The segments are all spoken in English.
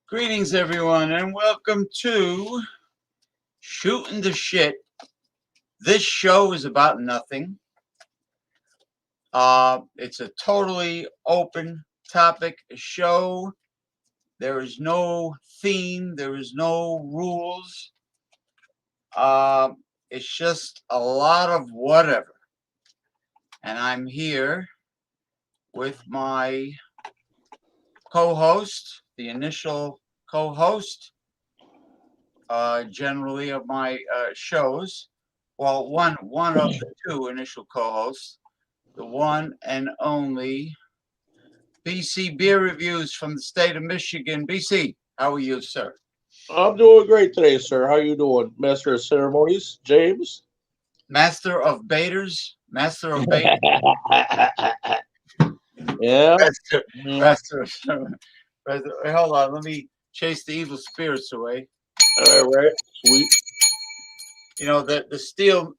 Greetings, everyone, and welcome to Shootin' the Shit. This show is about nothing. It's a totally open topic show. There is no theme. There is no rules. It's just a lot of whatever. And I'm here with my co-host, the initial co-host, generally of my shows. Well, one of the two initial co-hosts, the one and only BC Beer Reviews from the state of Michigan. BC, how are you, sir? I'm doing great today, sir. How you doing, Master of Ceremonies, James? Master of Baiters? Master of Baiters? Yeah. Master of hold on, let me chase the evil spirits away. All right, sweet. You know, the steel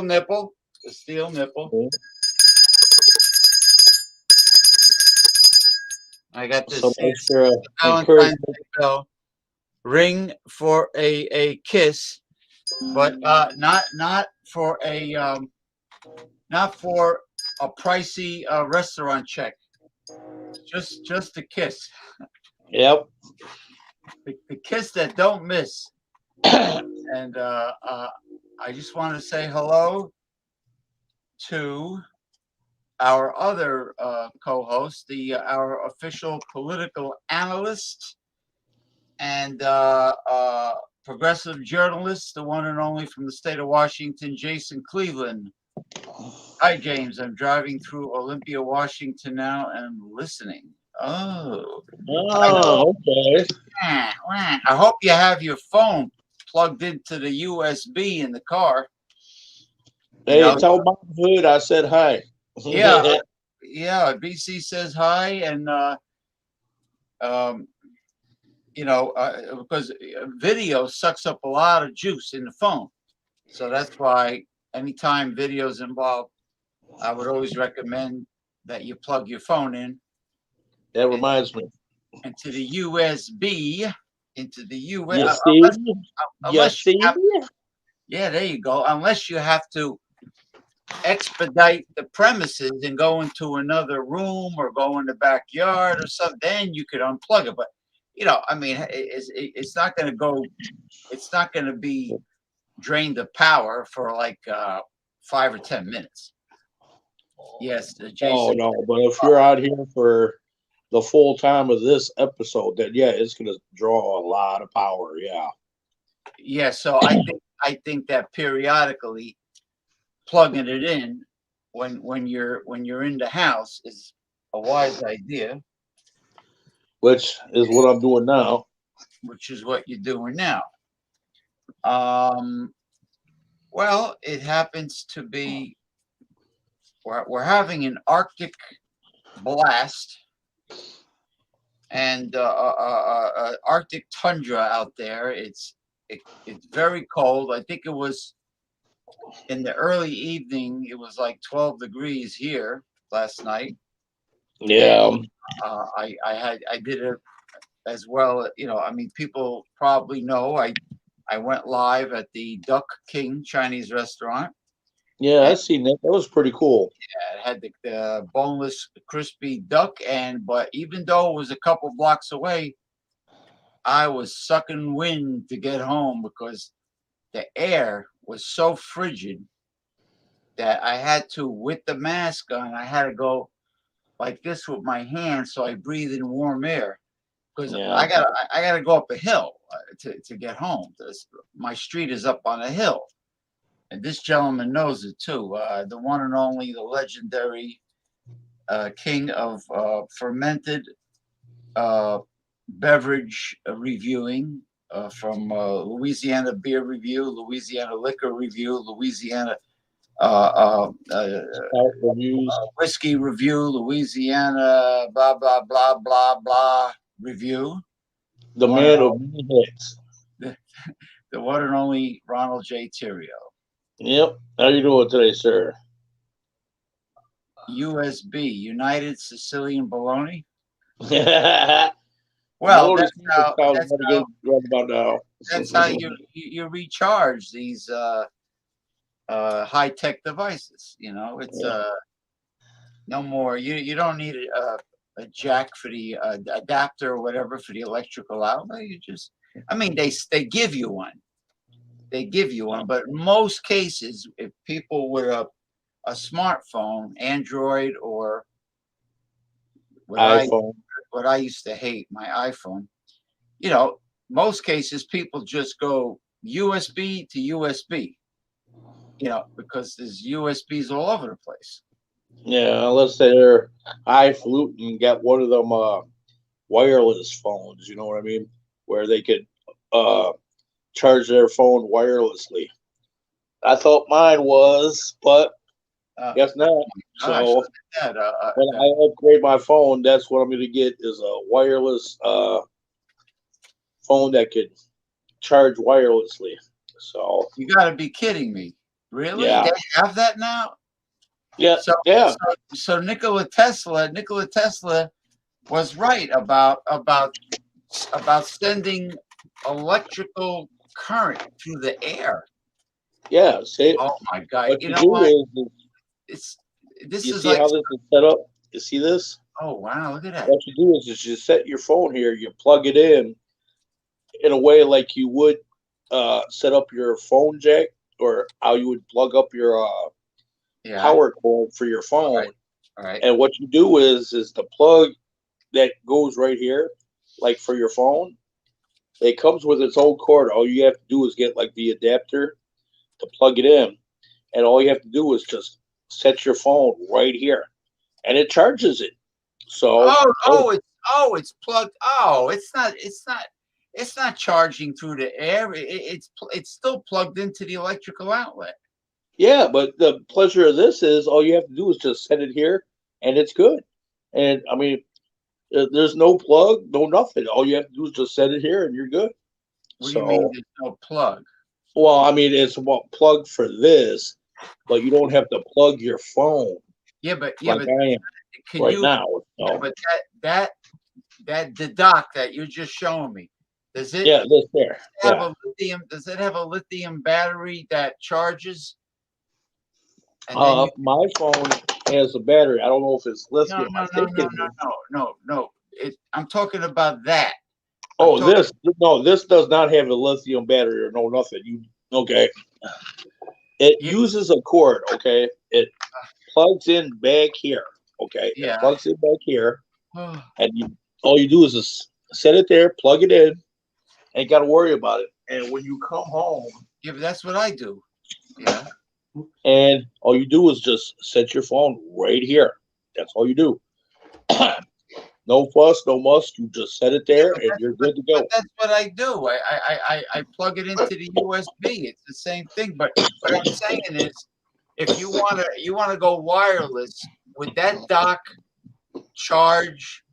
nipple. The steel nipple. Yeah. I got this Some extra Valentine's encouragement. Day bell ring for a kiss, but not for a pricey restaurant check. Just a kiss. Yep. The kiss that don't miss. And I just want to say hello to our other co-host, our official political analyst and progressive journalist, the one and only from the state of Washington, Jason Cleveland. Hi, James. I'm driving through Olympia, Washington now and listening. Oh, okay. I hope you have your phone plugged into the USB in the car. Hey, tell Mom Hood I said hi. Yeah, yeah. BC says hi, and because video sucks up a lot of juice in the phone, so that's why anytime video's involved, I would always recommend that you plug your phone in. That reminds me. Into the USB, into the USB. You see? Yeah, there you go. Unless you have to expedite the premises and go into another room or go in the backyard or something, then you could unplug it. But I mean, it's not going to go. It's not going to be drained of power for like 5 or 10 minutes. Yes, Oh Jason. no, but if you're out here for the full time of this episode, then yeah, it's gonna draw a lot of power. Yeah. Yeah, so I think that periodically plugging it in when you're in the house is a wise idea, Which is what I'm doing now. which is what you're doing now. Um, well, it happens to be we're having an Arctic blast and Arctic tundra out there. It's very cold. I think it was in the early evening. It was like 12 degrees here last night, and Yeah. I did it as well. I mean, people probably know I went live at the Duck King Chinese restaurant. Yeah, And I seen that. That was pretty cool. it had the boneless crispy duck, but even though it was a couple blocks away, I was sucking wind to get home because the air was so frigid that I had to, with the mask on, I had to go like this with my hands so I breathe in warm air because Yeah. I gotta go up a hill to get home. My street is up on a hill, and this gentleman knows it too. The one and only, the legendary king of fermented uh, beverage reviewing from Louisiana Beer Review, Louisiana Liquor Review, Louisiana Scout reviews. Whiskey Review, Louisiana blah blah blah blah blah review. The One and man of all, many hits. the one and only Ronald J. Theriot. Yep. How you doing today, sir? USB, United Sicilian Bologna. Well, Well, this sounds pretty good right about now. that's how you recharge these high tech devices. It's Yeah. no more. You don't need a jack for the adapter or whatever for the electrical outlet. I mean, they give you one. They give you one, but in most cases, if people with a smartphone, Android or what I iPhone. what I used to hate, my iPhone. Most cases people just go USB to USB. Because there's USBs all over the place. Yeah, let's say they're highfalutin and got one of them wireless phones, you know what I mean? Where they could uh charge their phone wirelessly. I thought mine was, but Uh, guess not. Gosh, So look at that. when I upgrade my phone, that's what I'm gonna get is a wireless phone that could charge wirelessly. So You got to be kidding me. Really? yeah. They have that now? Yeah, So, yeah. so Nikola Tesla was right about sending electrical current through the air. Yeah. See, Oh my God! what You you know do what? is It's this you is see like, how this is set up? You see this? oh wow, look at that. What you do is you set your phone here, you plug it in a way like you would set up your phone jack or how you would plug up your Yeah. power cord for your All phone. right. All right. And what you do is the plug that goes right here, like for your phone, it comes with its own cord. All you have to do is get like the adapter to plug it in, and all you have to do is just set your phone right here, and it charges it. So, It's plugged. Oh, it's not charging through the air. It's still plugged into the electrical outlet. yeah, but the pleasure of this is all you have to do is just set it here, and it's good. And I mean, there's no plug, no nothing. All you have to do is just set it here, and you're good. What do you mean So, there's no plug? well, I mean, it's what plug for this, but you don't have to plug your phone Yeah, like but I am can right you? now. Yeah, So, but the dock that you're just showing me, does it yeah, this there. have Yeah. a lithium? Does it have a lithium battery that charges? And then you My phone has a battery. I don't know if it's no lithium. I no no think no it no is. no. I'm talking about that. I'm Oh, talking. this does not have a lithium battery or no nothing. You okay? It Yeah, uses a cord. Okay, it plugs in back here. Okay, it yeah. plugs in back here, and all you do is just set it there, plug it in, ain't got to worry about it. And when you come home, Yeah, but that's what I do. Yeah. and all you do is just set your phone right here. That's all you do. No fuss, no muss. You just set it Yeah, there, and you're good to but go. that's what I do. I plug it into the USB. It's the same thing. But what I'm saying is, if you wanna go wireless, would that dock charge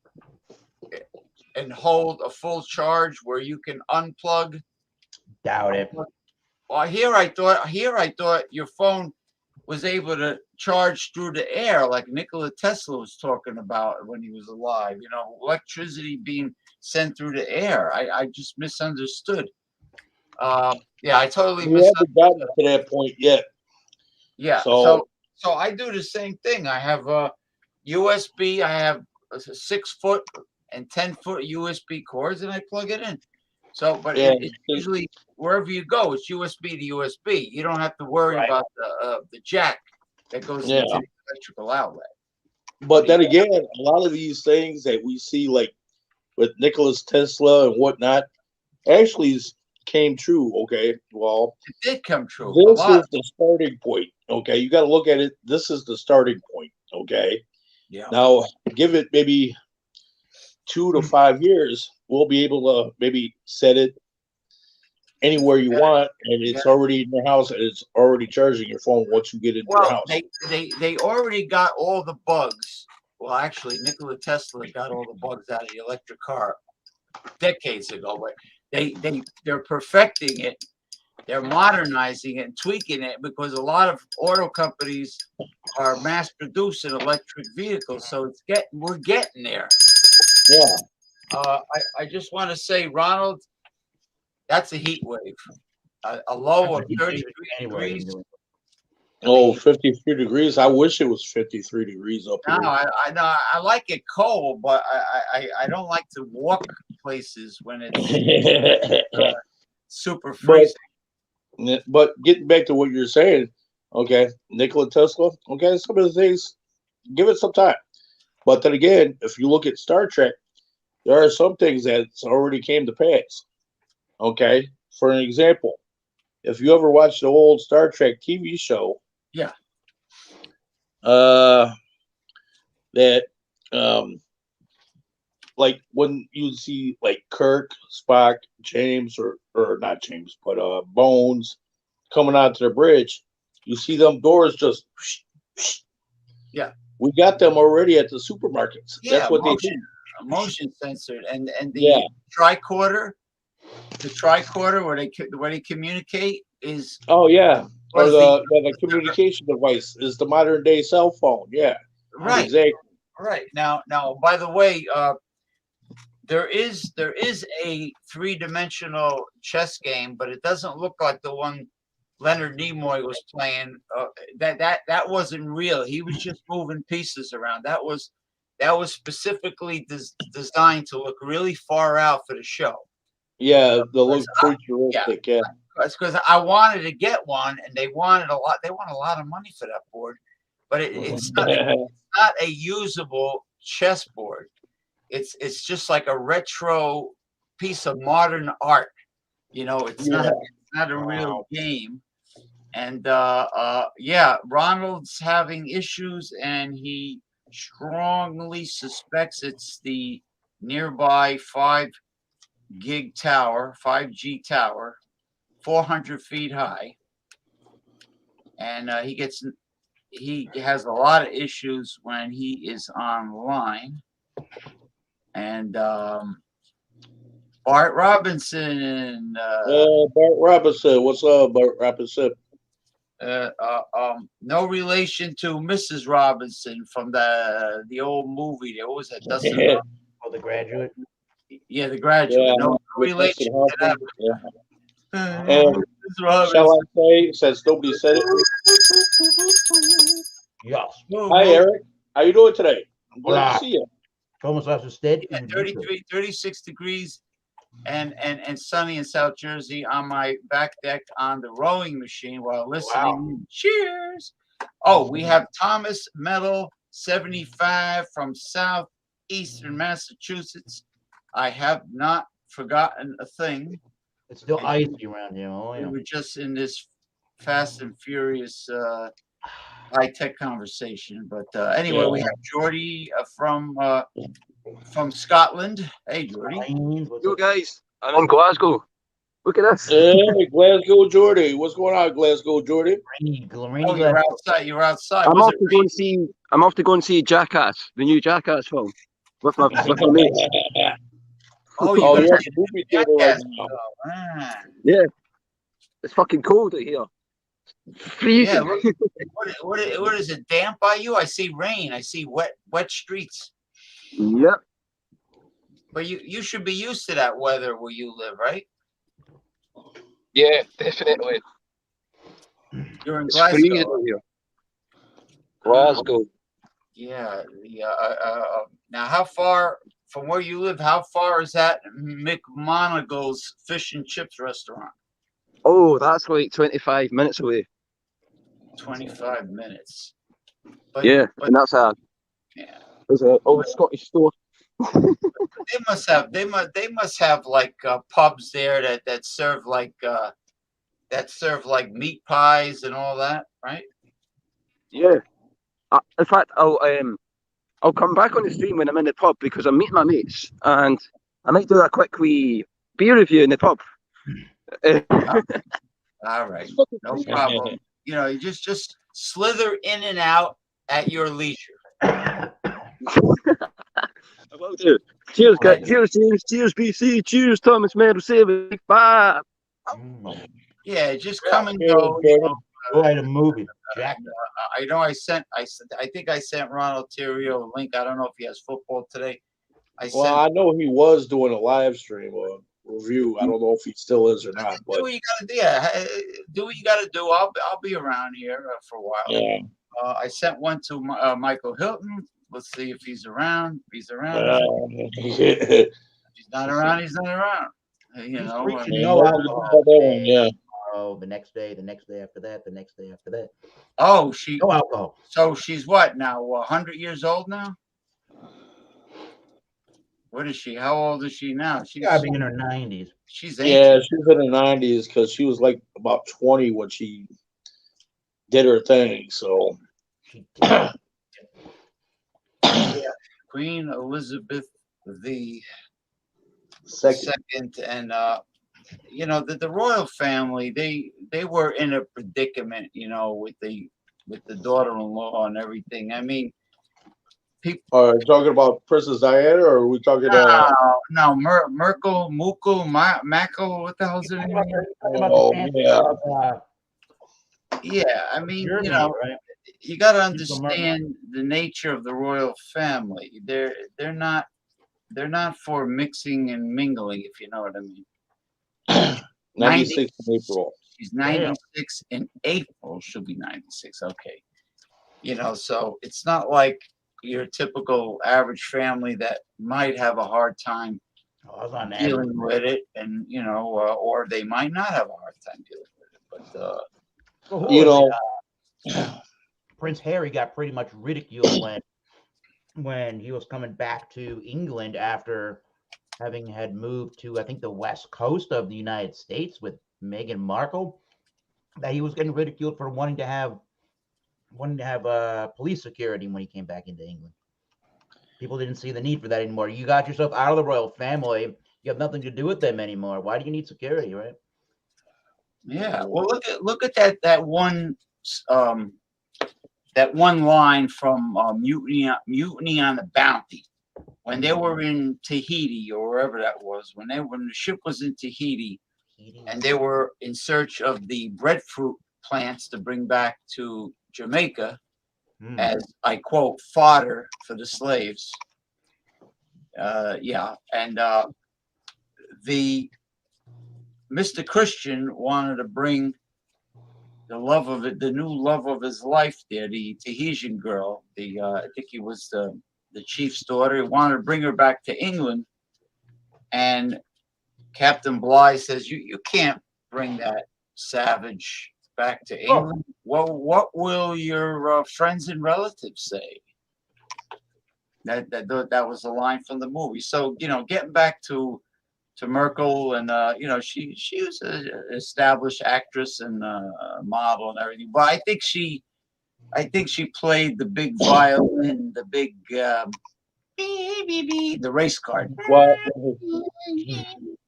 and hold a full charge where you can unplug? Doubt it. Well, here I thought your phone was able to charge through the air, like Nikola Tesla was talking about when he was alive. Electricity being sent through the air. I just misunderstood. Yeah, I totally We haven't gotten misunderstood. to that point yet. Yeah, So so I do the same thing. I have a USB. I have a 6 foot and 10 foot USB cords, and I plug it in. So, but yeah, it's usually wherever you go, it's USB to USB. You don't have to worry Right. about the jack that goes yeah. into the electrical outlet. But then again, a lot of these things that we see, like with Nicholas Tesla and whatnot, actually came true. Okay, well, It did come true. A this lot. is the starting point. Okay, you got to look at it. This is the starting point. Okay, Yeah. now give it maybe 2 to 5 years. We'll be able to maybe set it anywhere you want, and Yeah. it's already in your house, and it's already charging your phone once you get into your Well, house. they already got all the bugs. Well, actually, Nikola Tesla got all the bugs out of the electric car decades ago, but they're perfecting it. They're modernizing it and tweaking it because a lot of auto companies are mass producing electric vehicles. So we're getting there. Yeah. I just want to say, Ronald, that's a heat wave. A low of 33 Anywhere in degrees. New England. I Oh, mean, 53 degrees. I wish it was 53 degrees up no, here. I know I like it cold, but I don't like to walk places when it's super but freezing. but getting back to what you're saying, okay, Nikola Tesla, okay, some of the things, give it some time. But then again, if you look at Star Trek, there are some things that's already came to pass. Okay, for an example, if you ever watched the old Star Trek TV show, Yeah, uh, that like when you see like Kirk, Spock, James, or not James, but Bones coming onto the bridge, you see them doors just. yeah, We got them already at the supermarkets. yeah. That's what they do. Motion censored, and Yeah. tricorder, the tricorder where they communicate is Oh yeah. Or was the the communication device is the modern day cell phone. Yeah. right, Exactly. right. Now, by the way, there is a three-dimensional chess game, but it doesn't look like the one Leonard Nimoy was playing. That wasn't real. He was just moving pieces around. That was specifically designed to look really far out for the show. Yeah. The look Yeah, futuristic. Yeah. that's because I wanted to get one, and they wanted a lot. They want a lot of money for that board, but it's not a usable chessboard. It's just like a retro piece of modern art. It's not Yeah. it's not a real Wow. game. And yeah, Ronald's having issues, and he strongly suspects it's the nearby 5 gig tower, 5G tower, 400 feet high, and he has a lot of issues when he is online. And Bart Robinson, Bart Robinson. What's up, Bart Robinson? no relation to Mrs. Robinson from the old movie. They always had Dustin. Yeah. Oh, The Graduate. Yeah, The Graduate. No With relation Dustin to that. Hoffman. Yeah. Uh, And Mrs. Robinson. shall I say, since nobody said it, Yes. Hi, Eric. How you doing today? I'm glad Hola. to see you. ¿Cómo estás usted? Yeah, 33, 36 degrees and sunny in South Jersey on my back deck on the rowing machine while listening. Wow. Cheers. Oh, we have Thomas Metal 75 from southeastern Massachusetts. I have not forgotten a thing. It's still icy around here. Oh, We yeah. were just in this fast and furious high-tech conversation. But anyway, we Yeah. have Jordy from Scotland. Hey, Jordy. Planes, what's Yo up? guys, I'm in Glasgow. Look at this. Hey, Glasgow Jordy. What's going on, Glasgow Jordy? Rainy, rainy Oh, you're Glasgow. outside. You're outside. I'm Was off it to go and see. I'm off to go and see Jackass, the new Jackass film, with my mates. Oh, you Oh, got you're at to the movie theater right Jackass. now. Ah. Yeah, it's fucking cold out here. Yeah, Freezing. look, what is it? Damp by you? I see rain. I see wet streets. Yep. But you should be used to that weather where you live, right? Yeah, definitely. You're in It's freezing Glasgow. out here. Glasgow. Yeah. Now, how far from where you live? How far is that McMonagle's Fish and Chips restaurant? Oh, that's like 25 minutes away. 25 minutes. But, Yeah, but and that's yeah, there's a old Scottish store. they must have like pubs there that serve like meat pies and all that, right? Yeah. In fact, I'll come back on the stream when I'm in the pub because I'm meeting my mates and I might do a quick wee beer review in the pub. All right, no problem. You know, you just slither in and out at your leisure. I will do. Cheers, guys. Yeah. Cheers, James. Cheers, BC. Cheers, Thomas Meadow. Save Bye. Yeah, just come and go. Go at a movie. Jack. I know I think I sent Ron Ontario a link. I don't know if he has football today. Well, I know he was doing a live stream or review. I don't know if he still is or not. do But what you gotta do. Yeah, do what you gotta do. I'll be around here for a while. yeah, I sent one to Michael Hilton. Let's see if he's around. If he's around, if he's not around, he's not around. You He's know. preaching yeah, no alcohol. yeah. Oh, the next day after that, the next day after that. Oh, No alcohol. So she's what now? 100 years old now? What is she? How old is she now? She's gotta be in her 90s. She's Yeah, ancient. she's in her 90s because she was like about 20 when she did her thing. So She did. Queen Elizabeth the second. Second, and you know the royal family. They were in a predicament, you know, with the daughter-in-law and everything. I mean, Are you talking about Princess Diana, or are we talking? no, Merkel, Mukel, Mackle. What the hell's her name? Oh, yeah. Yeah, I mean, Germany, you know, right? you got to She's from Merkel. understand the nature of the royal family. They're not for mixing and mingling, if you know what I mean. 96 in April. She's 96 in April. She'll be 96. Okay. You know, so it's not like your typical average family that might have a hard time Oh, I was on that. dealing with it, and you know, or they might not have a hard time dealing with it. But So who You was know, it? Prince Harry got pretty much ridiculed when he was coming back to England after having had moved to, I think, the west coast of the United States with Meghan Markle, that he was getting ridiculed for wanting to have police security when he came back into England. People didn't see the need for that anymore. You got yourself out of the royal family. You have nothing to do with them anymore. Why do you need security, right? yeah, well, look at that one line from Mutiny on the Bounty, when they were in Tahiti or wherever that was, when the ship was in Tahiti, and they were in search of the breadfruit plants to bring back to Jamaica as, I quote, fodder for the slaves. Yeah, and the Mr. Christian wanted to bring love of it, the new love of his life there, the Tahitian girl. I think he was the chief's daughter. He wanted to bring her back to England, and Captain Bligh says, "You can't bring that savage back to England. Well, what will your friends and relatives say?" That was a line from the movie. So getting back to Merkel, and she was an established actress and model and everything, but I think she played the big violin, the big the race card. Well,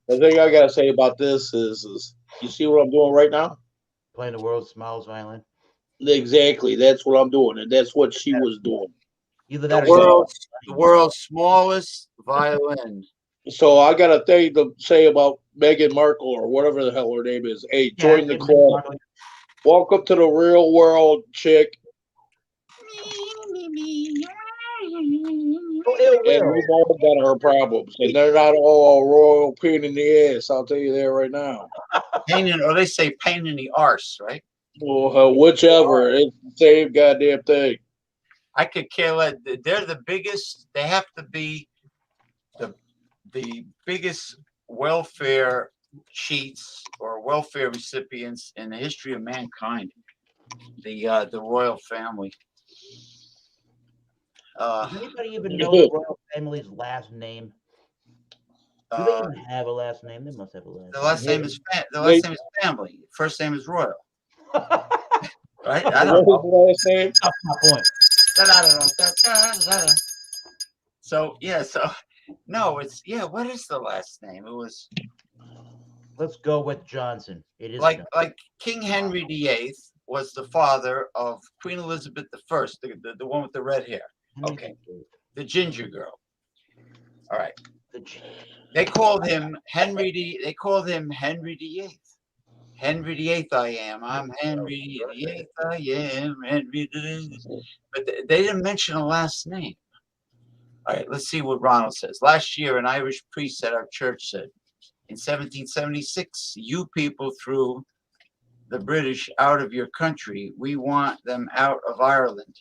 the thing I gotta say about this is you see what I'm doing right now? Playing the world's smallest violin. Exactly. That's what I'm doing, and that's what she was doing. Either The that or world's smallest violin. So I got a thing to say about Meghan Markle or whatever the hell her name is. Hey, join the club. Welcome to the real world, chick. And we've all got our problems, and they're not all a royal pain in the ass. I'll tell you that right now. Or they say pain in the arse, right? Well, whichever, it's the same goddamn thing. I could care less. They're the biggest. They have to be the biggest welfare cheats or welfare recipients in the history of mankind. The royal family. Does anybody even know the royal family's last name? Do they even have a last name? They must have a last name. The last name is family. First name is royal. Right? I don't know. What was the last name? That's my point. So no, what is the last name? It was Let's go with Johnson. It is like King Henry VIII was the father of Queen Elizabeth I, the one with the red hair. Okay. The ginger girl. All right. They called him Henry VIII. Henry VIII I am. I'm Henry VIII I am. Henry VIII. But they didn't mention a last name. All right, let's see what Ronald says. Last year, an Irish priest at our church said, in 1776, you people threw the British out of your country. We want them out of Ireland.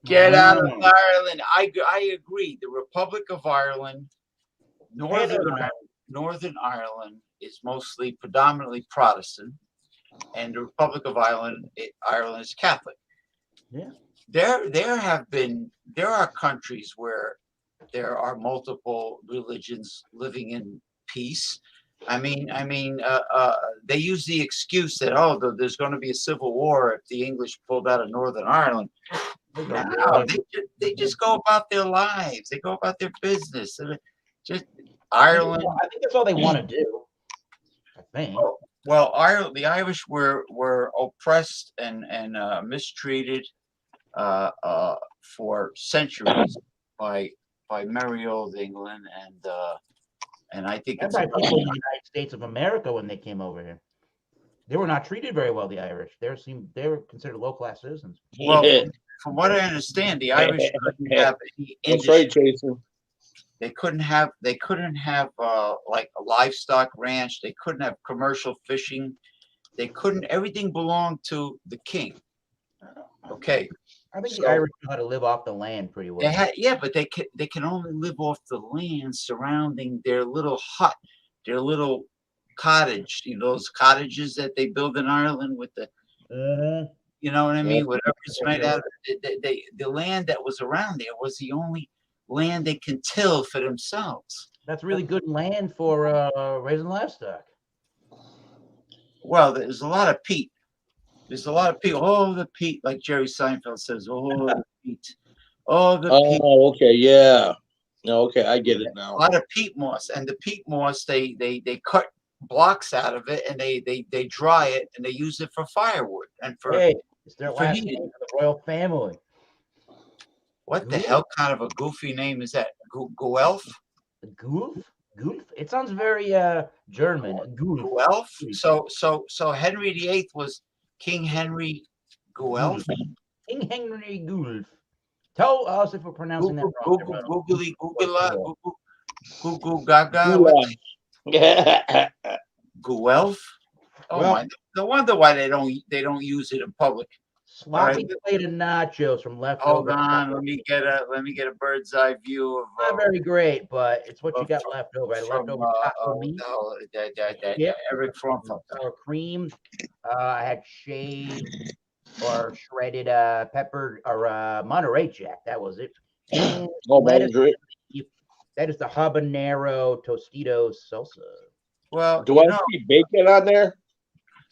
Get out of Ireland. I agree. The Republic of Ireland, Northern Ireland is mostly predominantly Protestant, and the Republic of Ireland is Catholic. Yeah. There are countries where there are multiple religions living in peace. I mean, they use the excuse that there's going to be a civil war if the English pulled out of Northern Ireland. No, they just go about their lives. They go about their business. Just Ireland. I think that's all they want to do. I think. Well, the Irish were oppressed and mistreated for centuries by merry old England, and I think and by people in the United States of America when they came over here. They were not treated very well. The Irish. They were considered low-class citizens. Well, from what I understand, the Irish couldn't have any industry. That's right, Jason. They couldn't have like a livestock ranch. They couldn't have commercial fishing. They couldn't. Everything belonged to the king. Okay. I think the Irish know how to live off the land pretty well. But they can only live off the land surrounding their little hut, their little cottage. Those cottages that they build in Ireland with the, you know what I mean? Whatever it's made out of. The land that was around there was the only land they can till for themselves. That's really good land for raising livestock. Well, there's a lot of peat. There's a lot of peat. Oh, the peat, like Jerry Seinfeld says. Oh, the peat. Oh, the peat. Oh, okay, yeah. Okay, I get it now. A lot of peat moss, and the peat moss they cut blocks out of it, and they dry it, and they use it for firewood and for. Hey, it's their last name for the royal family. What the hell kind of a goofy name is that? Guelph? Goof? It sounds very German. Guelph? So Henry VIII was King Henry Guelph? King Henry Guelph. Tell us if we're pronouncing that wrong. Google Gaga. Guelph? Oh, my. no wonder why they don't use it in public. Sloppy plate of nachos from leftover. Hold on, let me get a bird's eye view of Not very great, but it's what you got left over. I left from over taco what meat, the hell, that dip, Eric Fromfeld. sour cream. I had shaved or shredded pepper or Monterey Jack. That was it. And Oh, lettuce. Monterey. That is the habanero Tostitos salsa. Well, Do I see bacon on there?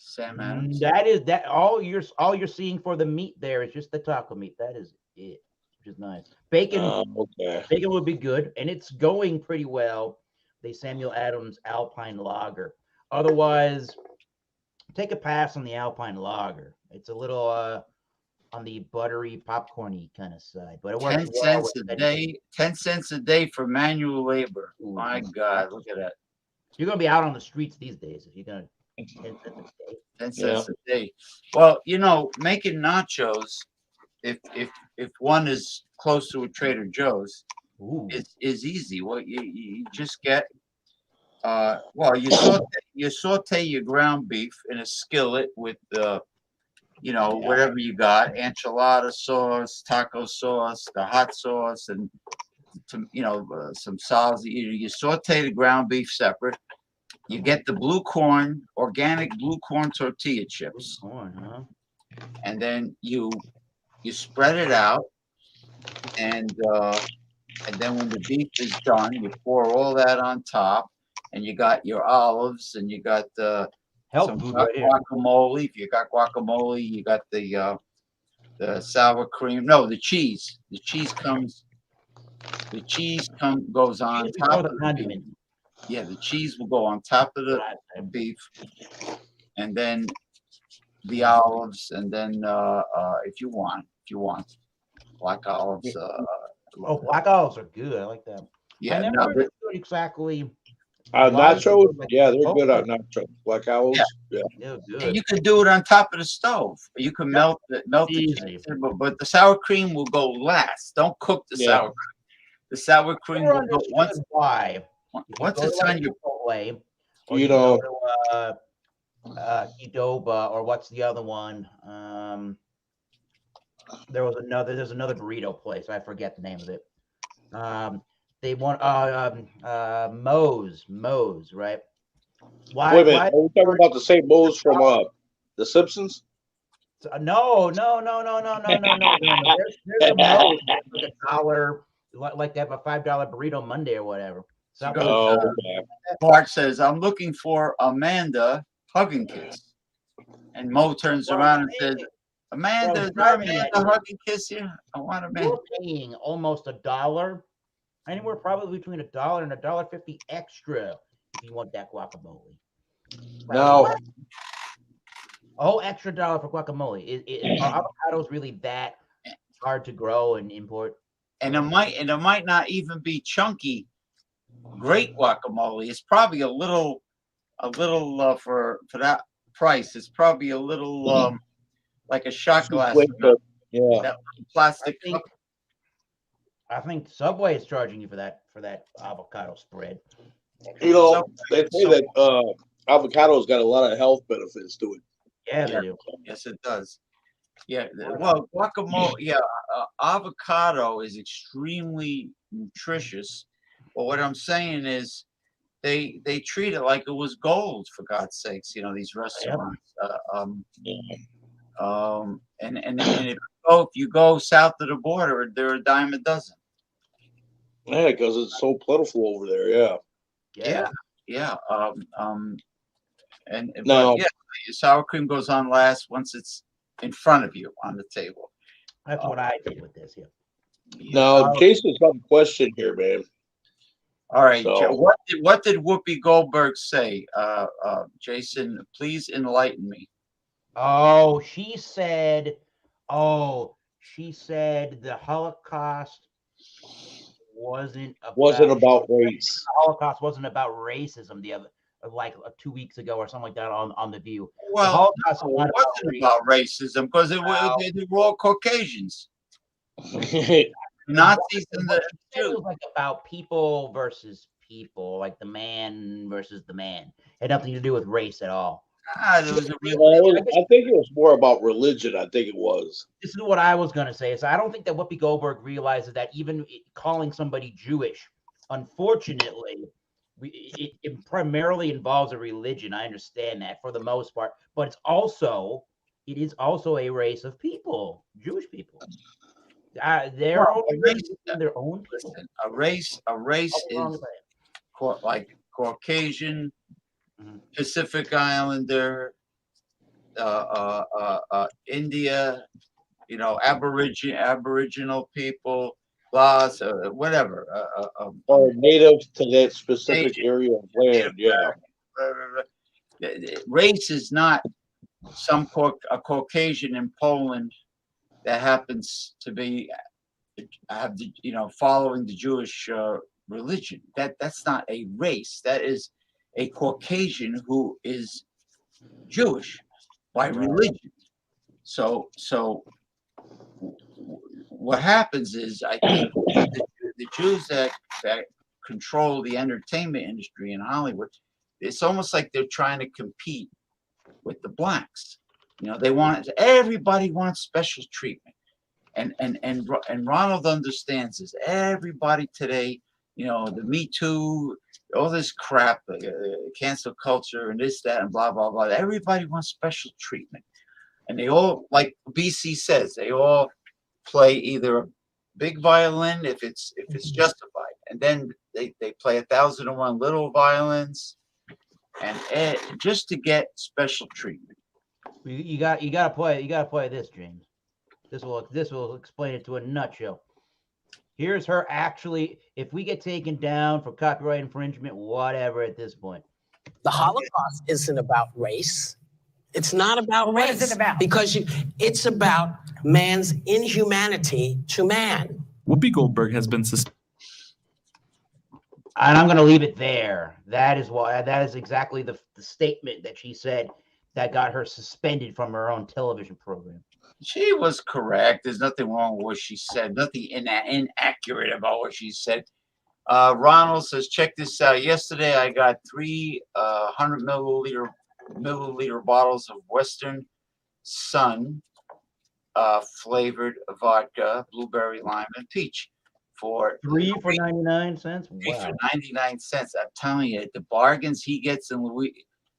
Sam Adams. That is that all you're seeing for the meat there is just the taco meat. That is it, which is nice. Bacon, Okay. bacon would be good, and it's going pretty well. The Samuel Adams Alpine Lager. Otherwise, take a pass on the Alpine Lager. It's a little on the buttery, popcorny kind of side, but it works 10 well cents with a day. 10 cents a day for manual labor. Ooh. My God, look at that. You're gonna be out on the streets these days if you're gonna 10 cents a day. 10 cents a day. Well, making nachos, if one is close to a Trader Joe's, is easy. Well, you just get you saute your ground beef in a skillet with whatever you got, enchilada sauce, taco sauce, the hot sauce, and some salsa. You saute the ground beef separate. You get the blue corn, organic blue corn tortilla chips, and then you spread it out, and then when the beef is done, you pour all that on top, and you got your olives, and you got some guacamole. If you got guacamole, you got the sour cream. No, the cheese. The cheese goes on top of the beef. Yeah, the cheese will go on top of the beef, and then the olives, and then if you want black olives. Black olives are good. I like that. Yeah, I never understood exactly. Nachos, yeah, they're good on nachos. Black olives, yeah. Good. And you could do it on top of the stove. You can melt the cheese, but the sour cream will go last. Don't cook the sour cream. The sour cream will go once. Why? Once it's on your way, Qdoba, or what's the other one? There's another burrito place. I forget the name of it. They want Moe's, right? Wait a minute, are we talking about the same Moe's from The Simpsons? No. There's a Moe's like $1, like they have a $5 burrito Monday or whatever. Bart says, "I'm looking for Amanda hug and kiss," and Mo turns around and says, "Amanda, is there Amanda hug and kiss you? I want Amanda." We're paying almost $1, anywhere probably between $1 and $1.50 extra if you want that guacamole. No. Extra $1 for guacamole. Are avocados really that hard to grow and import? And it might not even be chunky, great guacamole. It's probably a little for that price. It's probably a little like a shot glass. Yeah. Plastic cup. I think Subway is charging you for that avocado spread. They say that avocado's got a lot of health benefits to it. Yeah, they do. Yes, it does. Yeah, well, guacamole. Yeah, avocado is extremely nutritious. But what I'm saying is, they treat it like it was gold. For God's sakes, these restaurants. And if you go south of the border, they're a dime a dozen. Yeah, because it's so plentiful over there. Yeah. Sour cream goes on last once it's in front of you on the table. That's what I did with this. Now, Jason's got a question here, man. All right, what did Whoopi Goldberg say? Jason, please enlighten me. She said the Holocaust wasn't about race. The Holocaust wasn't about racism. 2 weeks ago or something like that on The View. Well, it wasn't about racism because they were all Caucasians. Nazis and the Jews. It was like about people versus people, like the man versus the man. It had nothing to do with race at all. There was a I think it was more about religion. I think it was. This is what I was going to say. Is I don't think that Whoopi Goldberg realizes that even calling somebody Jewish, unfortunately, it primarily involves a religion. I understand that for the most part, but it is also a race of people, Jewish people. Their own race, their own people. listen, a race is like Caucasian, Pacific Islander, India, Aboriginal people, Laos, whatever. Or native to that specific area of land. Yeah. Race is not a Caucasian in Poland that happens to be following the Jewish religion. That's not a race. That is a Caucasian who is Jewish by religion. So what happens is, I think the Jews that control the entertainment industry in Hollywood, it's almost like they're trying to compete with the blacks. Everybody wants special treatment. And Ronald understands this. Everybody today, the Me Too, all this crap, cancel culture and this, that, and blah, blah, blah. Everybody wants special treatment. And they all, like BC says, they all play either a big violin if it's justified. And then they play 1,001 little violins and just to get special treatment. You gotta play this, James. This will explain it to a nutshell. Here's her actually, if we get taken down for copyright infringement, whatever at this point. The Holocaust isn't about race. It's not about race. What is it about? Because it's about man's inhumanity to man. Whoopi Goldberg has been suspended. And I'm going to leave it there. That is exactly the statement that she said that got her suspended from her own television program. She was correct. There's nothing wrong with what she said. Nothing inaccurate about what she said. Ronald says, check this out. Yesterday, I got 300 milliliter bottles of Western Sun flavored vodka, blueberry, lime, and peach for 99 cents. Wow. For 99 cents. I'm telling you, the bargains he gets in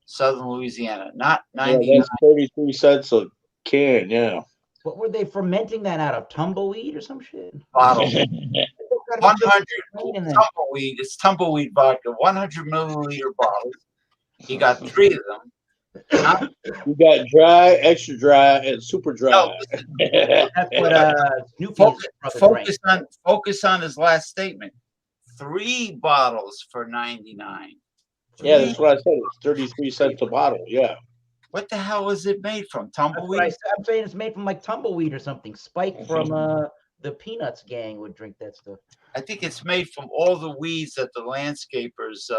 Southern Louisiana, not 99. Yeah, that's 33 cents a can. Yeah. What were they fermenting that out of? Tumbleweed or some shit? Bottle. 100 tumbleweed. It's tumbleweed vodka. 100 milliliter bottles. He got 3 of them. You got dry, extra dry, and super dry. No, that's what focus on his last statement. 3 bottles for 99. Yeah, that's what I said. It's 33 cents a bottle. Yeah. What the hell is it made from? Tumbleweed? I'm saying it's made from like tumbleweed or something. Spike from the Peanuts gang would drink that stuff. I think it's made from all the weeds that the landscapers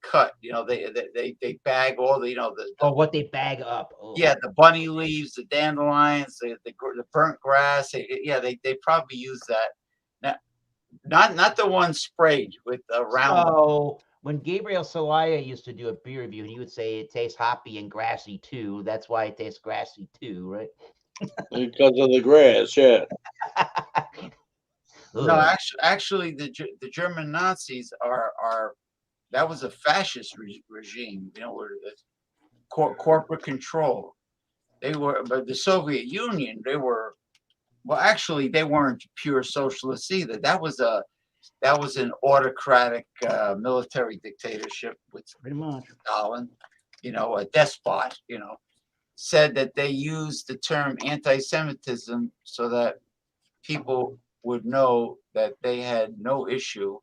cut. They bag all the what they bag up. Oh. Yeah, the bunny leaves, the dandelions, the burnt grass. They probably use that. Now, not the one sprayed with round. Oh. When Gabriel Salaya used to do a beer review, he would say it tastes hoppy and grassy too. That's why it tastes grassy too, right? Because of the grass, yeah. No, actually, the German Nazis are that was a fascist regime. Where the corporate control. They were, but the Soviet Union, they were. Well, actually, they weren't pure socialists either. That was an autocratic military dictatorship with pretty much Stalin, a despot, said that they used the term anti-Semitism so that people would know that they had no issue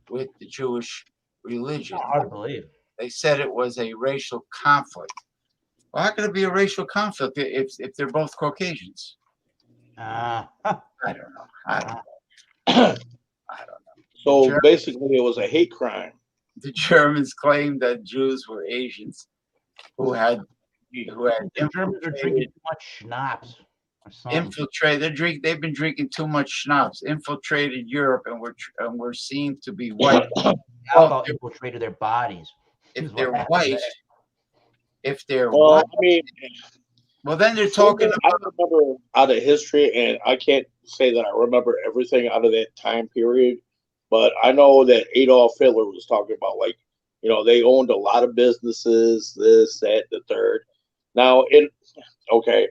with the Jewish religion. Hard to believe. They said it was a racial conflict. Well, how could it be a racial conflict if they're both Caucasians? I don't know. So basically, it was a hate crime. The Germans claimed that Jews were Asians who had the Germans are drinking too much schnapps. They've been drinking too much schnapps. Infiltrated Europe, and we're seen to be white. Alcohol infiltrated their bodies. If they're white, if they're Well, white, I mean, well, then they're talking I about. remember out of history, and I can't say that I remember everything out of that time period, but I know that Adolf Hitler was talking about, like, they owned a lot of businesses, this, that, the third. Now, okay,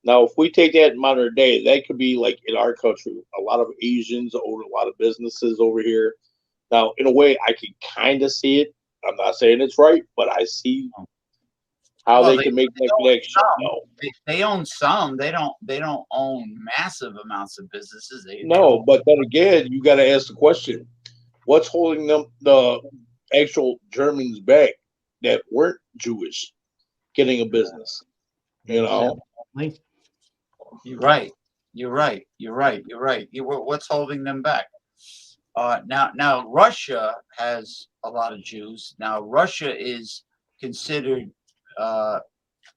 now if we take that in modern day, that could be like in our country, a lot of Asians own a lot of businesses over here. Now, in a way, I can kind of see it. I'm not saying it's right, but I see how Well, they can make that own connection. some. No. They own some. They don't own massive amounts of businesses. They No, own. but then again, you got to ask the question: what's holding them, the actual Germans, back that weren't Jewish, getting a business? You know, Exactly. You're right. You're right. You're right. You're right. What's holding them back? Now Russia has a lot of Jews. Now Russia is considered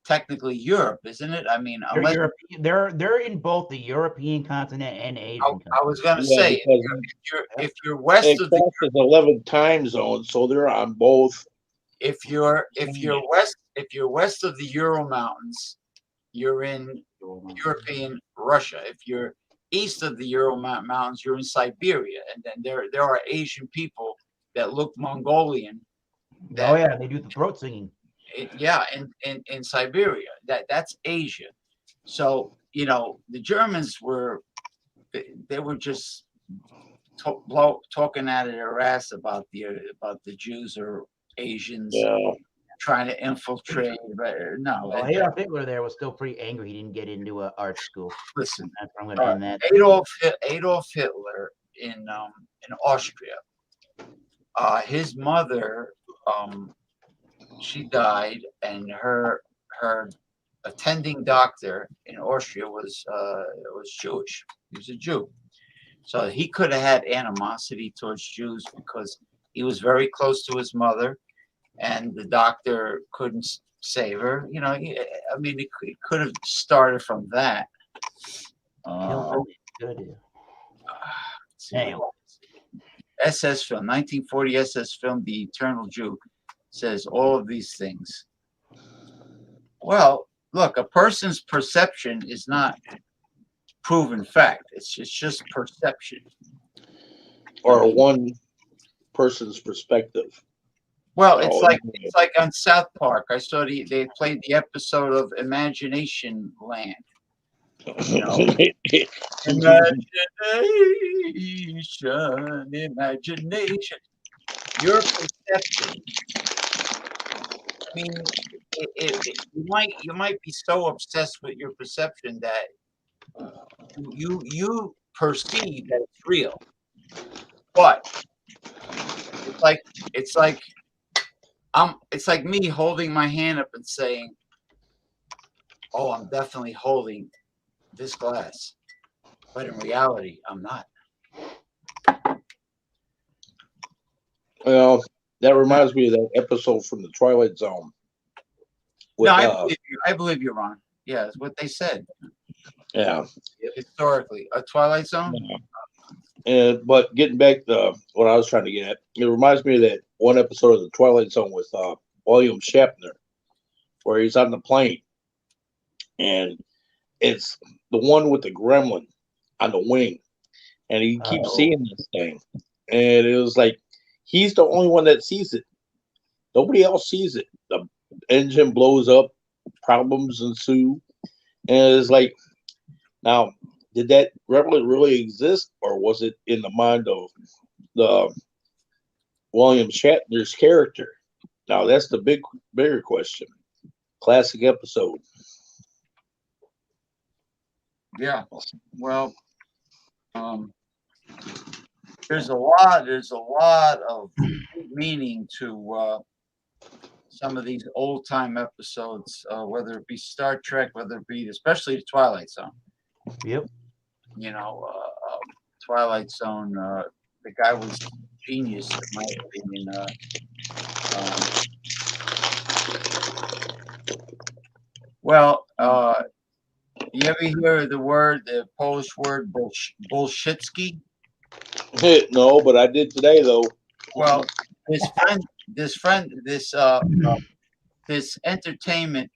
technically Europe, isn't it? I mean, They're unless European. They're in both the European continent and Asian I continent. was going to yeah, say, because if you're west it of the crosses 11 time zones, so they're on both. if you're west of the Ural Mountains, you're in European Russia. If you're east of the Ural Mountains, you're in Siberia, and then there are Asian people that look Mongolian. Oh yeah, they do the throat singing. In Siberia, that's Asia. So the Germans they were just talking out of their ass about the Jews or Asians Yeah. trying to infiltrate. But no, Well, Adolf Hitler there was still pretty angry. He didn't get into art school. listen, That's where I'm going to end that. Adolf Hitler in Austria. His mother, she died, and her attending doctor in Austria was Jewish. He was a Jew, so he could have had animosity towards Jews because he was very close to his mother, and the doctor couldn't save her. I mean, it could have started from that. Good. Anyway, SS film, 1940 SS film, The Eternal Jew, says all of these things. Well, look, a person's perception is not proven fact. It's just perception. Or one person's perspective. Well, it's like on South Park. I saw they played the episode of Imagination Land. Imagination. Your perception. I mean, you might be so obsessed with your perception that you perceive that it's real, but it's like me holding my hand up and saying, "Oh, I'm definitely holding this glass," but in reality, I'm not. Well, that reminds me of that episode from the Twilight Zone. No, I believe you're wrong. Yeah, it's what they said. Yeah. Historically, a Twilight Zone. Yeah. But getting back to what I was trying to get at, it reminds me of that one episode of the Twilight Zone with William Shatner, where he's on the plane, and it's the one with the gremlin on the wing, and he keeps seeing this thing, and it was like he's the only one that sees it. Nobody else sees it. The engine blows up, problems ensue, and it's like, now, did that gremlin really exist, or was it in the mind of the William Shatner's character? Now, that's the bigger question. Classic episode. Yeah. Well, there's a lot of meaning to some of these old time episodes, whether it be Star Trek, whether it be especially the Twilight Zone. Yep. Twilight Zone. The guy was genius, in my opinion. You ever hear the Polish word bullshitsky? No, but I did today though. Well, this this entertainment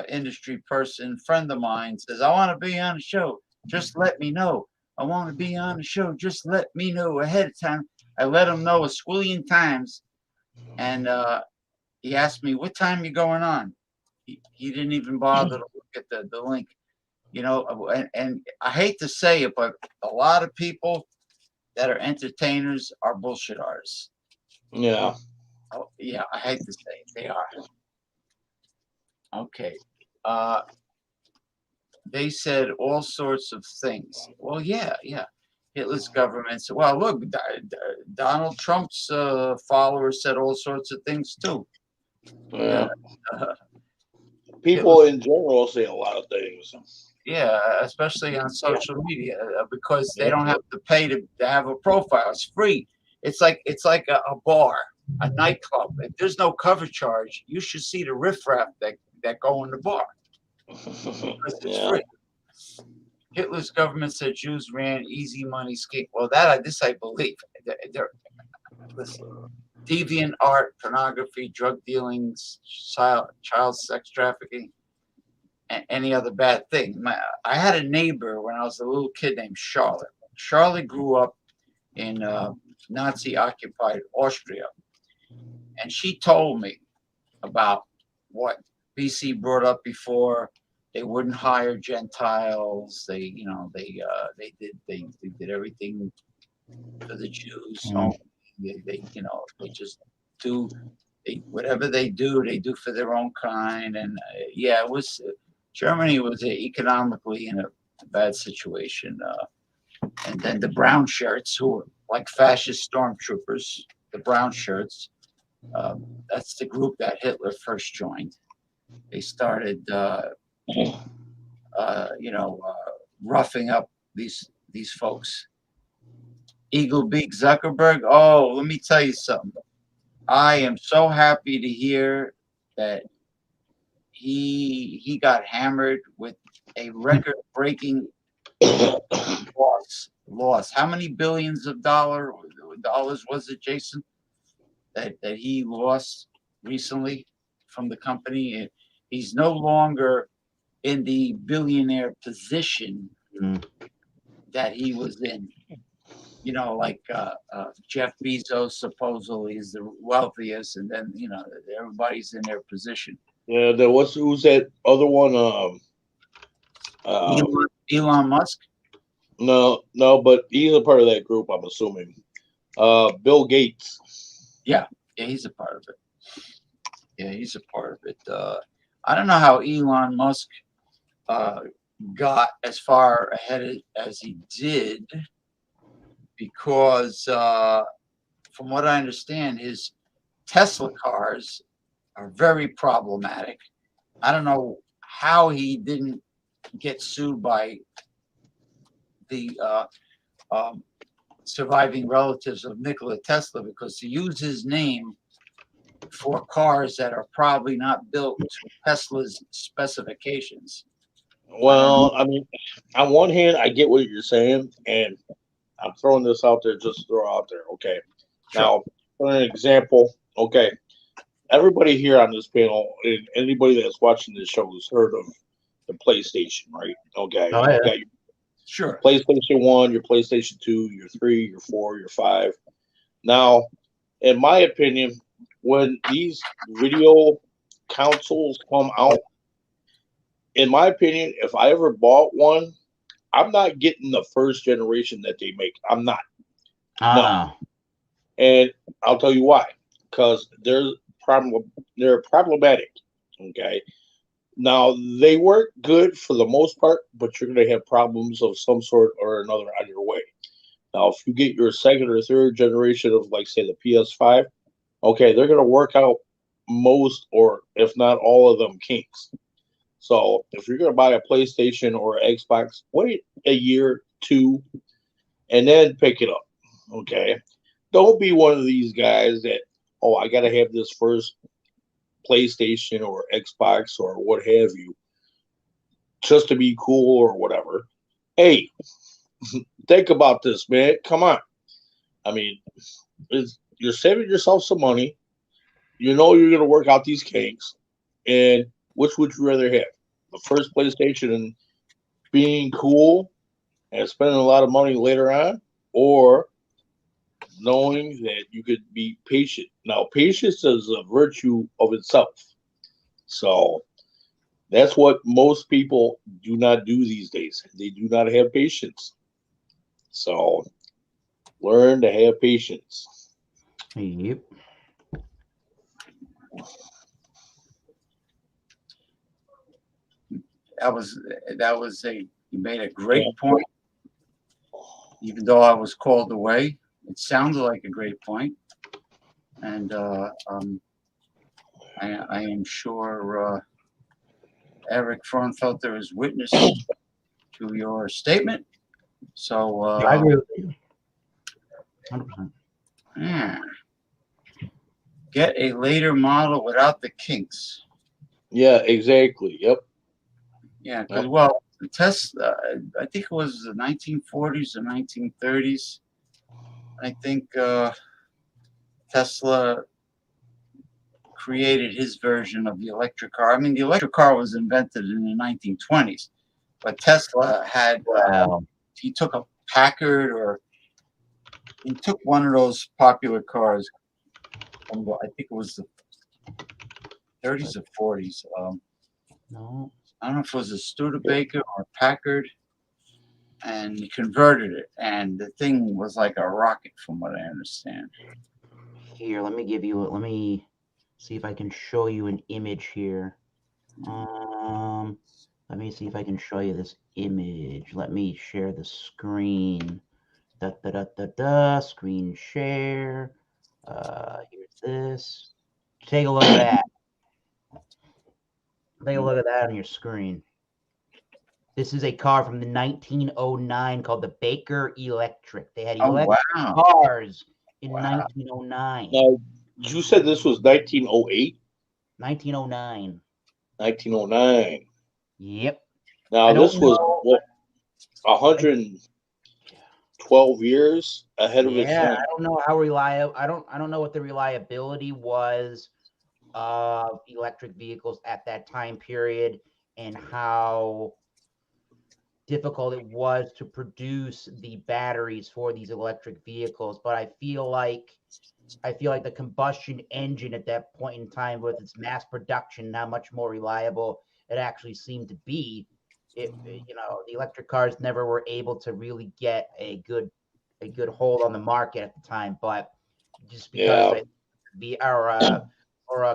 industry person, friend of mine, says, I want to be on the show. Just let me know. I want to be on the show. Just let me know ahead of time. I let him know a squillion times. And he asked me, what time you going on? He didn't even bother to look at the link. You know, and I hate to say it, but a lot of people that are entertainers are bullshit artists. Yeah. Oh, yeah, I hate to say it, they are. Okay. They said all sorts of things. Well, yeah. Hitler's government said, well, look, Donald Trump's followers said all sorts of things too. Yeah. Uh, People in general say a lot of things. yeah, especially on social media, because they don't have to pay to have a profile. It's free. It's like a bar, a nightclub. If there's no cover charge, you should see the riffraff that go in the bar because it's Yeah. free. Hitler's government said Jews ran easy money scheme. Well, this I believe. Listen, deviant art, pornography, drug dealings, child sex trafficking, and any other bad thing. I had a neighbor when I was a little kid named Charlotte. Charlotte grew up in Nazi-occupied Austria, and she told me about what BC brought up before. They wouldn't hire Gentiles. They did everything for the Jews. They just do whatever they do for their own kind. And it was Germany was economically in a bad situation. And then the brown shirts, who were like fascist stormtroopers, the brown shirts. That's the group that Hitler first joined. They started, roughing up these folks. Eagle Beak Zuckerberg. Oh, let me tell you something. I am so happy to hear that he got hammered with a record-breaking loss. How many billions of dollars was it, Jason, that he lost recently from the company? He's no longer in the billionaire position that he was in. You know, like Jeff Bezos supposedly is the wealthiest, and then everybody's in their position. Yeah. Who's that other one? Elon Musk. No, but he's a part of that group, I'm assuming. Bill Gates. Yeah, he's a part of it. Yeah, he's a part of it. I don't know how Elon Musk got as far ahead as he did, because from what I understand, his Tesla cars are very problematic. I don't know how he didn't get sued by the surviving relatives of Nikola Tesla, because to use his name for cars that are probably not built to Tesla's specifications. Well, I mean, on one hand, I get what you're saying, and I'm throwing this out there just to throw out there. Okay. Sure. Now, for an example, okay, everybody here on this panel and anybody that's watching this show has heard of the PlayStation, right? Okay. Oh, yeah. You got your Sure. PlayStation 1, your PlayStation 2, your 3, your 4, your 5. Now, in my opinion, when these video consoles come out, in my opinion, if I ever bought one, I'm not getting the first generation that they make. I'm not. No. And I'll tell you why. Because they're problematic. Okay. Now, they work good for the most part, but you're going to have problems of some sort or another on your way. Now, if you get your second or third generation of, like, say, the PS5, okay, they're going to work out most, or if not all of them, kinks. So if you're going to buy a PlayStation or Xbox, wait a year, 2, and then pick it up. Okay. Don't be one of these guys that, I got to have this first PlayStation or Xbox or what have you, just to be cool or whatever. Hey, think about this, man. Come on. I mean, you're saving yourself some money. You know you're going to work out these kinks. And which would you rather have? The first PlayStation and being cool and spending a lot of money later on, or knowing that you could be patient? Now, patience is a virtue of itself. So that's what most people do not do these days. They do not have patience. So learn to have patience. Yep. You made a great point. Even though I was called away, it sounded like a great point. And I am sure Eric Frauenfelder is witness to your statement. So I agree with you. 100%. yeah. Get a later model without the kinks. Yeah, exactly. Yep. Yeah, because well, the Tesla, I think it was the 1940s or 1930s. I think Tesla created his version of the electric car. I mean, the electric car was invented in the 1920s, but Tesla had he took a Packard, or he took one of those popular cars. I think it was the 30s or 40s. No. I don't know if it was a Studebaker or a Packard, and he converted it, and the thing was like a rocket, from what I understand. Here, let me see if I can show you an image here. Let me see if I can show you this image. Let me share the screen. Screen share. Here's this. Take a look at that. Take a look at that on your screen. This is a car from the 1909 called the Baker Electric. They had electric cars in 1909. Now, you said this was 1908? 1909. 1909. Yep. Now, this was what, 112 years ahead of its time. I don't know how reliable. I don't know what the reliability was of electric vehicles at that time period, and how difficult it was to produce the batteries for these electric vehicles. But I feel like the combustion engine at that point in time, with its mass production, how much more reliable it actually seemed to be. The electric cars never were able to really get a good hold on the market at the time, but just because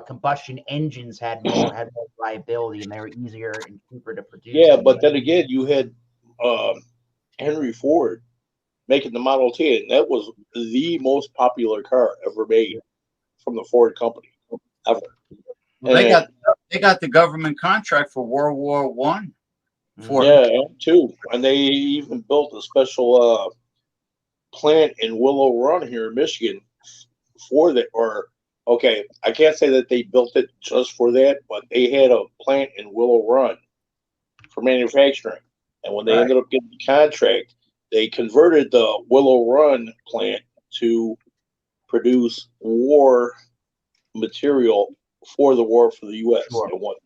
combustion engines had more reliability, and they were easier and cheaper to produce. Yeah, but then again, you had Henry Ford making the Model T, and that was the most popular car ever made from the Ford company ever. Well, they got the government contract for World War One. Yeah, too, and they even built a special plant in Willow Run here in Michigan for that. Or okay, I can't say that they built it just for that, but they had a plant in Willow Run for manufacturing. And when they ended up getting the contract, they converted the Willow Run plant to produce war material for the war for the U.S. and whatnot.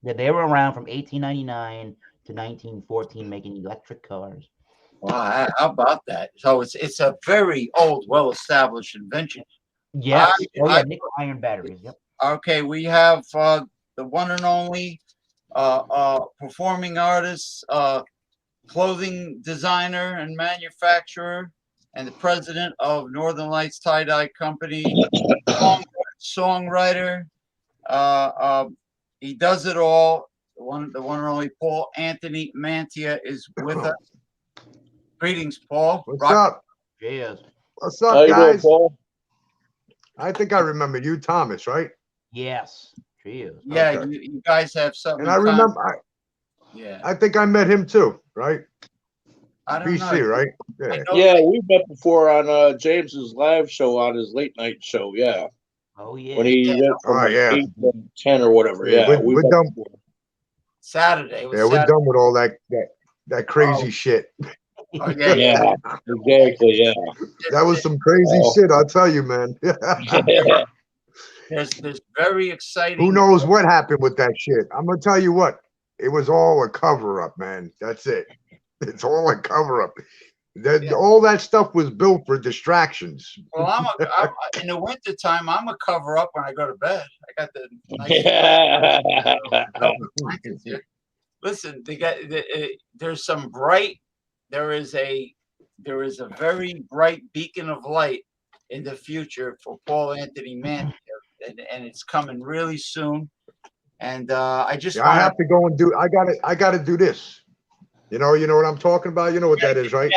Yeah, they were around from 1899 to 1914 making electric cars. Wow, how about that? So it's a very old, well-established invention. Yes. Nickel iron batteries. Yep. Okay, we have the one and only performing artist, clothing designer and manufacturer, and the president of Northern Lights Tie-Dye Company, songwriter. He does it all. The one and only Paul Anthony Mantia is with us. Greetings, Paul. What's up? Cheers. What's up, How you doing, guys? Paul? I think I remember you, Thomas, right? Yes. Cheers. Yeah, Okay. you guys have something. And I remember, I think I met him too, right? I don't BC, know. right? Yeah, we met before on James's live show, on his late night show. Yeah. Oh yeah. When he went from 8 to 10 or whatever. Yeah, we're done. Saturday. Yeah, we're done with all that crazy shit. Oh, yeah, exactly. Yeah, that was some crazy shit. I'll tell you, man. there's very exciting. Who knows what happened with that shit? I'm gonna tell you what. It was all a cover up, man. That's it. It's all a cover up. All that stuff was built for distractions. Well, I'm in the wintertime, I'm a cover up when I go to bed. I got the nice blankets here. Listen, there's some bright. There is a very bright beacon of light in the future for Paul Anthony Mann, and it's coming really soon. And I just I have to go and do. I gotta do this. You know what I'm talking about. You know what that is, right?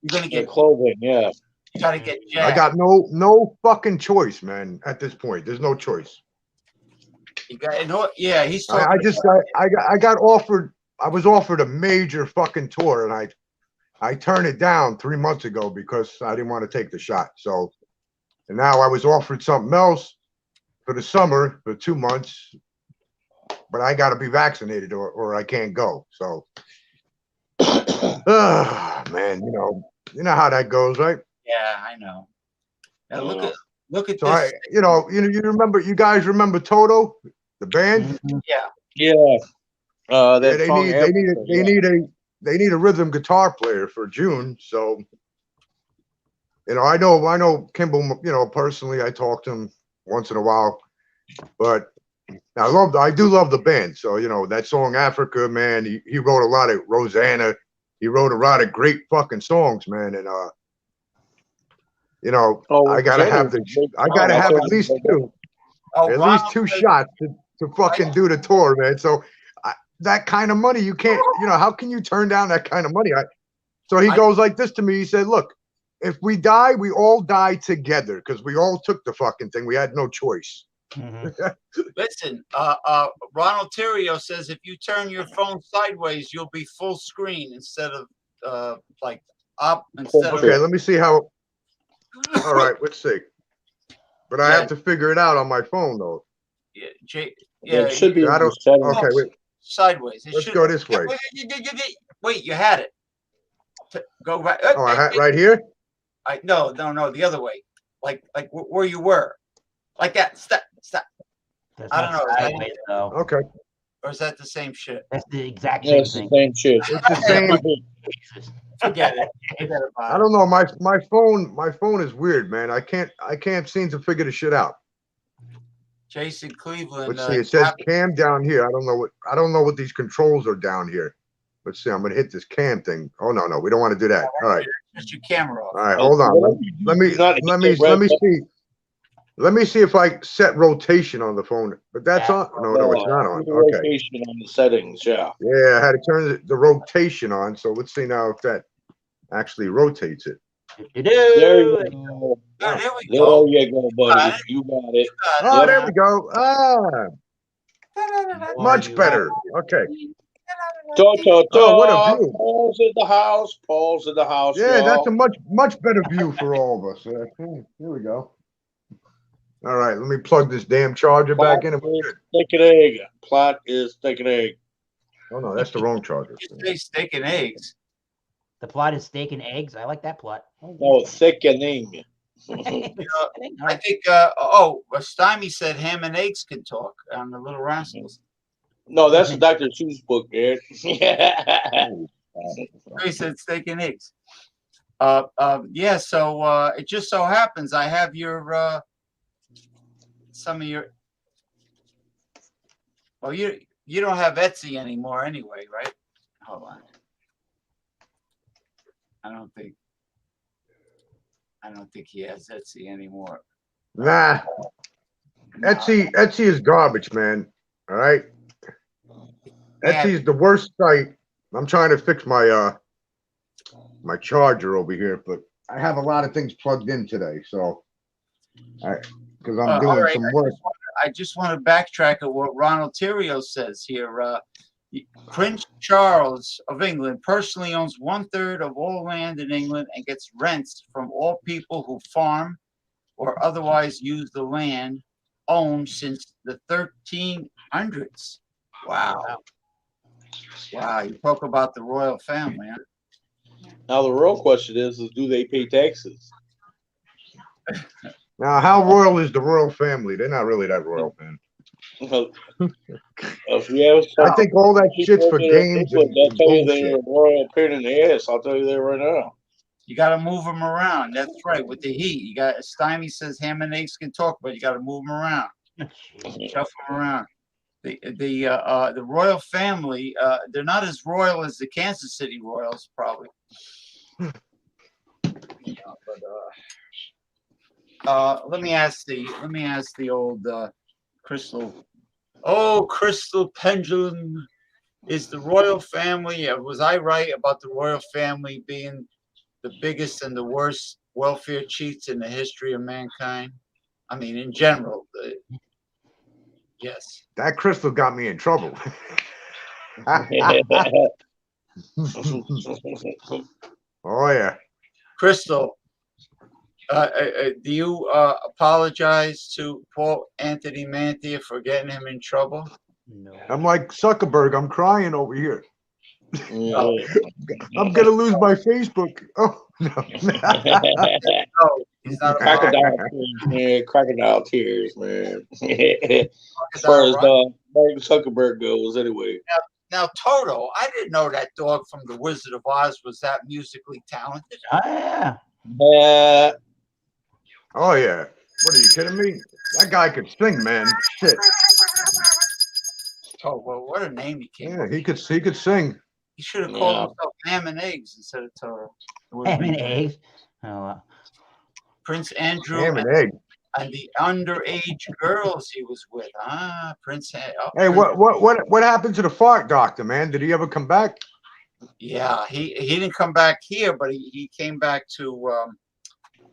You're gonna get clothing. Yeah. You gotta get jacked. I got no fucking choice, man. At this point, there's no choice. You got yeah. He's talking. I got offered. I was offered a major fucking tour, and I turned it down 3 months ago because I didn't want to take the shot. So, and now I was offered something else for the summer for 2 months, but I got to be vaccinated or I can't go. So, man, you know how that goes, right? Yeah, I know. Now look at so this. you remember, you guys remember Toto, the band? Yeah. They need a rhythm guitar player for June. So, I know Kimball, personally, I talk to him once in a while, but I do love the band. So, that song Africa, man, he wrote a lot of Rosanna. He wrote a lot of great fucking songs, man. And, I gotta have at least two shots to fucking do the tour, man. So that kind of money, you can't, how can you turn down that kind of money? So he goes like this to me. He said, look, if we die, we all die together because we all took the fucking thing. We had no choice. Listen, Ronald Terrio says if you turn your phone sideways, you'll be full screen instead of like up. Okay, let me see how. All right, let's see. But I have to figure it out on my phone though. Yeah, it should be. Okay, wait. Sideways. Let's go this way. Wait, you had it. Go back. Oh, I had right here. No, the other way. Like where you were. Like that. Stop. I don't know. Sideways, though. Okay. Or is that the same shit? That's the exact same thing. Same shit. It's the same. Forget it. I don't know. My phone is weird, man. I can't seem to figure the shit out. Jason Cleveland. Let's see. It says cam down here. I don't know what these controls are down here. Let's see. I'm gonna hit this cam thing. Oh no, we don't want to do that. All right. Just your camera off. All right, hold on. Let me see. Let me see if I set rotation on the phone. But that's on. No, it's not on. Okay. Rotation on the settings. Yeah. Yeah, I had to turn the rotation on. So let's see now if that actually rotates it. There you go. There we go. There you go, buddy. You got it. Oh, there we go. Much better. Okay. Oh, what a view. Paul's in the house. Paul's in the house. Yeah, that's a much better view for all of us. Here we go. All right, let me plug this damn charger back in. Steak and egg. Plot is steak and egg. Oh no, that's the wrong charger. You say steak and eggs. The plot is steak and eggs. I like that plot. Oh, thickening. I think. Stymie said ham and eggs can talk on the Little Rascals. No, that's a Dr. Seuss book, man. He said steak and eggs. Yeah. So it just so happens I have your some of your. Well, you don't have Etsy anymore, anyway, right? Hold on. I don't think he has Etsy anymore. Nah. Etsy is garbage, man. All right. Etsy is the worst site. I'm trying to fix my my charger over here, but I have a lot of things plugged in today, so because I'm doing some work. I just want to backtrack at what Ronald Terrio says here. Prince Charles of England personally owns 1/3 of all land in England and gets rents from all people who farm or otherwise use the land owned since the 1300s. Wow. Wow, you talk about the royal family, huh? Now the real question is do they pay taxes? Now, how royal is the royal family? They're not really that royal, man. If you have I some think all that shit's people for that are games England, they'll and tell you they're bullshit. a royal pain in the ass. I'll tell you that right now. You got to move them around. That's right. With the heat, you got Stymie says ham and eggs can talk, but you got to move them around, shuffle them around. The royal family, they're not as royal as the Kansas City Royals, probably. But let me ask the old Crystal. Oh, Crystal Pendulum. Is the royal family, was I right about the royal family being the biggest and the worst welfare cheats in the history of mankind? I mean, in general, yes. That crystal got me in trouble. Oh, yeah. Crystal, do you apologize to Paul Anthony Mantia for getting him in trouble? No. I'm like Zuckerberg. I'm crying over here. No, I'm going to lose my Facebook. Oh, no. no, he's not Crocodile tears, man. Crocodile tears, man. As far apologizing. as Mark Zuckerberg goes, anyway. Now, Toto, I didn't know that dog from The Wizard of Oz was that musically talented. Oh, yeah. Oh, yeah. What are you kidding me? That guy could sing, man. Shit. Oh, well, what a name he came Yeah, up. he could sing. He should have called himself Ham and Eggs instead of Toto. Ham and eggs. Oh, Prince Andrew Ham and egg. and the underage girls he was with. Prince. Hey, what happened to the fart doctor, man? Did he ever come back? Yeah, he didn't come back here, but he came back to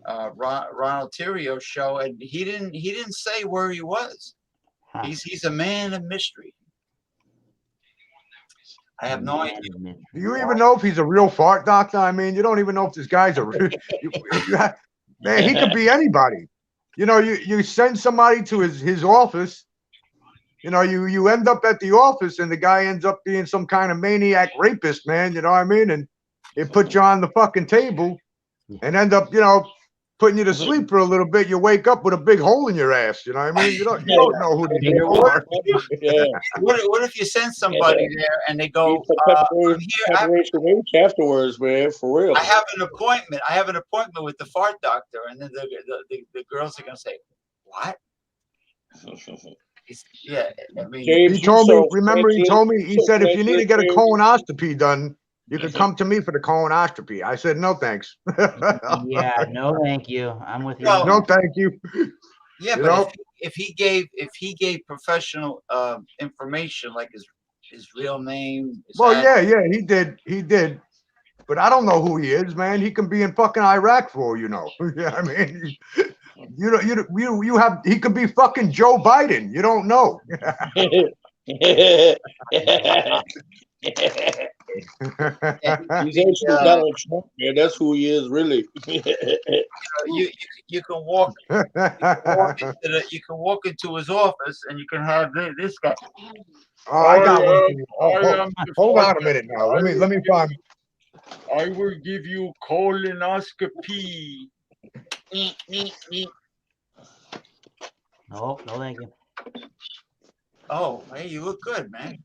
Ronald Thierry's show, and he didn't say where he was. huh. He's a man of mystery. I have no idea. Do you even know if he's a real fart doctor? I mean, you don't even know if this guy's a real. Man, he could be anybody. You know, you send somebody to his office. You know, you end up at the office, and the guy ends up being some kind of maniac rapist, man. You know what I mean? And it put you on the fucking table, and end up, putting you to sleep for a little bit. You wake up with a big hole in your ass. You know what I mean? You don't know who these people are. Yeah. What if you send somebody there and they go, Preparation H afterwards, man, for real. I have an appointment. I have an appointment with the fart doctor, and then the girls are gonna say, "What?" Yeah, I mean, James, He told me. so Remember, he expensive, told me. He so said, if you need to get a expensive, colonoscopy done, you could come to me for the colonoscopy. I said, no, thanks. Yeah, no, thank you. I'm with you. No. on No, that. thank you. yeah, You but know? if he gave professional information like his real name, his Well, address, yeah, he did. But I don't know who he is, man. He can be in fucking Iraq for all you know. Yeah, I mean, you have. He could be fucking Joe Biden. You don't know. He's actually Donald Trump, man. That's who he is, really. you can walk into his office and you can have this guy. Oh, I got one for you. Hold on a Hold minute now. Let me find. I will give you colonoscopy. No, no, thank you. Oh, hey, you look good, man.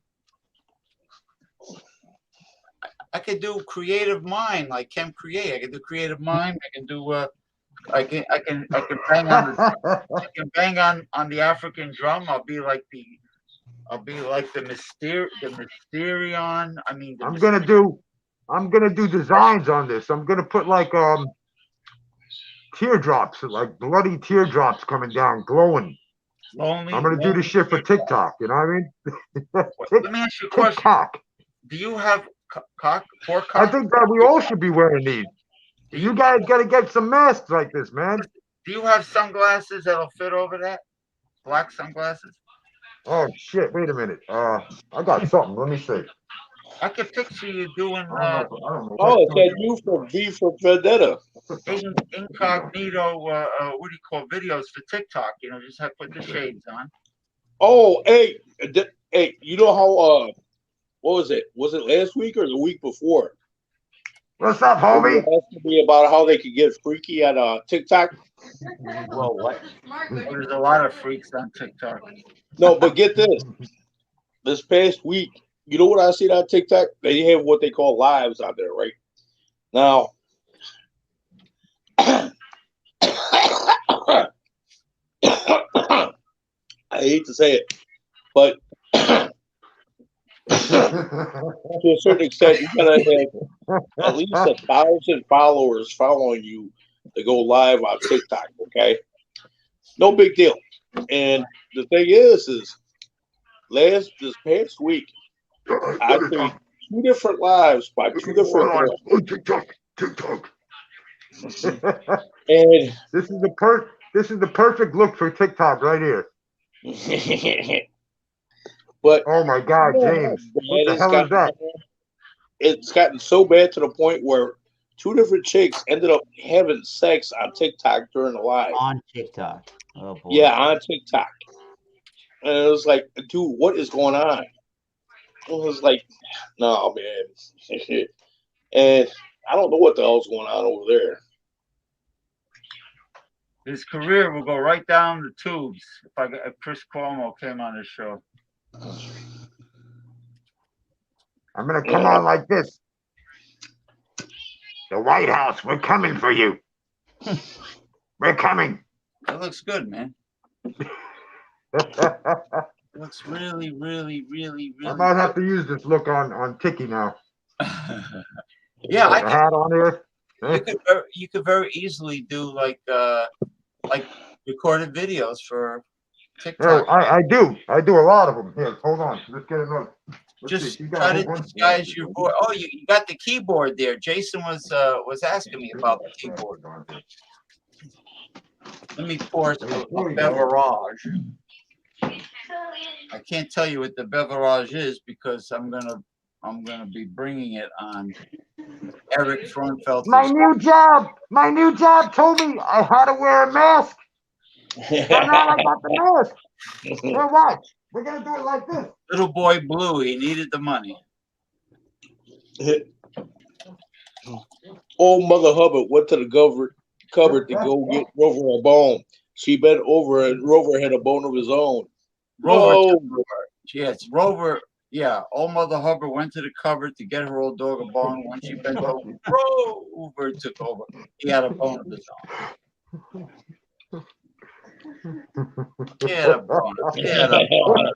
I could do creative mind like Chem Create. I can do creative mind. I can do I can bang on the African drum. I'll be like the Mysterion. I mean, I'm gonna do designs on this. I'm gonna put like teardrops, like bloody teardrops coming down, glowing. lonely. I'm gonna do this shit for TikTok. You know what I mean? Let me ask you a question. TikTok. Do you have pork I cock? think that we all should be wearing these. You guys gotta get some masks like this, man. Do you have sunglasses that'll fit over that? Black sunglasses? Oh shit! Wait a minute. I got something. Let me see. I could picture you doing I don't know. Oh, it's that you from V for Vendetta. incognito. What do you call videos for TikTok? You know, just have put the shades on. Oh, hey, hey, you know how? What was it? Was it last week or the week before? What's up, You were homie? asking me about how they could get freaky at TikTok. Well, what? There's a lot of freaks on TikTok. No, but get this. This past week, you know what I see on TikTok? They have what they call lives out there, right? Now, I hate to say it, but to a certain extent, you gotta have at least 1,000 followers following you to go live on TikTok. Okay, no big deal. And the thing is this past week, I seen 2 different lives by 2 different girls, On TikTok, TikTok. and This is the perfect look for TikTok right here. but Oh my God, James, what the hell is that? it's gotten so bad to the point where 2 different chicks ended up having sex on TikTok during the live. On TikTok. Oh boy. Yeah, on TikTok. And it was like, dude, what is going on? It was like, no, man. And I don't know what the hell's going on over there. His career will go right down the tubes if Chris Cuomo came on his show. I'm gonna come on like this. The White House, we're coming for you. We're coming. That looks good, man. Looks really, really, really, I really. might have to use this look on Tiki now. Yeah, I Put the could. hat on here. You could very easily do like recorded videos for No, TikTok. I do a lot of them. Here, hold on. Let's get another. Let's Just see. You got try a to whole bunch? disguise your voice. Oh, you got the keyboard there. Jason was asking me about the keyboard. Let me pour a beverage. I can't tell you what the beverage is because I'm gonna be bringing it on Eric Fronfelter's. My new job told me I had to wear a mask. So now I got the mask. Here, watch. We're gonna do it like this. Little boy Blue, he needed the money. Old Mother Hubbard went to the cupboard to go get Rover a bone. She bent over and Rover had a bone of his own. Rover, No. yes, Rover. Yeah, old Mother Hubbard went to the cupboard to get her old dog a bone. When she bent over, Rover took over. He had a bone of his own. He had a bone. He had a bone.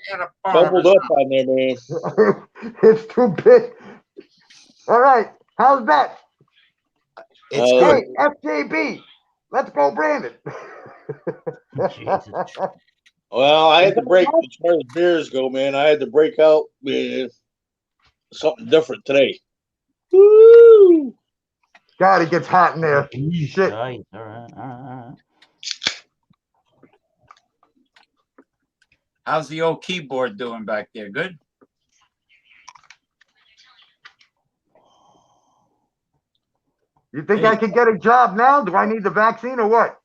He had a bone of Bubbled his up on there, man. It's too big. All right, how's that? It's good. Hey, FJB, let's go, Brandon. Jesus. Well, I had to break as far as beers go, man. I had to break out something different today. Woo! God, it gets hot in there. Shit. Nice. All right. How's the old keyboard doing back there? Good? You think I could get a job now? Do I need the vaccine or what?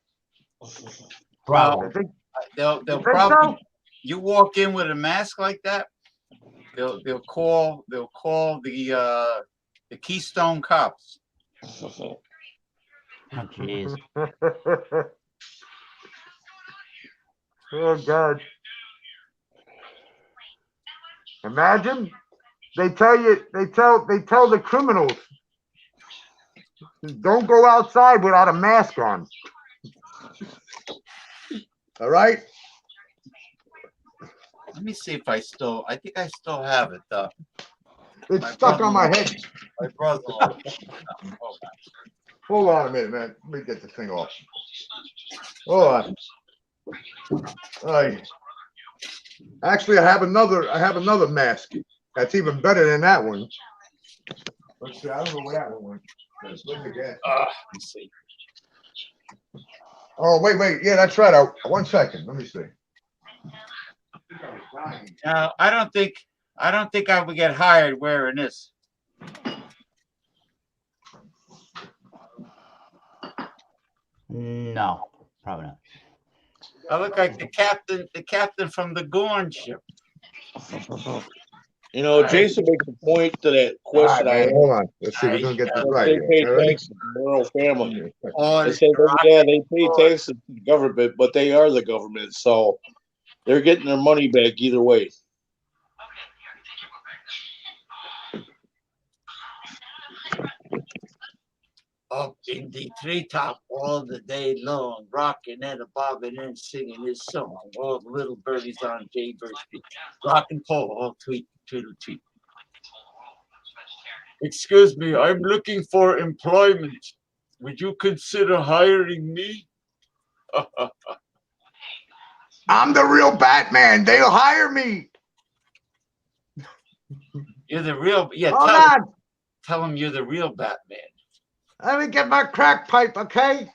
Probably. I think They'll You think probably so? you walk in with a mask like that, they'll call the Keystone Cops. Oh, jeez. Oh God. Imagine they tell the criminals, don't go outside without a mask on. All right? Let me see if I think I still have it. It's stuck on my head. My brother. Hold on a minute, man. Let me get this thing off. Hold on. All right. Actually, I have another mask that's even better than that one. Let's see. I don't know where that one went. Let me see. Oh, wait. Yeah, that's right. 1 second. Let me see. Now, I don't think I would get hired wearing this. No, probably not. I look like the captain from the Gorn ship. You know, Jason makes a point to that All right, question man. on Hold on. Let's see. We're gonna get this right they here. pay All right. taxes to their own family. On They say, well, yeah, they pay taxes to the government, but they are the government, so they're getting their money back either way. up in the treetop all the day long, rocking and a bobbing and singing his song. All the little birdies on Jaybird Street, rock and roll, tweet, twiddle, tweet. Excuse me, I'm looking for employment. Would you consider hiring me? I'm the real Batman. They'll hire me. You're the real, yeah. Hold on. Tell him you're the real Batman. Let me get my crack pipe, okay?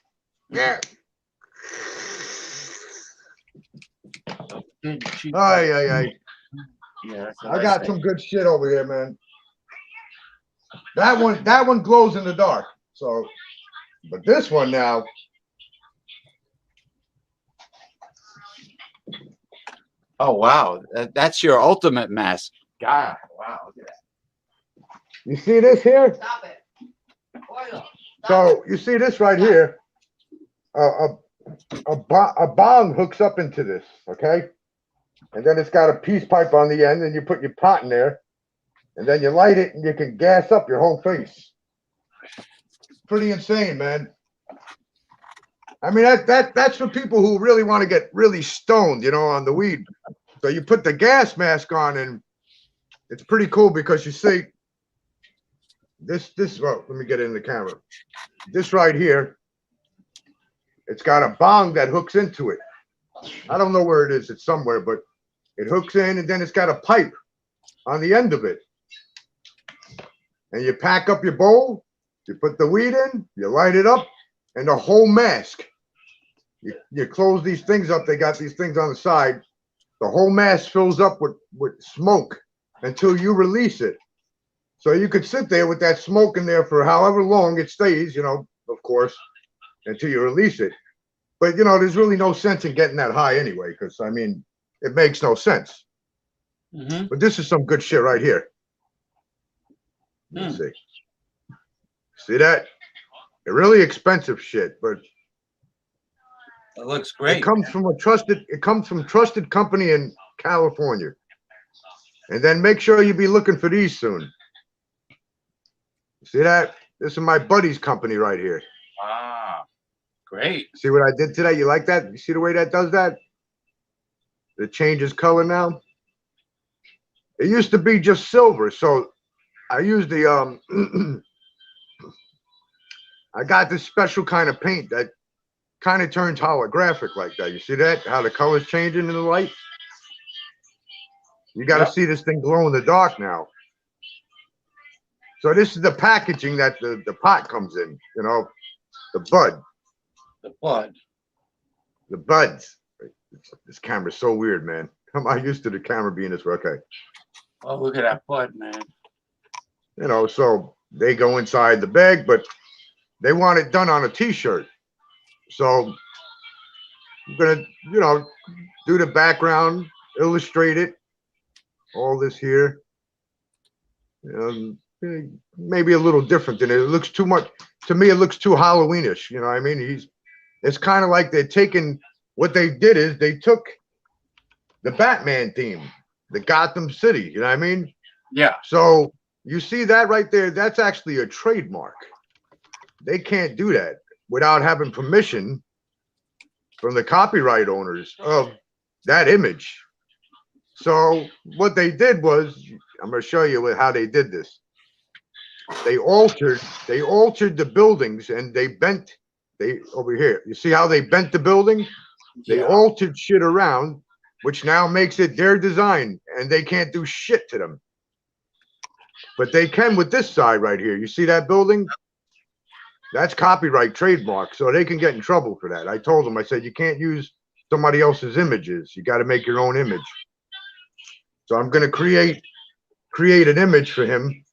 Yeah. Ay, ay, ay. Yeah, that's what I got say. some good shit over here, man. That one glows in the dark. So, but this one now. Oh wow, that's your ultimate mask. God, wow, look at that. You see this here? Stop it. So you see this right here? A bong hooks up into this, okay? And then it's got a peace pipe on the end, and you put your pot in there, and then you light it, and you can gas up your whole face. Pretty insane, man. I mean, that's for people who really want to get really stoned, you know, on the weed. So you put the gas mask on, and it's pretty cool because you see this. Well, let me get it in the camera. This right here, it's got a bong that hooks into it. I don't know where it is. It's somewhere, but it hooks in, and then it's got a pipe on the end of it. And you pack up your bowl, you put the weed in, you light it up, and the whole mask. You close these things up. They got these things on the side. The whole mask fills up with smoke until you release it. So you could sit there with that smoke in there for however long it stays, you know, of course, until you release it. But, you know, there's really no sense in getting that high anyway, because, I mean, it makes no sense. Mm-hmm. But this is some good shit right here. Let's see. See that? They're really expensive shit, but it looks great. It comes from trusted company in California. And then make sure you be looking for these soon. See that? This is my buddy's company right here. Ah, great. See what I did today? You like that? You see the way that does that? It changes color now. It used to be just silver, so I used the I got this special kind of paint that kind of turns holographic like that. You see that? How the color's changing in the light? You got to see this thing glow in the dark now. So this is the packaging that the pot comes in, you know, the bud. The bud. The buds. This camera's so weird, man. I'm not used to the camera being this way. Okay. Oh, look at that bud, man. You know, so they go inside the bag, but they want it done on a t-shirt. So I'm gonna, you know, do the background, illustrate it, all this here. Maybe a little different than it. It looks too much to me. It looks too Halloweenish. You know what I mean? It's kind of like they're taking what they did is they took the Batman theme, the Gotham City. You know what I mean? Yeah. So you see that right there? That's actually a trademark. They can't do that without having permission from the copyright owners of that image. So what they did was, I'm going to show you how they did this. They altered the buildings, and over here. You see how they bent the building? They altered shit around, which now makes it their design, and they can't do shit to them. But they can with this side right here. You see that building? That's copyright trademark, so they can get in trouble for that. I told them, I said, you can't use somebody else's images. You got to make your own image. So I'm going to create an image for him.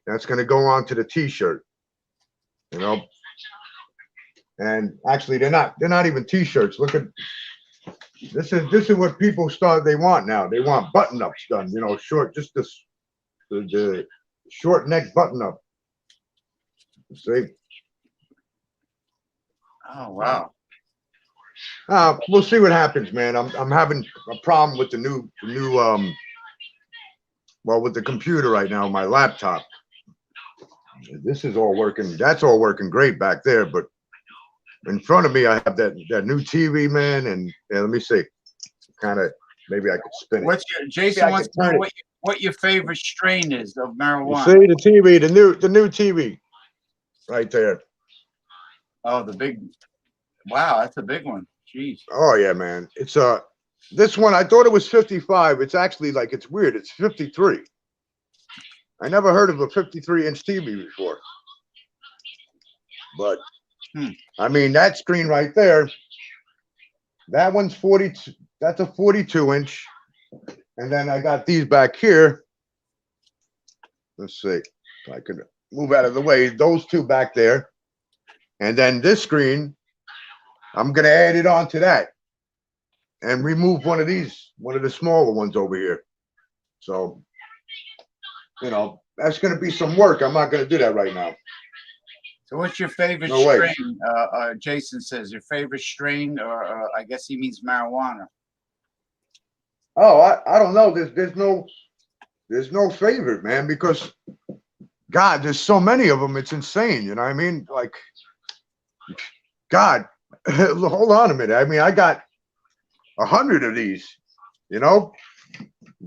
That's going to go onto the t-shirt, you know. And actually, they're not even t-shirts. Look at This is what people they want now. They want button ups done, you know, short, just the short neck button up. See? Oh wow. We'll see what happens, man. I'm having a problem with the new well, with the computer right now, my laptop. This is all working. That's all working great back there, but in front of me, I have that new TV, man. And yeah, let me see. Kind of, maybe I could spin it. What's your Jason wants to know what your favorite strain is of marijuana? You see the TV, the new TV, right there. Oh, the big. Wow, that's a big one. Jeez. Oh yeah, man. It's this one. I thought it was 55. It's actually like it's weird. It's 53. I never heard of a 53-inch TV before. But I mean, that screen right there. That one's 42. That's a 42-inch. And then I got these back here. Let's see if I could move out of the way. Those two back there. And then this screen, I'm going to add it on to that and remove one of the smaller ones over here. So, you know, that's going to be some work. I'm not going to do that right now. So what's your favorite No way. strain? Jason says your favorite strain, or I guess he means marijuana. Oh, I don't know. There's no favorite, man, because God, there's so many of them. It's insane. You know what I mean? Like, God, hold on a minute. I mean, I got 100 of these, you know,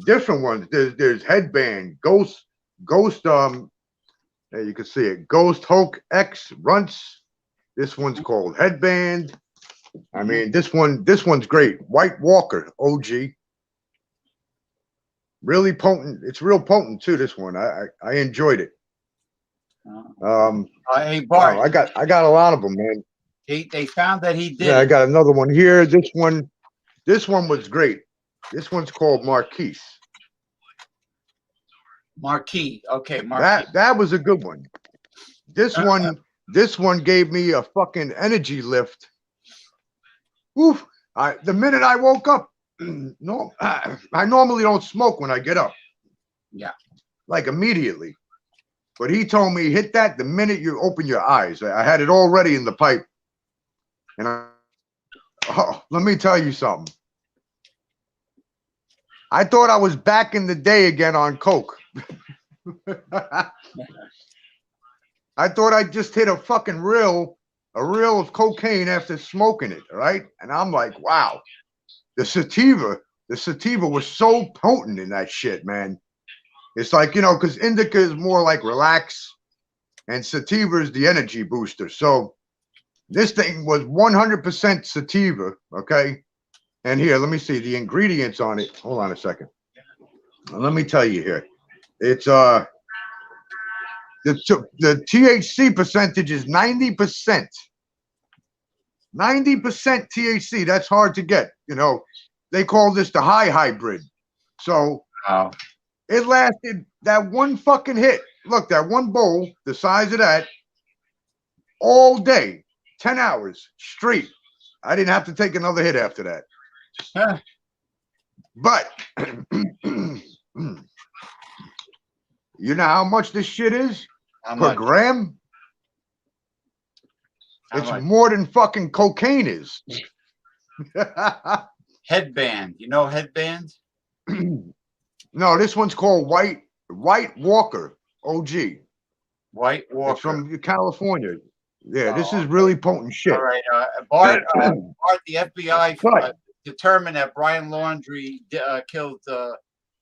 different ones. There's headband, ghost, there you can see it. Ghost Hulk X Runts. This one's called Headband. I mean, this one's great. White Walker, OG. Really potent. It's real potent too. This one, I enjoyed it. Hey Bart, wow, I got a lot of them, man. they found that he did. Yeah, I got another one here. This one was great. This one's called Marquise. Marquis. Okay, Marquis. That was a good one. This one gave me a fucking energy lift. Oof. The minute I woke up, no, I normally don't smoke when I get up. Yeah. Like immediately. But he told me hit that the minute you open your eyes. I had it already in the pipe. And let me tell you something. I thought I was back in the day again on coke. I thought I just hit a fucking reel of cocaine after smoking it, right? And I'm like, wow, the sativa was so potent in that shit, man. It's like, you know, because indica is more like relax, and sativa is the energy booster. So this thing was 100% sativa, okay? And here, let me see the ingredients on it. Hold on a second. Let me tell you here. It's the THC percentage is 90%. 90% THC. That's hard to get. You know, they call this the high hybrid. So it lasted that one fucking hit. Look, that one bowl, the size of that, all day, 10 hours straight. I didn't have to take another hit after that. Huh. But you know how much this shit is per gram? It's more than fucking cocaine is. Headband. You know Headband? No, this one's called White Walker, OG. White Walker. It's from California. Yeah, this is really potent shit. All right. Bart, the FBI determined that Brian Laundrie killed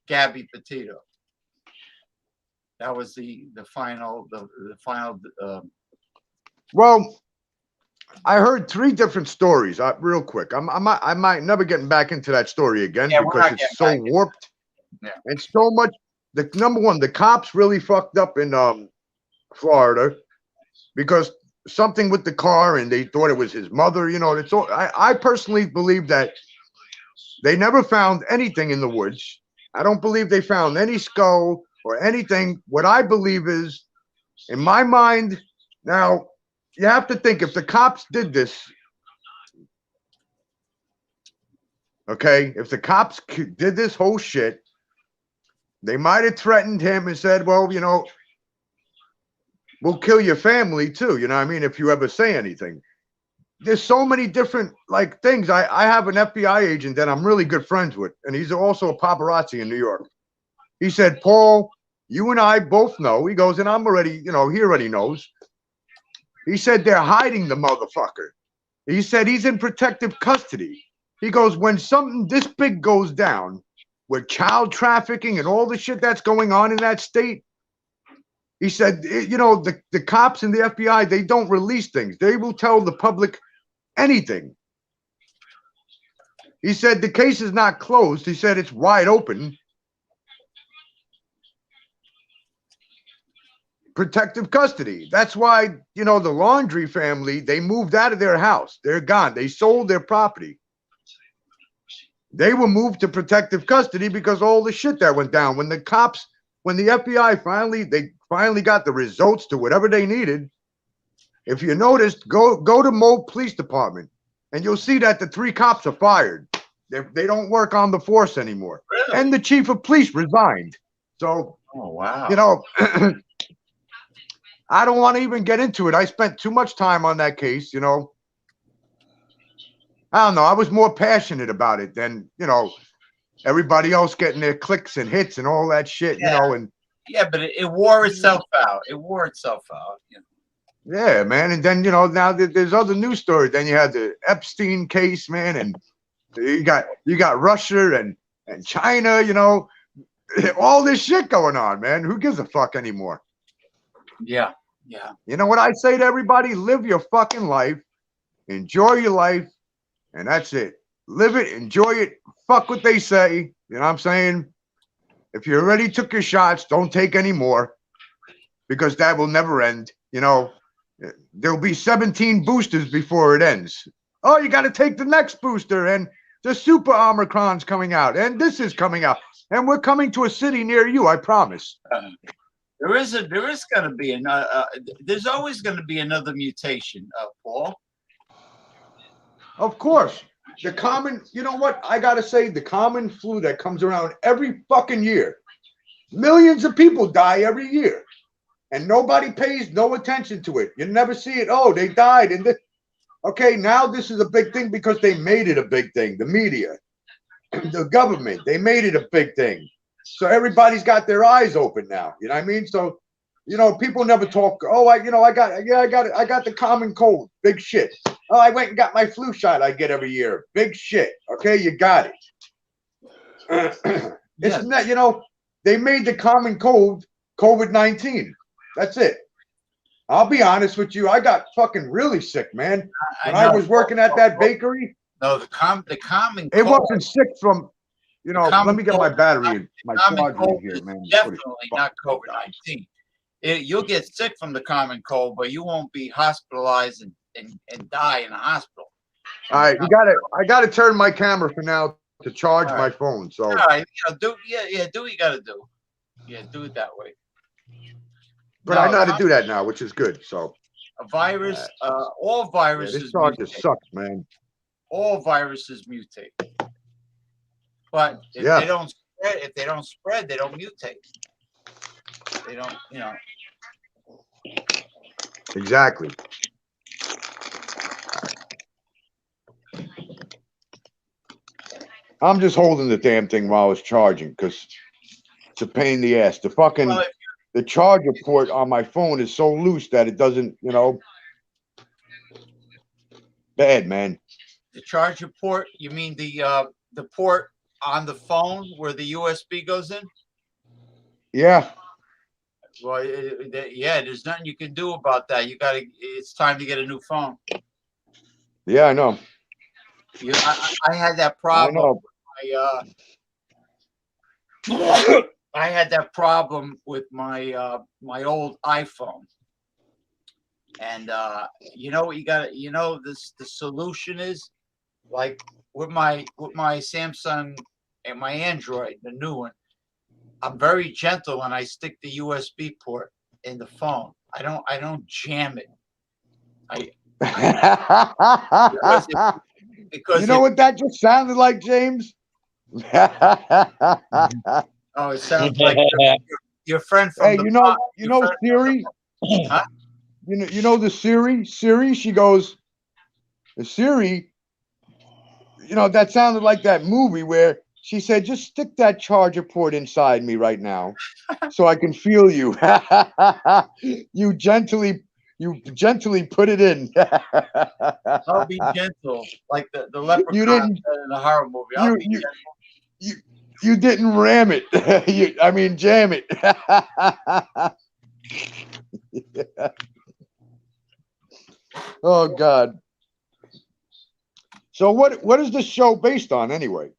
Gabby Petito. That was the final. Well, I heard 3 different stories. Real quick, I might never get back into that story again because it's so warped. Yeah. And so much. The number one, the cops really fucked up in Florida because something with the car, and they thought it was his mother. You know, it's all. I personally believe that they never found anything in the woods. I don't believe they found any skull or anything. What I believe is, in my mind, now you have to think if the cops did this, Okay, if the cops did this whole shit, they might have threatened him and said, well, we'll kill your family too. You know what I mean? If you ever say anything. There's so many different things. I have an FBI agent that I'm really good friends with, and he's also a paparazzi in New York. He said, Paul, you and I both know. He goes, and I'm already, he already knows. He said they're hiding the motherfucker. He said he's in protective custody. He goes, when something this big goes down with child trafficking and all the shit that's going on in that state, he said, the cops and the FBI, they don't release things. They will tell the public anything. He said the case is not closed. He said it's wide open. Protective custody. That's why, the Laundry family, they moved out of their house. They're gone. They sold their property. They were moved to protective custody because all the shit that went down. When the FBI finally got the results to whatever they needed, if you noticed, go to Mo Police Department, and you'll see that the 3 cops are fired. They don't work on the force anymore. Really? And the chief of police resigned. So, Oh, wow. I don't want to even get into it. I spent too much time on that case, I don't know. I was more passionate about it than, everybody else getting their clicks and hits and all that shit, and yeah, but it wore itself out. It wore itself out. Yeah, man. And then, now there's other news stories. Then you had the Epstein case, man, and you got Russia and China, all this shit going on, man. Who gives a fuck anymore? Yeah. Yeah. You know what I say to everybody? Live your fucking life. Enjoy your life. And that's it. Live it. Enjoy it. Fuck what they say. You know what I'm saying? If you already took your shots, don't take any more, because that will never end. There'll be 17 boosters before it ends. Oh, you got to take the next booster, and the super Omicron's coming out, and this is coming out, and we're coming to a city near you, I promise. There is going to be there's always going to be another mutation, Paul. Of course. The common, you know what? I got to say, the common flu that comes around every fucking year. Millions of people die every year. And nobody pays no attention to it. You never see it. Oh, they died. Okay, now this is a big thing because they made it a big thing. The media, the government, they made it a big thing. So everybody's got their eyes open now. You know what I mean? So, people never talk. Oh, I got the common cold. Big shit. Oh, I went and got my flu shot I get every year. Big shit. Okay, you got it. It's not, they made the common cold COVID-19. That's it. I'll be honest with you. I got fucking really sick, man. When I was working at that bakery. No, the common it cold. wasn't sick from, let me get my battery, my charger in here, man. Definitely not COVID-19. You'll get sick from the common cold, but you won't be hospitalized and die in a hospital. All right, I gotta turn my camera for now to charge my phone. So all right, do what you gotta do. Yeah, do it that way. But I know how to do that now, which is good. So a virus, all viruses. This charger sucks, man. All viruses mutate, but if they don't spread, they don't mutate. They don't, Exactly. I'm just holding the damn thing while it's charging because it's a pain in the ass. The fucking the charger port on my phone is so loose that it doesn't, bad, man. The charger port? You mean the port on the phone where the USB goes in? Yeah. Well, there's nothing you can do about that. It's time to get a new phone. Yeah, I know. I had that problem. I had that problem with my my old iPhone. And you know what you got? The solution is like with my Samsung and my Android, the new one. I'm very gentle when I stick the USB port in the phone. I don't jam it. because You know what that just sounded like, James? Hey, oh, it sounds like your friend from the you know, your friend from Siri. huh? You know the Siri. Siri. She goes, the Siri. You know that sounded like that movie where she said, "Just stick that charger port inside me right now, so I can feel you." you gently put it in. I'll be gentle, like the leprechaun You didn't. in the horror movie. I'll You be you gentle. you you didn't ram it. I mean, jam it. Oh God. So what is this show based on anyway?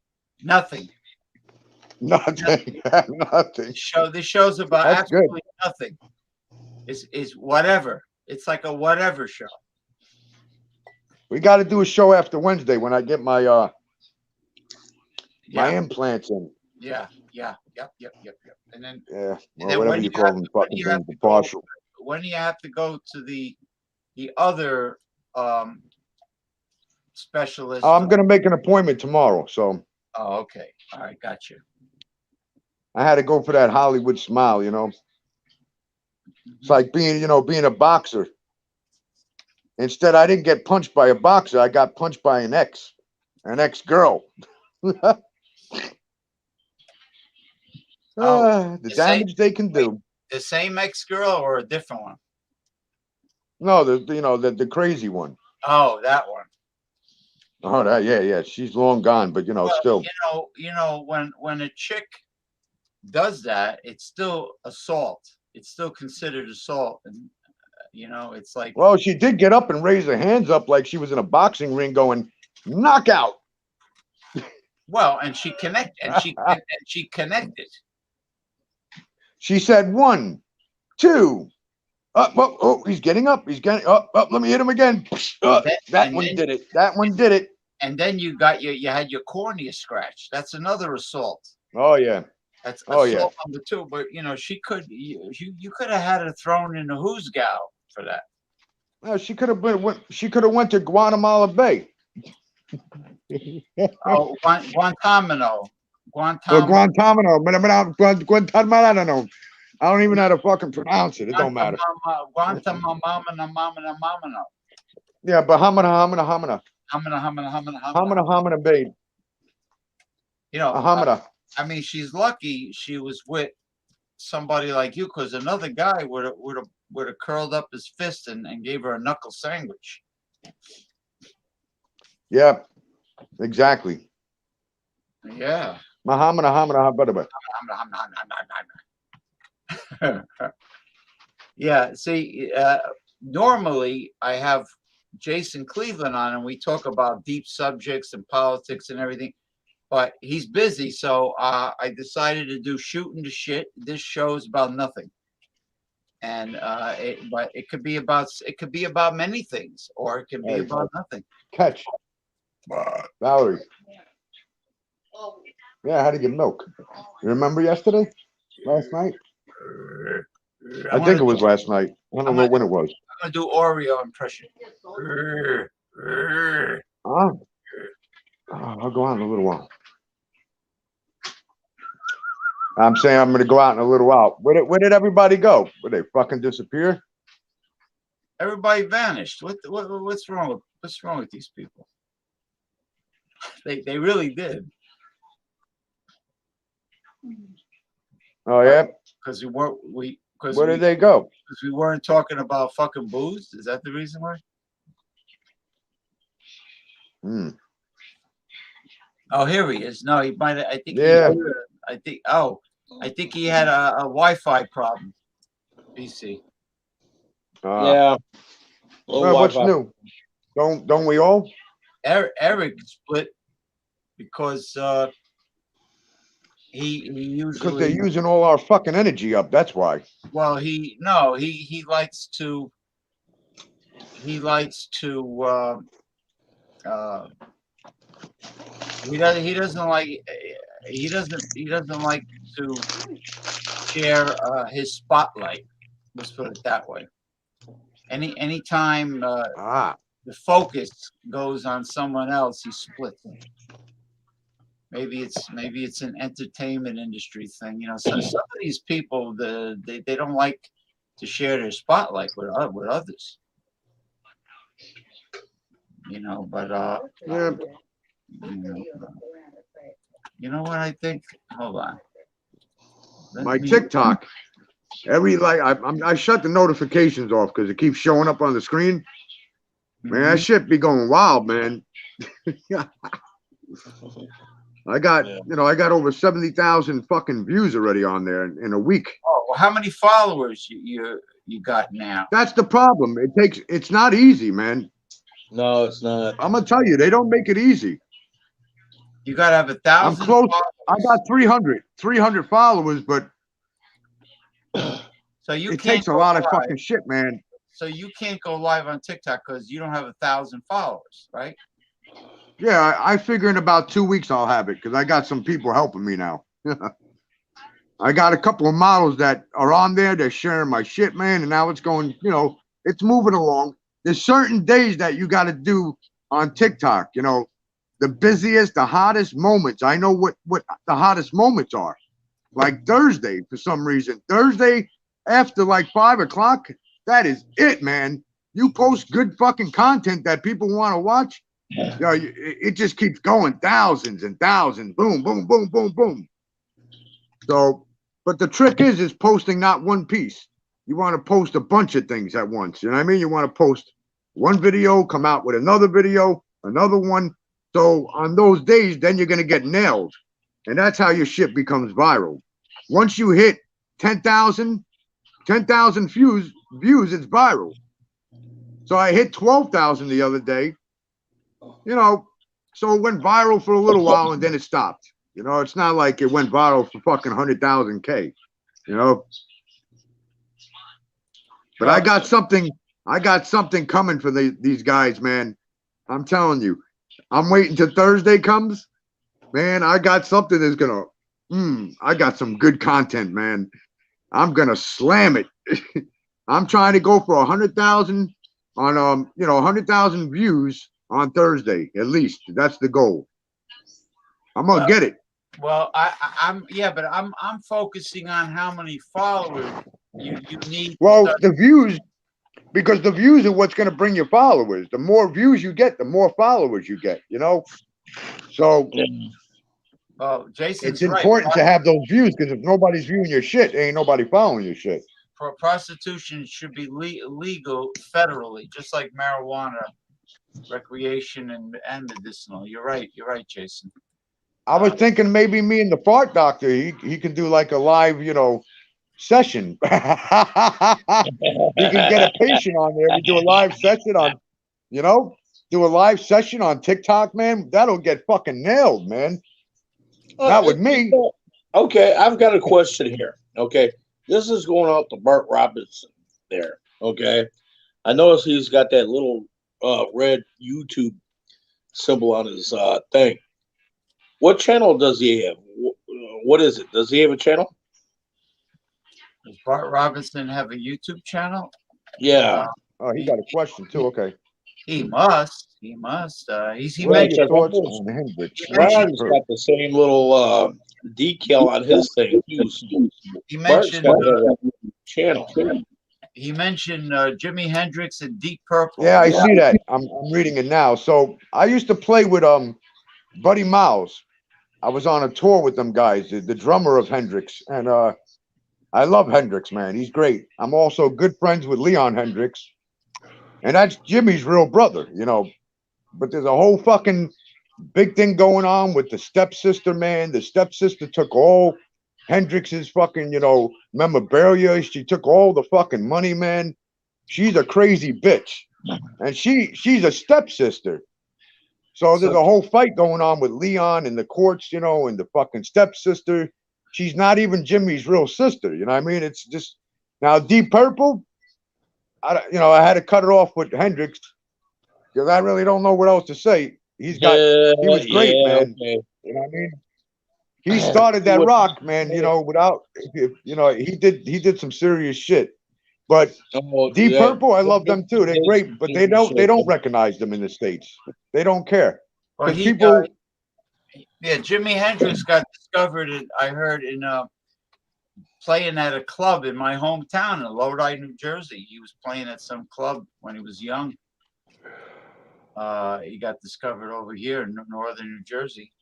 Nothing. Nothing. Nothing. This show's about That's good. absolutely nothing. Is whatever. It's like a whatever show. We got to do a show after Wednesday when I get my my Yeah, implants in. yeah. And then Yeah, And well, then whatever when you you call have them, to, when fucking you have things, to the go, partial. when do you have to go to the other specialist? I'm gonna make an appointment tomorrow, so Oh, okay. All right, got you. I had to go for that Hollywood smile. You know, it's like being a boxer. Instead, I didn't get punched by a boxer. I got punched by an ex-girl. Oh, The the same damage they can do. the same ex-girl or a different one? No, the crazy one. Oh, that one. Oh, yeah. She's long gone, but Well, still. when a chick does that, it's still assault. It's still considered assault, and it's like, Well, she did get up and raise her hands up like she was in a boxing ring, going knockout. well, and she connected. She said 1, 2. He's getting up. He's getting up. Let me hit him again. That one did it. That one did it. And then you had your cornea scratched. That's another assault. Oh yeah. That's Oh assault yeah. number 2. But she could you could have had her thrown in the who's gal for that. No, she could have been. She could have went to Guatemala Bay. Oh, Guantanamo. Or Guantanamo. Guantanamo. I don't even know how to fucking pronounce it. It don't matter. Guantanamo. Yeah, but Hamana Bay. Hamana. I mean, she's lucky she was with somebody like you, because another guy would have curled up his fist and gave her a knuckle sandwich. Yeah, exactly. Yeah. Yeah. See, normally I have Jason Cleveland on, and we talk about deep subjects and politics and everything. But he's busy, so I decided to do Shootin' the Shit. This show is about nothing, and but it could be about many things, or it could be about nothing. Catch. Valerie. Yeah, I had to get milk. You remember yesterday? Last night? I think it was last night. I don't know when it was. I'm gonna do Oreo impression. I'll go out in a little while. I'm saying I'm gonna go out in a little while. Where did everybody go? Where they fucking disappear? Everybody vanished. What's wrong with these people? They really did. Oh yeah. Because Where did they go? Because we weren't talking about fucking booze. Is that the reason why? Oh, here he is. No, he might. I think. Yeah. I think he had a Wi-Fi problem. BC. Yeah. What's new? Don't we all? Eric split because he usually, because they're using all our fucking energy up. That's why. Well, he likes to he doesn't like to share his spotlight. Let's put it that way. Anytime the focus goes on someone else, he splits. Maybe it's an entertainment industry thing. You know, some of these people, they don't like to share their spotlight with others. You know, but Yeah. You know what I think? Hold on. My TikTok, I shut the notifications off because it keeps showing up on the screen. Man, that shit be going wild, man. I got over 70,000 fucking views already on there in a week. Oh, well, how many followers you got now? That's the problem. It's not easy, man. No, it's not. I'm gonna tell you, they don't make it easy. You gotta have 1,000. I'm close. Followers. I got 300 followers, but so it takes a lot of fucking shit, man. So you can't go live on TikTok because you don't have 1,000 followers, right? Yeah, I figure in about 2 weeks I'll have it because I got some people helping me now. I got a couple of models that are on there. They're sharing my shit, man, and now it's going. You know, it's moving along. There's certain days that you got to do on TikTok. You know, the busiest, the hottest moments. I know what the hottest moments are. Like Thursday, for some reason. Thursday after like 5 o'clock, that is it, man. You post good fucking content that people want to watch. You know, it just keeps going, thousands and thousands. Boom, boom, boom, boom, boom. So, but the trick is posting not one piece. You want to post a bunch of things at once. You know what I mean? You want to post one video, come out with another video, another one. So on those days, then you're going to get nailed. And that's how your shit becomes viral. Once you hit 10,000 views, it's viral. So I hit 12,000 the other day. You know, so it went viral for a little while and then it stopped. You know, it's not like it went viral for fucking 100,000K, you know. But I got something coming for these guys, man. I'm telling you. I'm waiting till Thursday comes. Man, I got something that's gonna I got some good content, man. I'm gonna slam it. I'm trying to go for 100,000 on 100,000 views on Thursday, at least. That's the goal. I'm gonna get it. Well, I'm focusing on how many followers you need. Well, the views, because the views are what's gonna bring you followers. The more views you get, the more followers you get, you know? So well, Jason's it's important right. to have those views because if nobody's viewing your shit, ain't nobody following your shit. Prostitution should be legal federally, just like marijuana, recreation and medicinal. You're right, Jason. I was thinking maybe me and the fart doctor, he can do like a live, session. He can get a patient on there. We do a live session on, do a live session on TikTok, man. That'll get fucking nailed, man. Not with me. Okay, I've got a question here. Okay, this is going out to Bart Robinson there. Okay, I notice he's got that little red YouTube symbol on his thing. What channel does he have? What is it? Does he have a channel? Does Bart Robinson have a YouTube channel? Yeah. Oh, he got a question too. Okay. He must. He Right, mentioned. Thoughts on Hendrix? Ron's got the same little decal on his thing too. He Bart's mentioned. got a channel. He mentioned Jimi Hendrix and Deep Purple. Yeah, I see that. I'm reading it now. So I used to play with Buddy Miles. I was on a tour with them guys, the drummer of Hendrix, and I love Hendrix, man. He's great. I'm also good friends with Leon Hendrix, and that's Jimmy's real brother, But there's a whole fucking big thing going on with the stepsister, man. The stepsister took all Hendrix's fucking, memorabilia. She took all the fucking money, man. She's a crazy bitch, and she's a stepsister. So there's a whole fight going on with Leon in the courts, and the fucking stepsister. She's not even Jimmy's real sister. You know what I mean? It's just now Deep Purple. I had to cut it off with Hendrix because I really don't know what else to say. He was great, man. Okay. You know what I mean? He started that rock, man. He did some serious shit. But Oh, Deep yeah. Purple, I love them too. They're great, but they don't recognize them in the States. They don't care. Well, Because people, yeah, Jimi Hendrix got discovered, I heard, in playing at a club in my hometown in Lodi, New Jersey. He was playing at some club when he was young. He got discovered over here in northern New Jersey.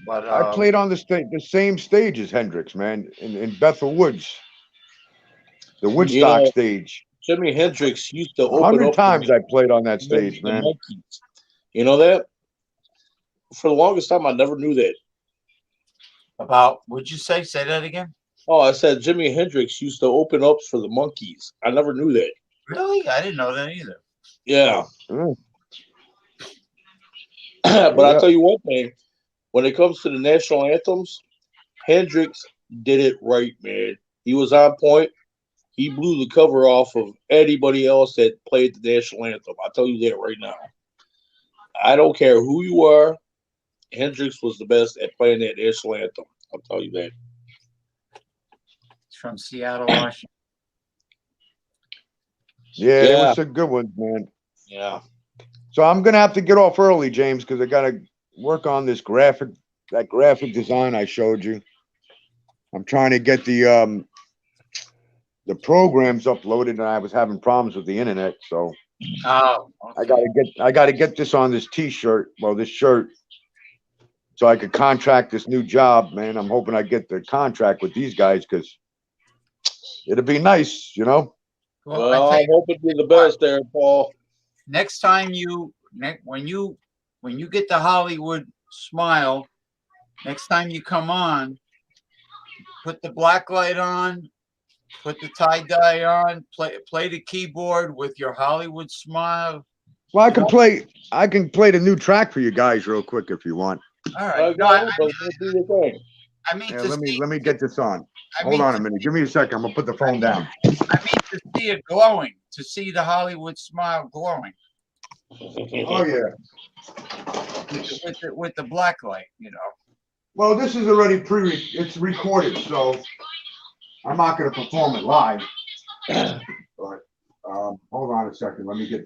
But I played on the same stage as Hendrix, man, in Bethel Woods, the Woodstock stage. Jimi Hendrix used to open 100 up times I played on that stage, the man. Monkees. You know that? For the longest time, I never knew that. about, would you say that again? Oh, I said Jimi Hendrix used to open up for the Monkees. I never knew that. Really? I didn't know that either. Yeah. Mm. But I'll Yeah. tell you one thing. When it comes to the national anthems, Hendrix did it right, man. He was on point. He blew the cover off of anybody else that played the national anthem. I'll tell you that right now. I don't care who you are. Hendrix was the best at playing that national anthem. I'll tell you that. It's from Seattle, Washington. Yeah, there Yeah. were some good ones, man. Yeah. So I'm gonna have to get off early, James, because I gotta work on this graphic design I showed you. I'm trying to get the programs uploaded, and I was having problems with the internet, so Oh, okay. I gotta get this on this T-shirt, well, this shirt, so I could contract this new job, man. I'm hoping I get the contract with these guys because it'd be nice, you know. Well, Well, I hope it be the best there, Paul. next time when you get the Hollywood smile, next time you come on, put the black light on, put the tie dye on, play the keyboard with your Hollywood smile. Well, I can play the new track for you guys real quick if you want. All right. No, do your thing. I mean Yeah, to let see. me get this on. I Hold mean on a to minute. Give me a second. I'm gonna put the phone down. I mean to see it glowing, to see the Hollywood smile glowing Oh yeah. with the black light, you know. Well, this is already it's recorded, so I'm not gonna perform it live. But hold on a second. Let me get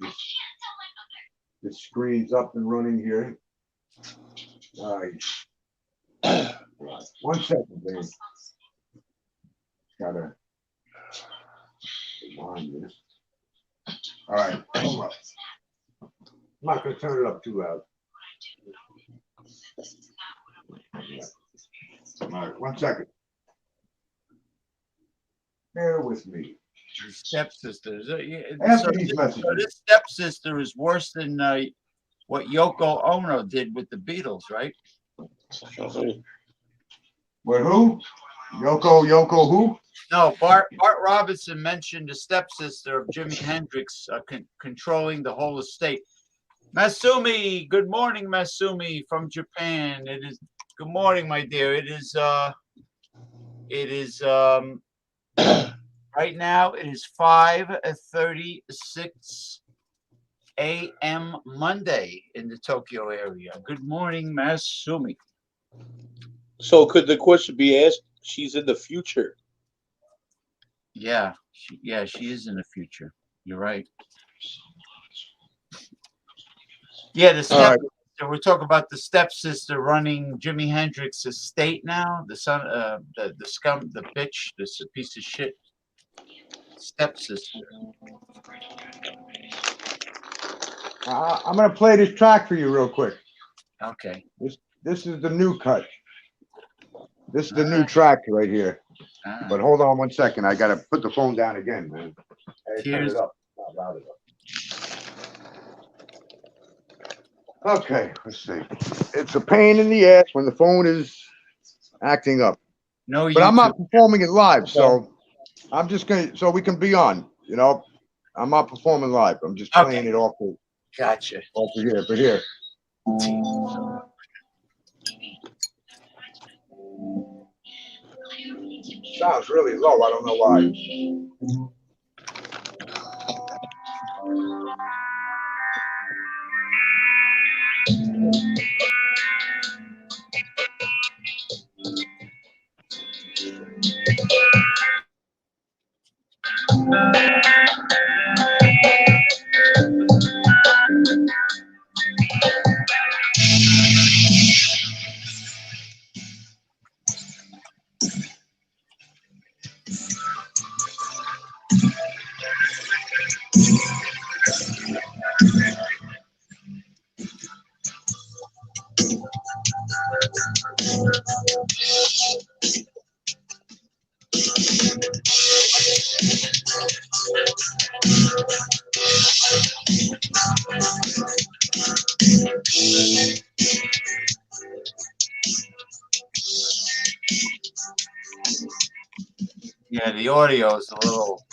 this screen's up and running here. All right. One second, Dave. Gotta rewind this. All right, hold up. I'm not gonna turn it up too loud. All right, 1 second. Bear with me. The stepsisters. After these messages. So this stepsister is worse than what Yoko Ono did with the Beatles, right? With who? Yoko who? No, Bart Robinson mentioned the stepsister of Jimi Hendrix controlling the whole estate. Masumi, good morning, Masumi from Japan. It is good morning, my dear. It is right now it is 5:36 a.m. Monday in the Tokyo area. Good morning, Masumi. So could the question be asked? She's in the future. Yeah, she is in the future. You're right. Yeah, the stepsister. We're talking about the stepsister running Jimi Hendrix's estate now. The son, the scum, the bitch, this piece of shit stepsister. I'm gonna play this track for you real quick. Okay. This is the new cut. This is the new track right here. But hold on 1 second. I gotta put the phone down again, man. Hey, turn it up. Not loud enough. Okay, let's see. It's a pain in the ass when the phone is acting up. No, but I'm not performing it live, so I'm just gonna so we can be on. You know, I'm not performing live. I'm just playing it off the. Gotcha. Off of here, but here. Sounds really low. I don't know why. Yeah, the audio is a little.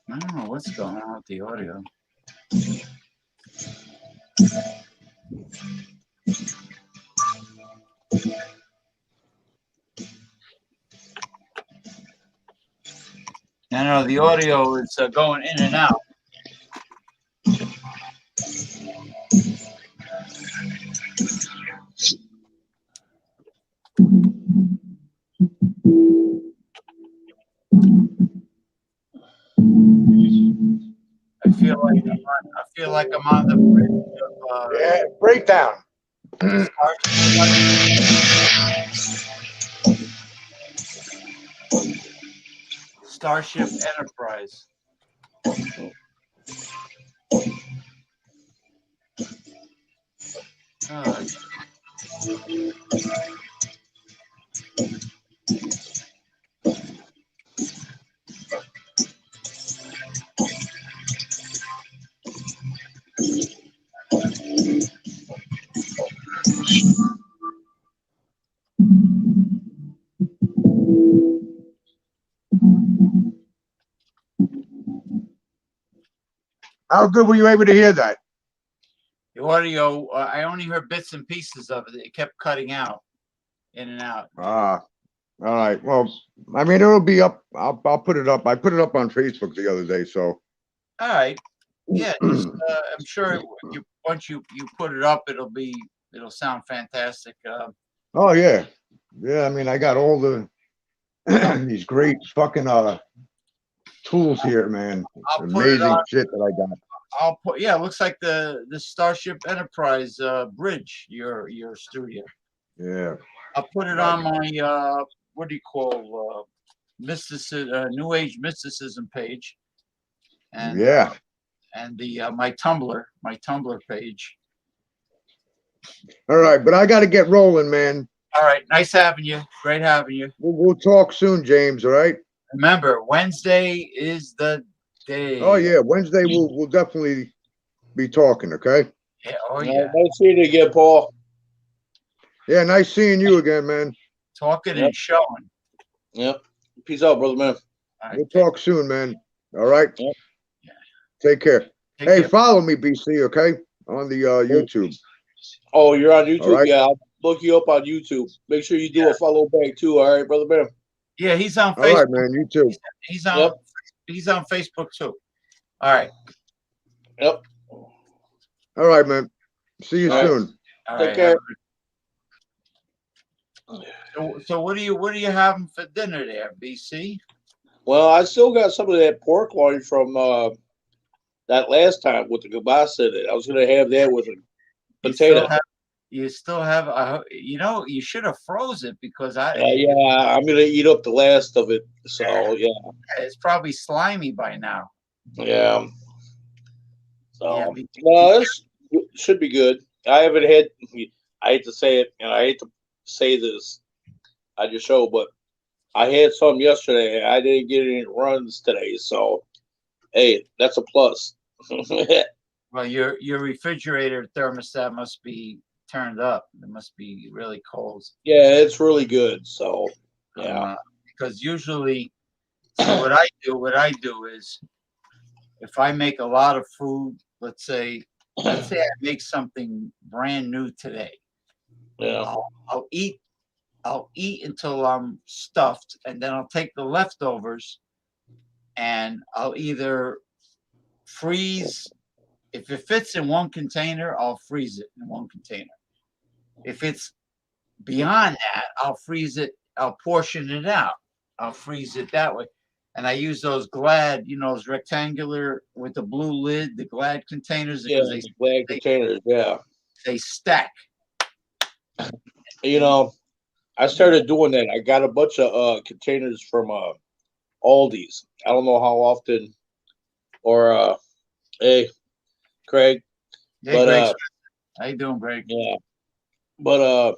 I don't know what's going on with the audio. I know the audio is going in and out. I feel like I'm on the bridge of Yeah, breakdown. Starship Enterprise. Oh, How good were you able to hear that? the audio, I only heard bits and pieces of it. It kept cutting out, in and out. Ah, all right. Well, I mean, it'll be up. I'll put it up. I put it up on Facebook the other day. So, All right. Yeah, I'm sure once you put it up, it'll sound fantastic. oh yeah, yeah. I mean, I got all the these great fucking tools here, man. I'll put it Amazing on. shit that I got. I'll put. Yeah, it looks like the Starship Enterprise bridge. Your studio. Yeah. I'll put it on my what do you call mysticism, New Age mysticism page, and Yeah. and the my Tumblr page. All right, but I got to get rolling, man. All right, nice having you. Great having you. We'll talk soon, James. All right. Remember, Wednesday is the day. Oh yeah, Wednesday we'll definitely be talking. Okay. Yeah, oh Yeah, yeah. nice seeing you again, Paul. Yeah, nice seeing you again, man. Talking Yep. and showing. Yep. Peace out, brother, man. All right, We'll talk soon, man. All right. Yep. Take care. take Hey, care. follow me, BC. Okay, on the YouTube. Oh, you're on YouTube? All right. Yeah, I'll look you up on YouTube. Make sure you do a follow back too. All right, brother, man. Yeah, he's on All Facebook. right, man. You too. He's on. Yep. He's on Facebook too. All right. Yep. All right, man. See you All right. soon. All Take right. care. So what are you having for dinner there, BC? Well, I still got some of that pork loin from that last time with the kielbasa in it. I was gonna have that with a potato. You still have you should have froze it because Yeah, I'm gonna eat up the last of it. So yeah, it's probably slimy by now. yeah. So Yeah, no, this should be good. I haven't had. I hate to say it, and I hate to say this on your show, but I had some yesterday. I didn't get any runs today, so hey, that's a plus. Well, your refrigerator thermostat must be turned up. It must be really cold. Yeah, it's really good. So yeah, Because usually, so what I do is if I make a lot of food, let's say I make something brand new today. yeah, I'll eat until I'm stuffed, and then I'll take the leftovers and I'll either freeze. If it fits in one container, I'll freeze it in one container. If it's beyond that, I'll freeze it. I'll portion it out. I'll freeze it that way. and I use those Glad, those rectangular with the blue lid, the Glad containers, Yeah, because the flag containers. Yeah. they stack. You know, I started doing that. I got a bunch of containers from Aldi's. I don't know how often, or hey, Craig, Yeah, but Greg. How you doing, Greg? yeah, but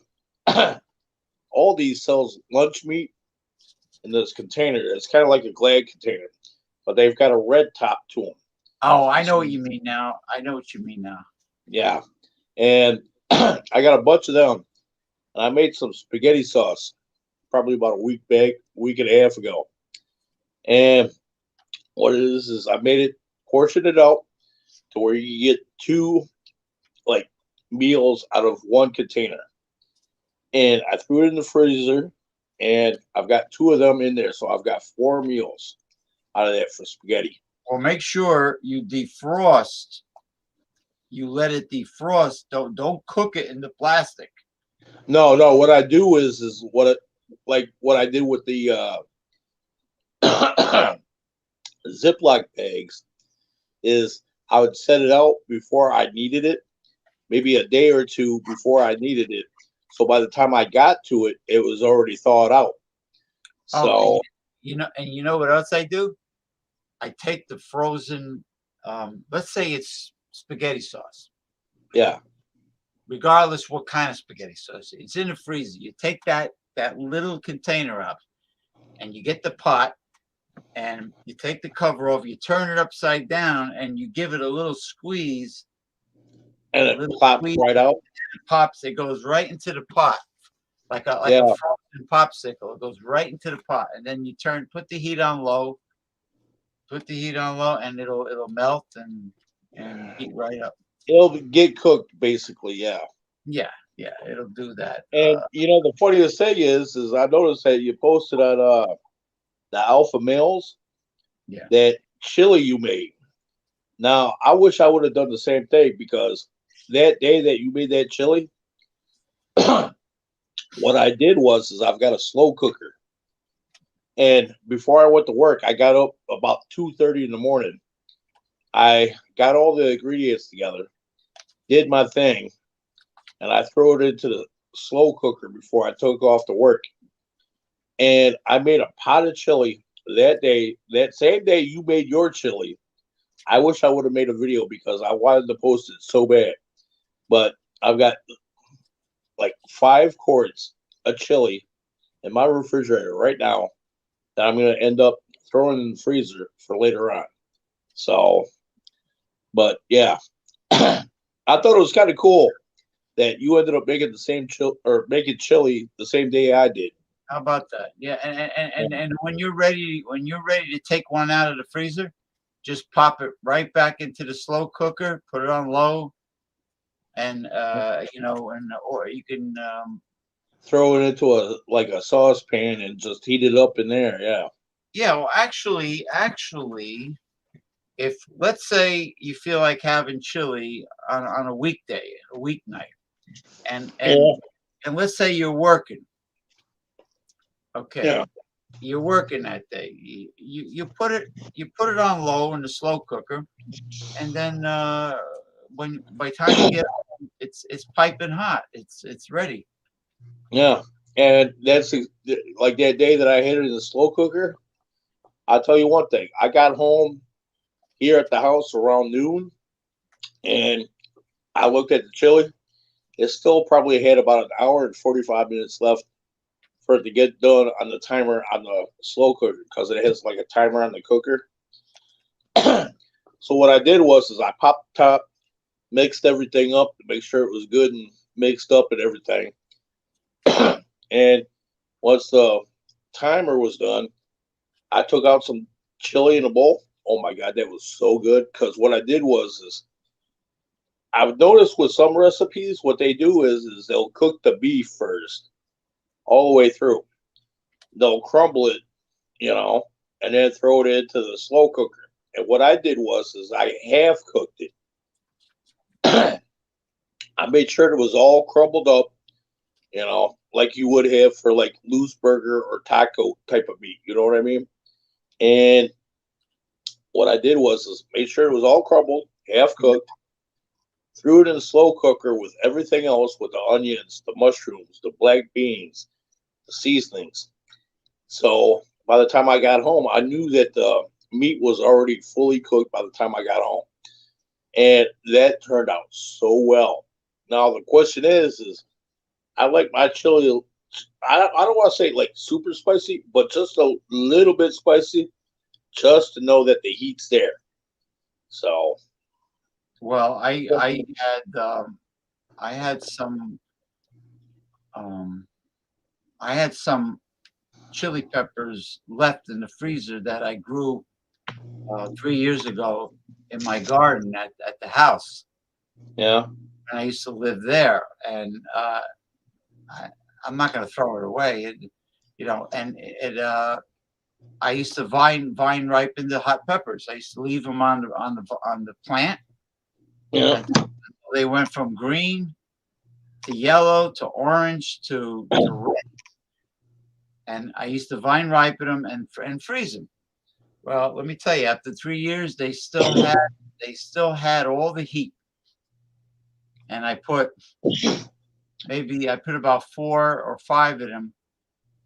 Aldi sells lunch meat in this container. It's kind of like a Glad container, but they've got a red top to them. Oh, I know what you mean now. Yeah, and I got a bunch of them, and I made some spaghetti sauce probably about a week and a half ago. And what it is I made it, portioned it out to where you get two like meals out of one container. And I threw it in the freezer, and I've got two of them in there, so I've got 4 meals out of that for spaghetti. Well, make sure you defrost. You let it defrost. Don't cook it in the plastic. No, what I do is what I did with the Ziploc bags is I would set it out before I needed it, maybe a day or two before I needed it. So by the time I got to it, it was already thawed out. So Oh, and you know what else I do? I take the frozen, let's say it's spaghetti sauce, yeah, regardless what kind of spaghetti sauce. It's in the freezer. You take that little container up, and you get the pot, and you take the cover off. You turn it upside down, and you give it a little squeeze. and A it little pops squeeze, right out. it pops. It goes right into the pot, like a Yeah, frozen popsicle. It goes right into the pot, and then you put the heat on low. Put the heat on low, and it'll melt and heat right up. it'll get cooked basically. Yeah, Yeah, it'll do that. and the funniest thing is I noticed that you posted on the Alpha Males Yeah. that chili you made. Now I wish I would have done the same thing because that day that you made that chili, what I did was I've got a slow cooker. And before I went to work, I got up about 2:30 in the morning. I got all the ingredients together, did my thing, and I threw it into the slow cooker before I took off to work. And I made a pot of chili that day. That same day you made your chili. I wish I would have made a video because I wanted to post it so bad. But I've got like 5 quarts of chili in my refrigerator right now that I'm going to end up throwing in the freezer for later on. So, but yeah, I thought it was kind of cool that you ended up making the same making chili the same day I did. How about that? Yeah, and when you're ready to take one out of the freezer, just pop it right back into the slow cooker, put it on low, and or you can throw it into a saucepan and just heat it up in there. Yeah. Yeah, well, actually, if let's say you feel like having chili on a weekday, a weeknight, and Yeah. and let's say you're working, okay, Yeah. you're working that day. You put it on low in the slow cooker, and then when by the time you get home, it's piping hot. It's ready. Yeah. And that's like that day that I hit it in the slow cooker. I'll tell you one thing. I got home here at the house around noon, and I looked at the chili. It still probably had about an hour and 45 minutes left for it to get done on the timer on the slow cooker because it has like a timer on the cooker. So what I did was I popped the top, mixed everything up to make sure it was good and mixed up and everything. And once the timer was done, I took out some chili in a bowl. Oh my God, that was so good. Because what I did was I've noticed with some recipes, what they do is they'll cook the beef first, all the way through. They'll crumble it, and then throw it into the slow cooker. And what I did was I half cooked it. I made sure it was all crumbled up, like you would have for like loose burger or taco type of meat. You know what I mean? And what I did was made sure it was all crumbled, half cooked, threw it in a slow cooker with everything else, with the onions, the mushrooms, the black beans, the seasonings. So by the time I got home, I knew that the meat was already fully cooked by the time I got home. And that turned out so well. Now the question is I like my chili. I don't want to say like super spicy, but just a little bit spicy, just to know that the heat's there. So Well, I had some um, I had some chili peppers left in the freezer that I grew 3 years ago in my garden at the house. yeah, And I used to live there, and I, I'm not going to throw it away. And I used to vine ripen the hot peppers. I used to leave them on the plant yeah, until they went from green to yellow to orange to red. And I used to vine ripen them and freeze them. Well, let me tell you, after 3 years, they still had all the heat. And I put about 4 or 5 of them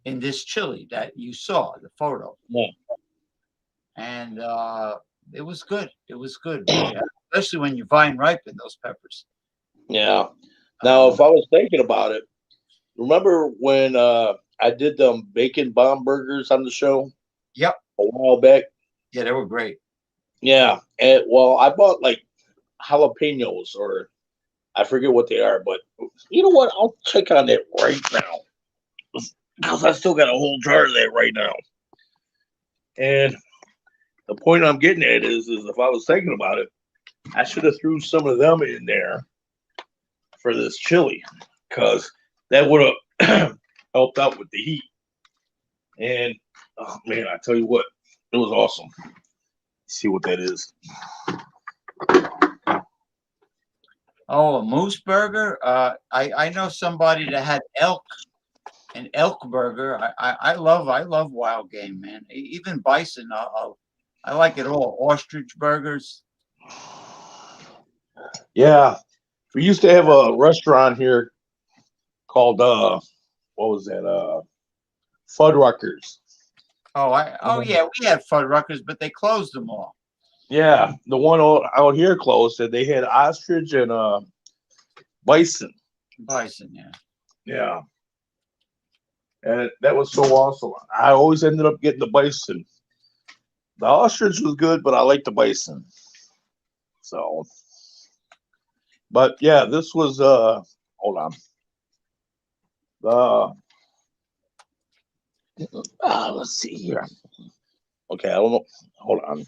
in this chili that you saw the photo, yeah. and it was good. It was good, yeah, especially when you vine ripen those peppers. Yeah. Now, if Um, I was thinking about it, remember when I did them bacon bomb burgers on the show yep, a while back? yeah, they were great. Yeah. And well, I bought like jalapenos, or I forget what they are, but you know what? I'll check on it right now because I still got a whole jar of that right now. And the point I'm getting at is if I was thinking about it, I should have threw some of them in there for this chili because that would have helped out with the heat. And oh man, I tell you what, it was awesome. Let's see what that is. Oh, a moose burger. I know somebody that had an elk burger. I love wild game, man. Even bison. I like it all. Ostrich burgers. Yeah, we used to have a restaurant here called what was that? Fuddruckers. Oh yeah, we had Fuddruckers, but they closed them all. Yeah, the one out here closed, and they had ostrich and bison. Bison, yeah. Yeah, and that was so awesome. I always ended up getting the bison. The ostrich was good, but I like the bison. So, but yeah, this was hold on. The let's see here. Okay, I don't know. Hold on.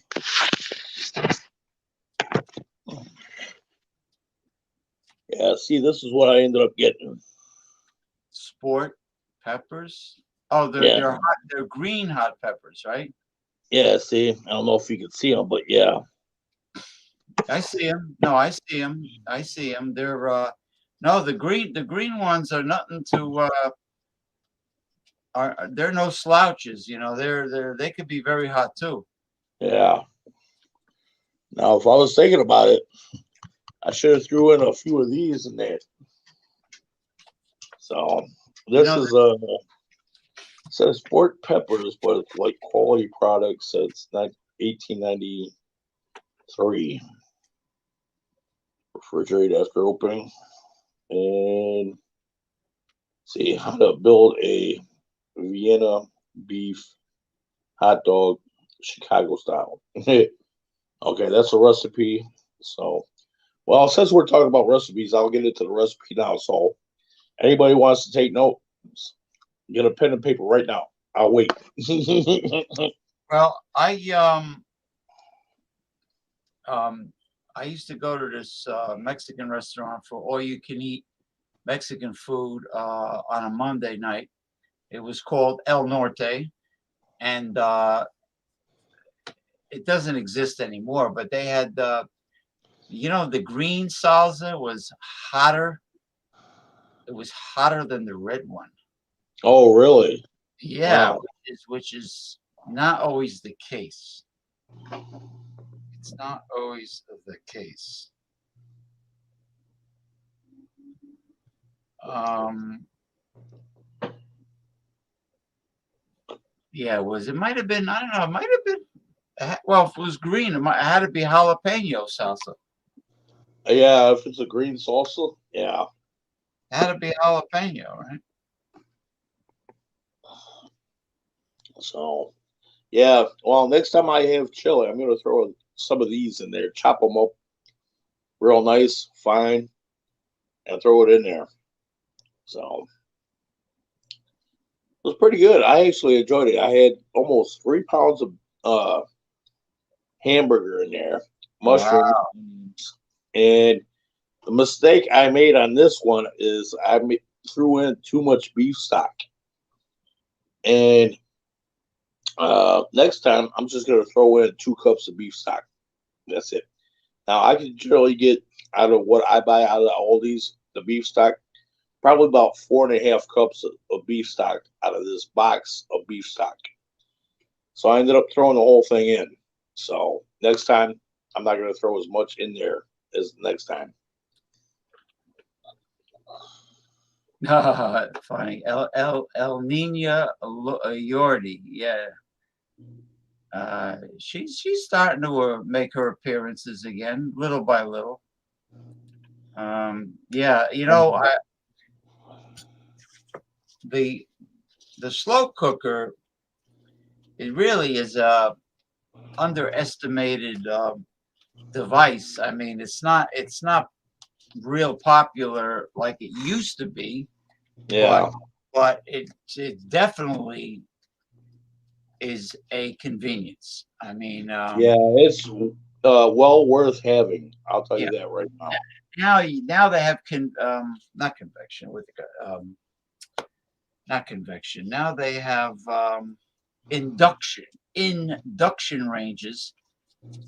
Yeah, see, this is what I ended up getting. Sport peppers. Oh, they're Yeah, they're hot. They're green hot peppers, right? yeah. See, I don't know if you can see them, but yeah, I see them. No, I see them. I see them. They're no, the green ones are nothing to they're no slouches. They could be very hot too. yeah. Now, if I was thinking about it, I should have threw in a few of these in there. So You this know, is it says sport peppers, but it's like quality products. So it's not 1893. Refrigerate after opening, and see how to build a Vienna beef hot dog Chicago style. Okay, that's a recipe. So, well, since we're talking about recipes, I'll get into the recipe now. So, anybody wants to take notes, get a pen and paper right now. I'll wait. well, I used to go to this Mexican restaurant for all you can eat Mexican food on a Monday night. It was called El Norte, and it doesn't exist anymore. But they had the green salsa was hotter. It was hotter than the red one. Oh, really? Yeah, Wow. which is not always the case. It's not always the case. Yeah, it might have been, I don't know, it might have been, well, if it was green, it had to be jalapeno salsa. Yeah, if it's a green salsa, yeah. It had to be jalapeno, right? So, yeah. Well, next time I have chili, I'm going to throw some of these in there, chop them up real nice, fine, and throw it in there. So, it was pretty good. I actually enjoyed it. I had almost 3 pounds of hamburger in there, mushrooms, Wow. and the mistake I made on this one is threw in too much beef stock. And next time, I'm just going to throw in 2 cups of beef stock. That's it. Now, I can generally get out of what I buy out of Aldi's, the beef stock, probably about 4.5 cups of beef stock out of this box of beef stock. So I ended up throwing the whole thing in. So next time, I'm not going to throw as much in there as next time. Funny. El Nina Yordi. Yeah. She's starting to make her appearances again, little by little. Yeah, the slow cooker, it really is a underestimated device. I mean, it's not real popular like it used to be. Yeah. But it definitely is a convenience. I mean, Yeah, it's well worth having. I'll tell you that right now. Now they have not convection with not convection. Now they have induction ranges,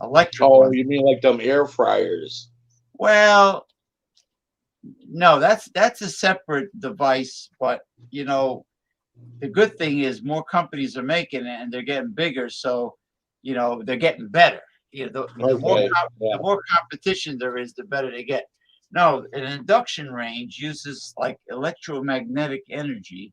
electric Oh, ones. you mean like them air fryers? Well, no, that's a separate device, but the good thing is more companies are making it and they're getting bigger, so they're getting better. The more competition there is, the better they get. No, an induction range uses like electromagnetic energy,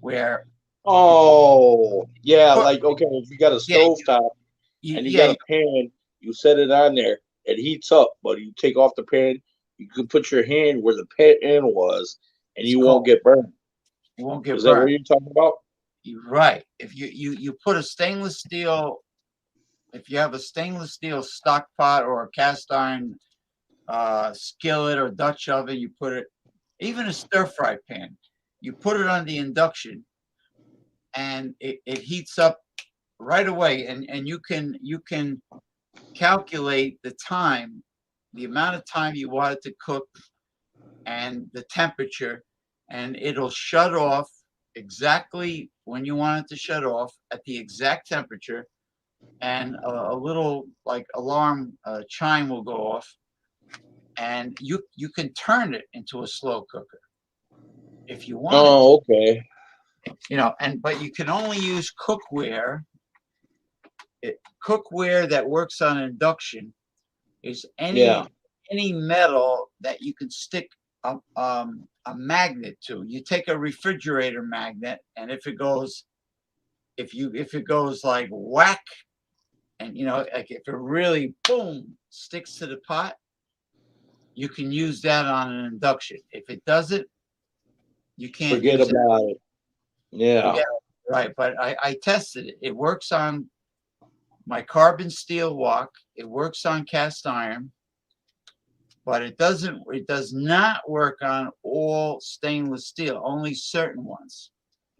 where like okay, if you got a stove top and you got a pan, you set it on there, it heats up, but you take off the pan, you can put your hand where the pan was, and you won't get burned. You won't get Is burned. that what you're talking about? You're right. If you put a stainless steel, if you have a stainless steel stock pot or a cast iron skillet or Dutch oven, you put it, even a stir fry pan, you put it on the induction, and it heats up right away, and you can calculate the time, the amount of time you want it to cook, and the temperature, and it'll shut off exactly when you want it to shut off at the exact temperature, and a little like alarm chime will go off, and you can turn it into a slow cooker if you want. Oh, okay. But you can only use cookware. Cookware that works on induction is any metal that you can stick a magnet to. You take a refrigerator magnet, and if it goes like whack, and like if it really boom sticks to the pot, you can use that on an induction. If it doesn't, you can't forget use about it. Yeah. Right, but I tested it. It works on my carbon steel wok. It works on cast iron, but it does not work on all stainless steel, only certain ones.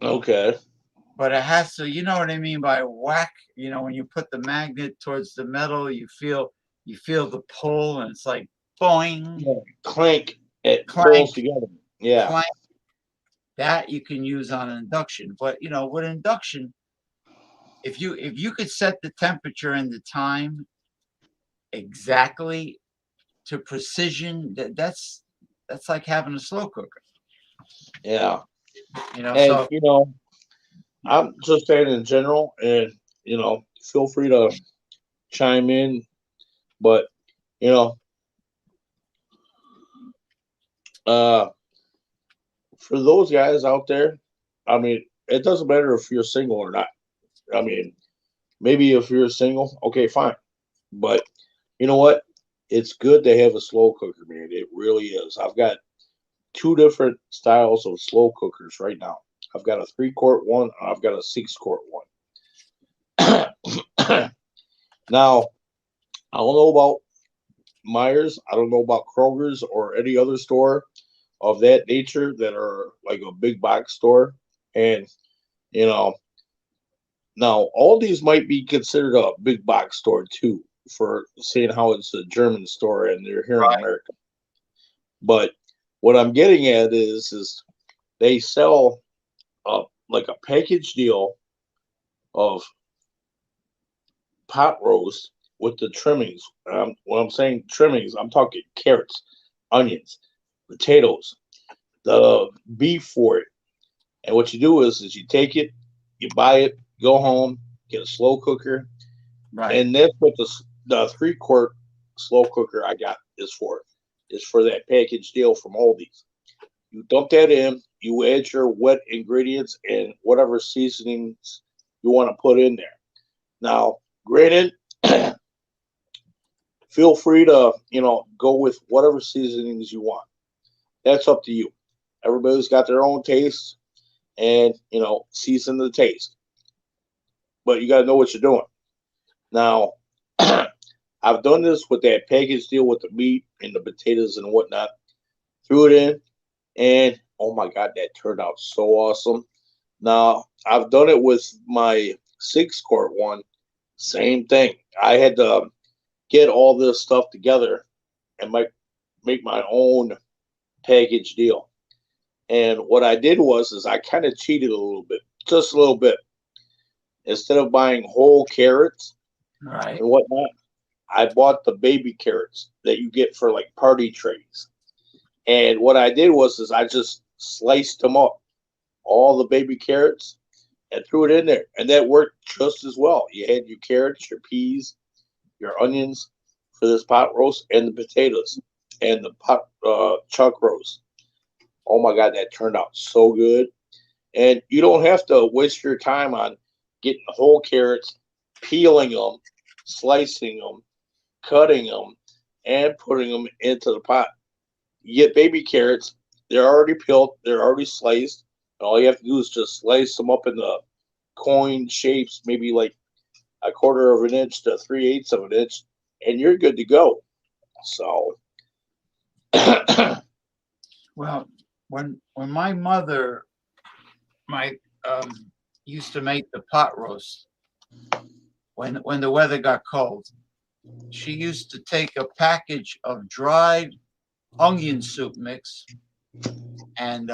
Okay. But it has to, you know what I mean by whack, when you put the magnet towards the metal, you feel the pull, and it's like boing. Yeah. Clank. It pulls together. Yeah. Clank. That you can use on an induction. But with induction, if you could set the temperature and the time exactly to precision, that's like having a slow cooker. Yeah. And I'm just saying in general, and feel free to chime in. But you know, uh, for those guys out there, I mean, it doesn't matter if you're single or not. I mean, maybe if you're single, okay, fine. But you know what? It's good to have a slow cooker, man. It really is. I've got two different styles of slow cookers right now. I've got a 3-quart one, and I've got a 6-quart one. Now, I don't know about Myers. I don't know about Kroger's or any other store of that nature that are like a big box store. And, you know, now all these might be considered a big box store too, for seeing how it's a German store and they're here in Right. America. But what I'm getting at is they sell like a package deal of pot roast with the trimmings. When I'm saying trimmings, I'm talking carrots, onions, potatoes, the beef for it. And what you do is you take it, you buy it, go home, get a slow cooker, Right. and that's what the 3-quart slow cooker I got is for. Is for that package deal from Aldi's. You dump that in, you add your wet ingredients and whatever seasonings you want to put in there. Now, granted, feel free to, go with whatever seasonings you want. That's up to you. Everybody's got their own taste and, season the taste. But you got to know what you're doing. Now, I've done this with that package deal with the meat and the potatoes and whatnot. Threw it in, and oh my God, that turned out so awesome. Now, I've done it with my 6-quart one. Same thing. I had to get all this stuff together and make my own package deal. And what I did is I kind of cheated a little bit, just a little bit. Instead of buying whole carrots Right. and whatnot, I bought the baby carrots that you get for like party trays. And what I did is I just sliced them up, all the baby carrots, and threw it in there. And that worked just as well. You had your carrots, your peas, your onions for this pot roast, and the potatoes and the pot chuck roast. Oh my God, that turned out so good. And you don't have to waste your time on getting whole carrots, peeling them, slicing them, cutting them, and putting them into the pot. You get baby carrots, they're already peeled, they're already sliced. And all you have to do is just slice them up in the coin shapes, maybe like a 1/4 of an inch to 3/8 of an inch, and you're good to go. So, Well, when my mother used to make the pot roast when the weather got cold, she used to take a package of dried onion soup mix and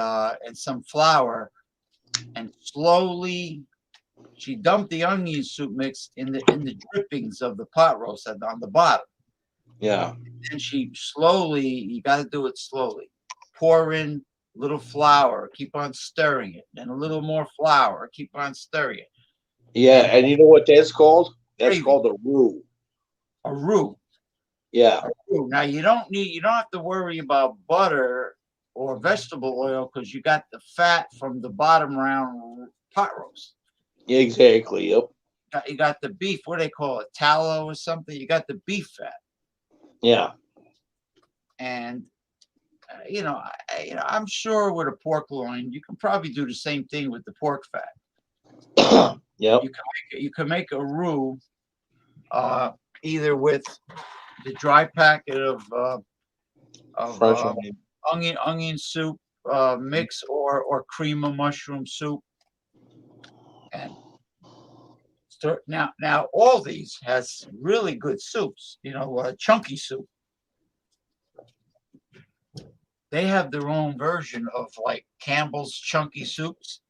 some flour, and slowly she dumped the onion soup mix in the drippings of the pot roast on the bottom. yeah, And she slowly, you got to do it slowly, pour in a little flour, keep on stirring it, and a little more flour, keep on stirring it. yeah, And and you know what that's called? That's gravy, called a roux. a roux. Yeah, Now you don't have to worry about butter or vegetable oil because you got the fat from the bottom round pot roast. exactly. Yep. You got the beef. What do they call it? Tallow or something. You got the beef fat, Yeah, and I'm sure with a pork loin, you can probably do the same thing with the pork fat. yep. You can make a roux either with the dry packet of Fresh onion. onion soup mix or cream of mushroom soup. And so now all these has really good soups. Chunky soup. They have their own version of like Campbell's chunky soups.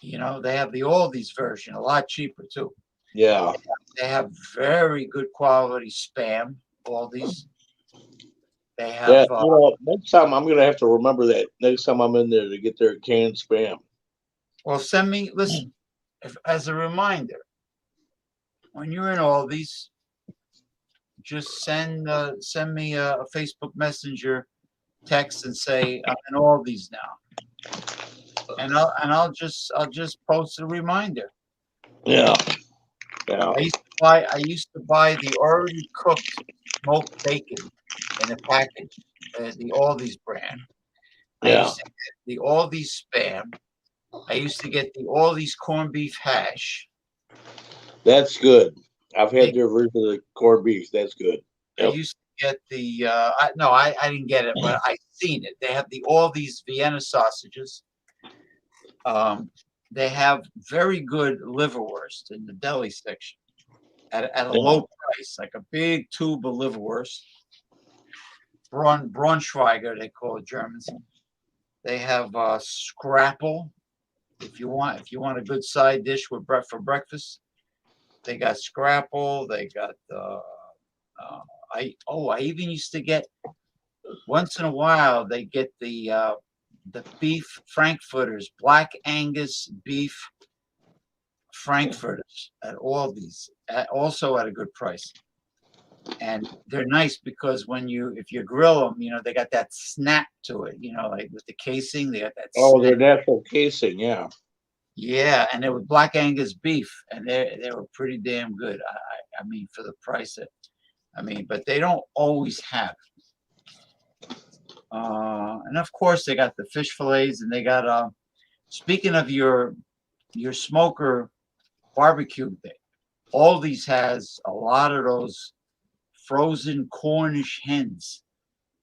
They have the Aldi's version, a lot cheaper too. Yeah, They have very good quality Spam, Aldi's. They yeah. have Next time I'm gonna have to remember that. Next time I'm in there to get their canned spam. well, listen, as a reminder, when you're in all these, just send me a Facebook Messenger text and say I'm in all these now, and I'll just post a reminder. Yeah. Yeah. I used to buy the already cooked smoked bacon in a package, the Aldi's brand. I Yeah. used to get the Aldi's spam. I used to get the Aldi's corned beef hash. That's good. I've had They, their version of the corned beef. That's good. I Yep. used to get the no, I didn't get it, but I seen it. They have the Aldi's Vienna sausages. They have very good liverwurst in the deli section at a Yeah. low price, like a big tube of liverwurst. Braunschweiger, they call it Germans. They have scrapple. If you want a good side dish for breakfast, they got scrapple. They got I even used to get once in a while they get the beef frankfurters, black Angus beef frankfurters at Aldi's, also at a good price. And they're nice because if you grill them, they got that snap to it, like with the casing, they got that Oh, snap. their natural casing. Yeah. Yeah, and they were black Angus beef, and they were pretty damn good. I mean, for the price but they don't always have. And of course, they got the fish fillets, and they got. Speaking of your smoker barbecue thing, Aldi's has a lot of those frozen Cornish hens.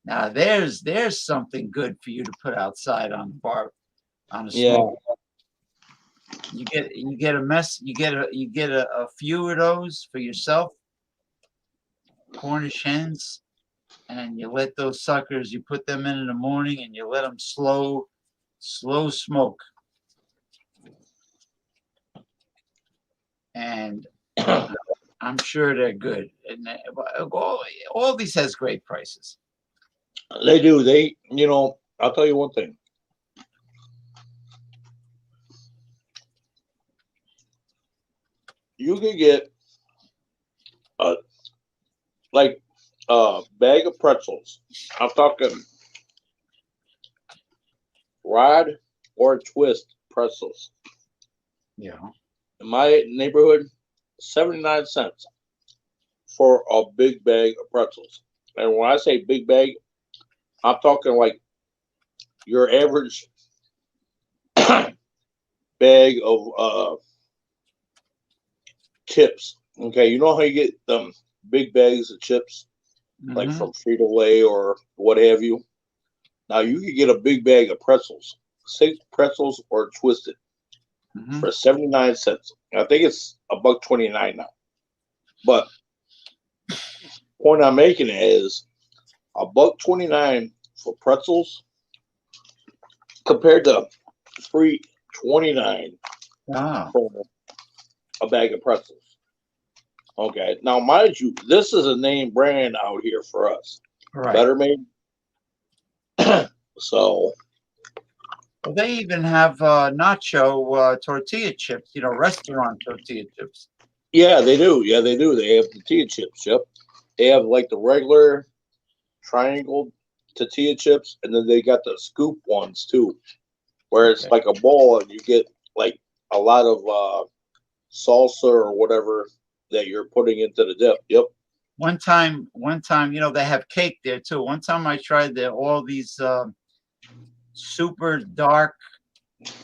Now there's something good for you to put outside on the smoke. You get a few of those for yourself, Cornish hens, and you let those suckers. You put them in the morning, and you let them slow smoke, and I'm sure they're good. And all these has great prices. They do. I'll tell you one thing. You can get a bag of pretzels. I'm talking rod or twist pretzels. Yeah. In my neighborhood, 79 cents for a big bag of pretzels. And when I say big bag, I'm talking like your average bag of chips. Okay, you know how you get them big bags of chips, like Mhm. from Frito-Lay or what have you. Now you can get a big bag of pretzels, six pretzels or twisted, Mhm. for 79 cents. I think it's $1.29 now. But point I'm making is $1.29 for pretzels compared to $3.29 Ah, for a bag of pretzels. Okay, now mind you, this is a name brand out here for us. right. Better made. So Well, they even have nacho tortilla chips. Restaurant tortilla chips. yeah, they do. Yeah, they do. They have tortilla chips. Yep. They have like the regular triangle tortilla chips, and then they got the scoop ones too, where it's Okay. like a bowl and you get like a lot of salsa or whatever that you're putting into the dip. Yep. One time, they have cake there too. One time I tried all these super dark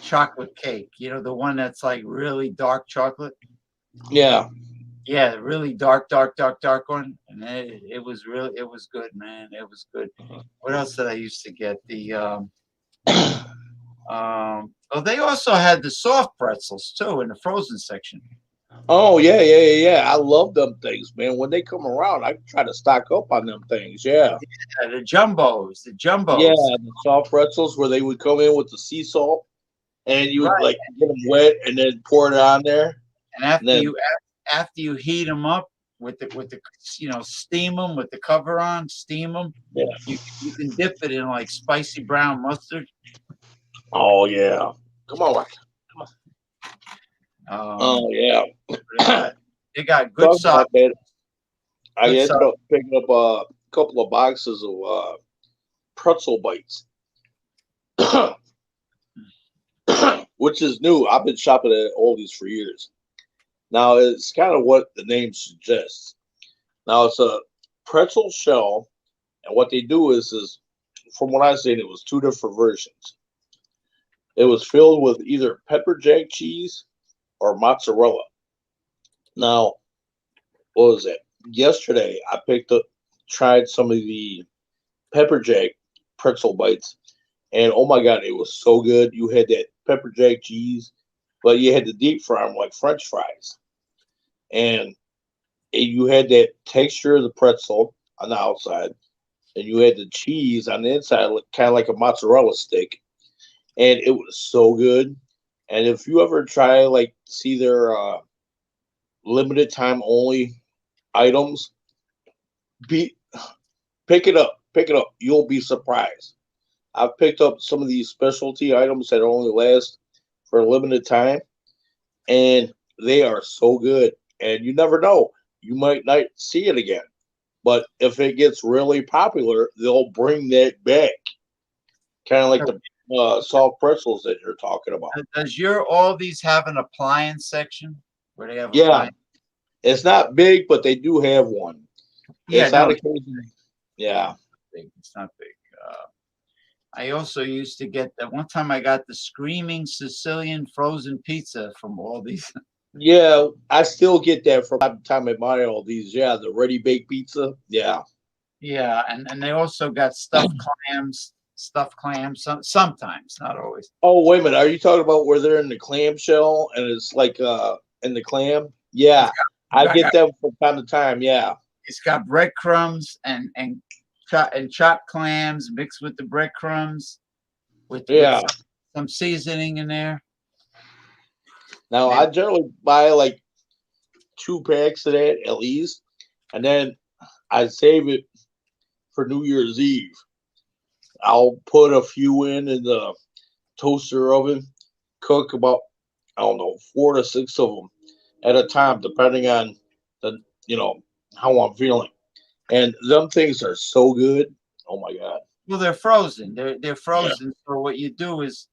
chocolate cake. The one that's like really dark chocolate. Yeah. Yeah, really dark one. And it was good, man. It was good. What else did I used to get? They also had the soft pretzels too in the frozen section. Oh yeah. I love them things, man. When they come around, I try to stock up on them things. Yeah. Yeah, the jumbos. Yeah, the soft pretzels where they would come in with the sea salt, and you would Right. like get them wet and then pour it on there. And And then after you heat them up with the steam them with the cover on, steam them. yeah. You can dip it in like spicy brown mustard. Oh yeah. Come on, Rock. Oh yeah. They got good Talking sauce. about that, I Good ended sauce. up picking up a couple of boxes of pretzel bites, which is new. I've been shopping at Aldi's for years. Now it's kind of what the name suggests. Now it's a pretzel shell, and what they do is from what I've seen, it was two different versions. It was filled with either pepper jack cheese or mozzarella. Now, what was it? Yesterday, I tried some of the pepper jack pretzel bites, and oh my god, it was so good. You had that pepper jack cheese, but you had to deep fry them like French fries, and you had that texture of the pretzel on the outside, and you had the cheese on the inside, kind of like a mozzarella stick, and it was so good. And if you ever try like see their limited time only items, be pick it up. You'll be surprised. I've picked up some of these specialty items that only last for a limited time, and they are so good. And you never know, you might not see it again. But if it gets really popular, they'll bring that back, kind of like the soft pretzels that you're talking about. Does your Aldi's have an appliance section where they have Yeah, appliance? it's not big, but they do have one. Yeah, It's on no, occasion. Yeah. big. It's not big. I also used to get that one time. I got the Screaming Sicilian frozen pizza from Aldi's. Yeah, I still get that from time to time at my Aldi's. Yeah, the ready baked pizza. Yeah. Yeah, and they also got stuffed clams. Sometimes, not always. Oh, wait a minute. Are you talking about where they're in the clam shell and it's like in the clam? Yeah, I I get got, them from time to time. Yeah. it's got breadcrumbs and chopped clams mixed with the breadcrumbs with Yeah. some seasoning in there. Now They, I generally buy like 2 packs of that at least, and then I save it for New Year's Eve. I'll put a few in the toaster oven, cook about I don't know 4 to 6 of them at a time, depending on the you know how I'm feeling. And them things are so good. Oh my god. well, they're frozen. They're Yeah. frozen. So what you do is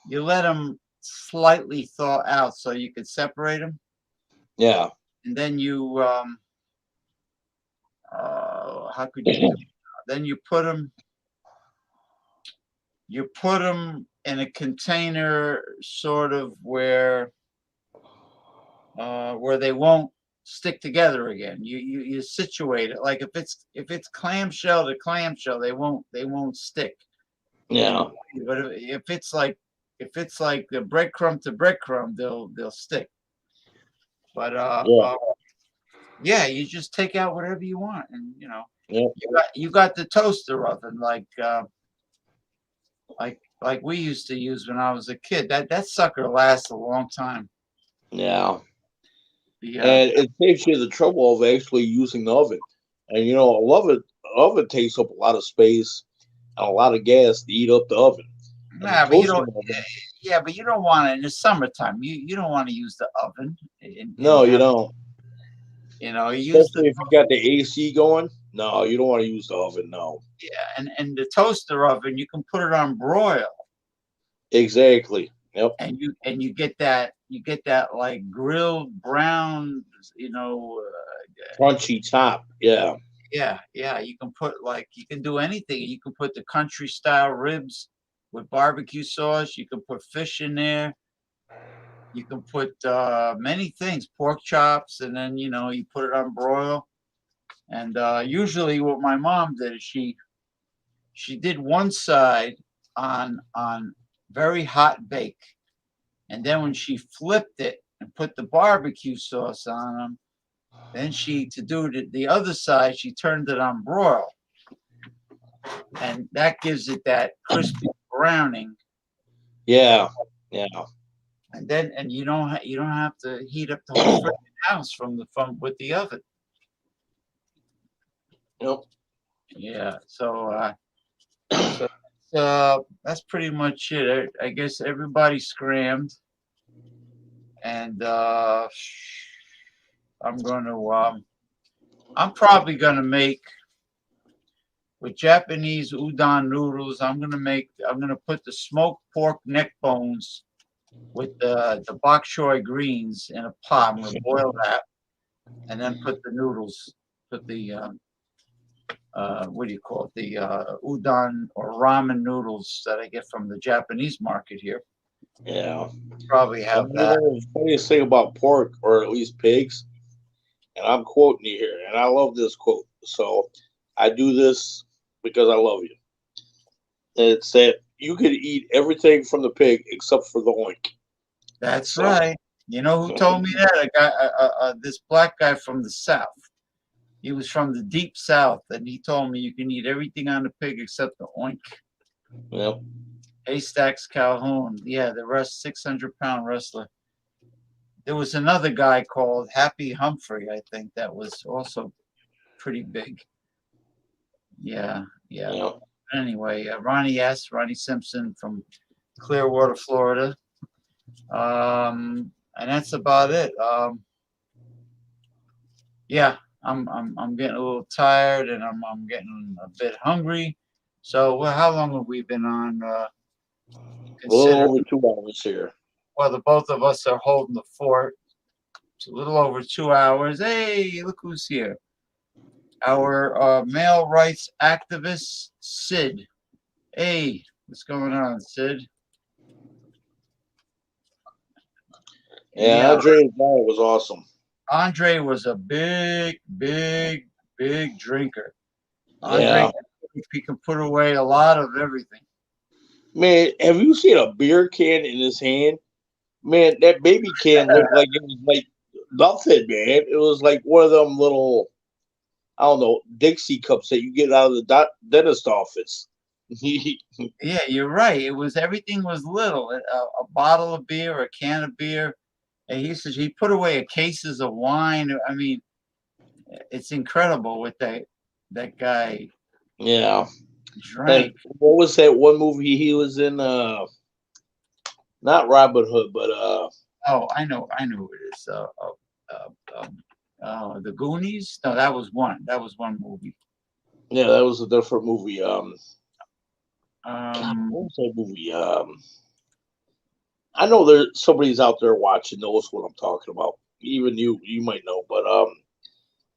you let them slightly thaw out so you can separate them, Yeah. and then how could you do? Then you put them in a container, sort of where they won't stick together again. You situate it like if it's clamshell to clamshell, they won't stick. Yeah. But if it's like the breadcrumb to breadcrumb, they'll stick. But Yeah. yeah, you just take out whatever you want, and Yeah. you got the toaster oven like we used to use when I was a kid. That sucker lasts a long time. Yeah. The And it saves you the trouble of actually using the oven. And I love it. Oven takes up a lot of space and a lot of gas to eat up the oven. And the nah, but you toaster don't. oven, Yeah, but you don't want it in the summertime. You don't want to use the oven. no, you don't. You use the Especially if you got the AC going. No, you don't want to use the oven. No. yeah, and the toaster oven. You can put it on broil, Exactly. Yep. and you get that like grilled brown. Crunchy top. Yeah. Yeah. You can do anything. You can put the country style ribs with barbecue sauce. You can put fish in there. You can put many things, pork chops, and then you put it on broil. And usually, what my mom did is she did one side on very hot bake, and then when she flipped it and put the barbecue sauce on them, then to do the other side, she turned it on broil, and that gives it that crispy browning. Yeah. Yeah. And you don't have to heat up the whole freaking house from with the oven. Yep. Yeah. So that's pretty much it. I guess everybody scrammed. and I'm probably gonna make with Japanese udon noodles. I'm gonna put the smoked pork neck bones with the bok choy greens in a pot. I'm gonna boil that, and then put the noodles. Put the what do you call it? The udon or ramen noodles that I get from the Japanese market here. Yeah. Probably have And you that. know, the funniest thing about pork, or at least pigs, and I'm quoting you here, and I love this quote. So I do this because I love you. It's that you could eat everything from the pig except for the oink. That's So right. You know who told me that? A guy, this black guy from the South. He was from the deep South, and he told me you can eat everything on the pig except the oink. yep. Haystacks Calhoun. Yeah, the 600-pound wrestler. There was another guy called Happy Humphrey, I think, that was also pretty big. Yeah, yeah. Yep. Anyway, Ronnie Simpson from Clearwater, Florida. And that's about it. Yeah, I'm getting a little tired, and I'm getting a bit hungry. So, well, how long have we been on? A little Consider, over 2 hours here. well, the both of us are holding the fort. It's a little over 2 hours. Hey, look who's here. Our male rights activist, Sid. Hey, what's going on, Sid? Yeah, Yeah, Andre's diet was awesome. Andre was a big drinker. Yeah. Andre, he can put away a lot of everything. Man, have you seen a beer can in his hand? Man, that baby can looked like it was like nothing, man. It was like one of them little, I don't know, Dixie cups that you get out of the dentist office. Yeah, you're right. Everything was little. A bottle of beer, a can of beer. And he put away cases of wine. I mean, it's incredible what that guy Yeah. And drank. what was that one movie he was in? Not Robin Hood, but Oh, I know who it is. The Goonies. No, that was one. That was one movie. yeah, that was a different movie. Um, What was that movie? I know there's somebody's out there watching knows what I'm talking about. Even you might know, but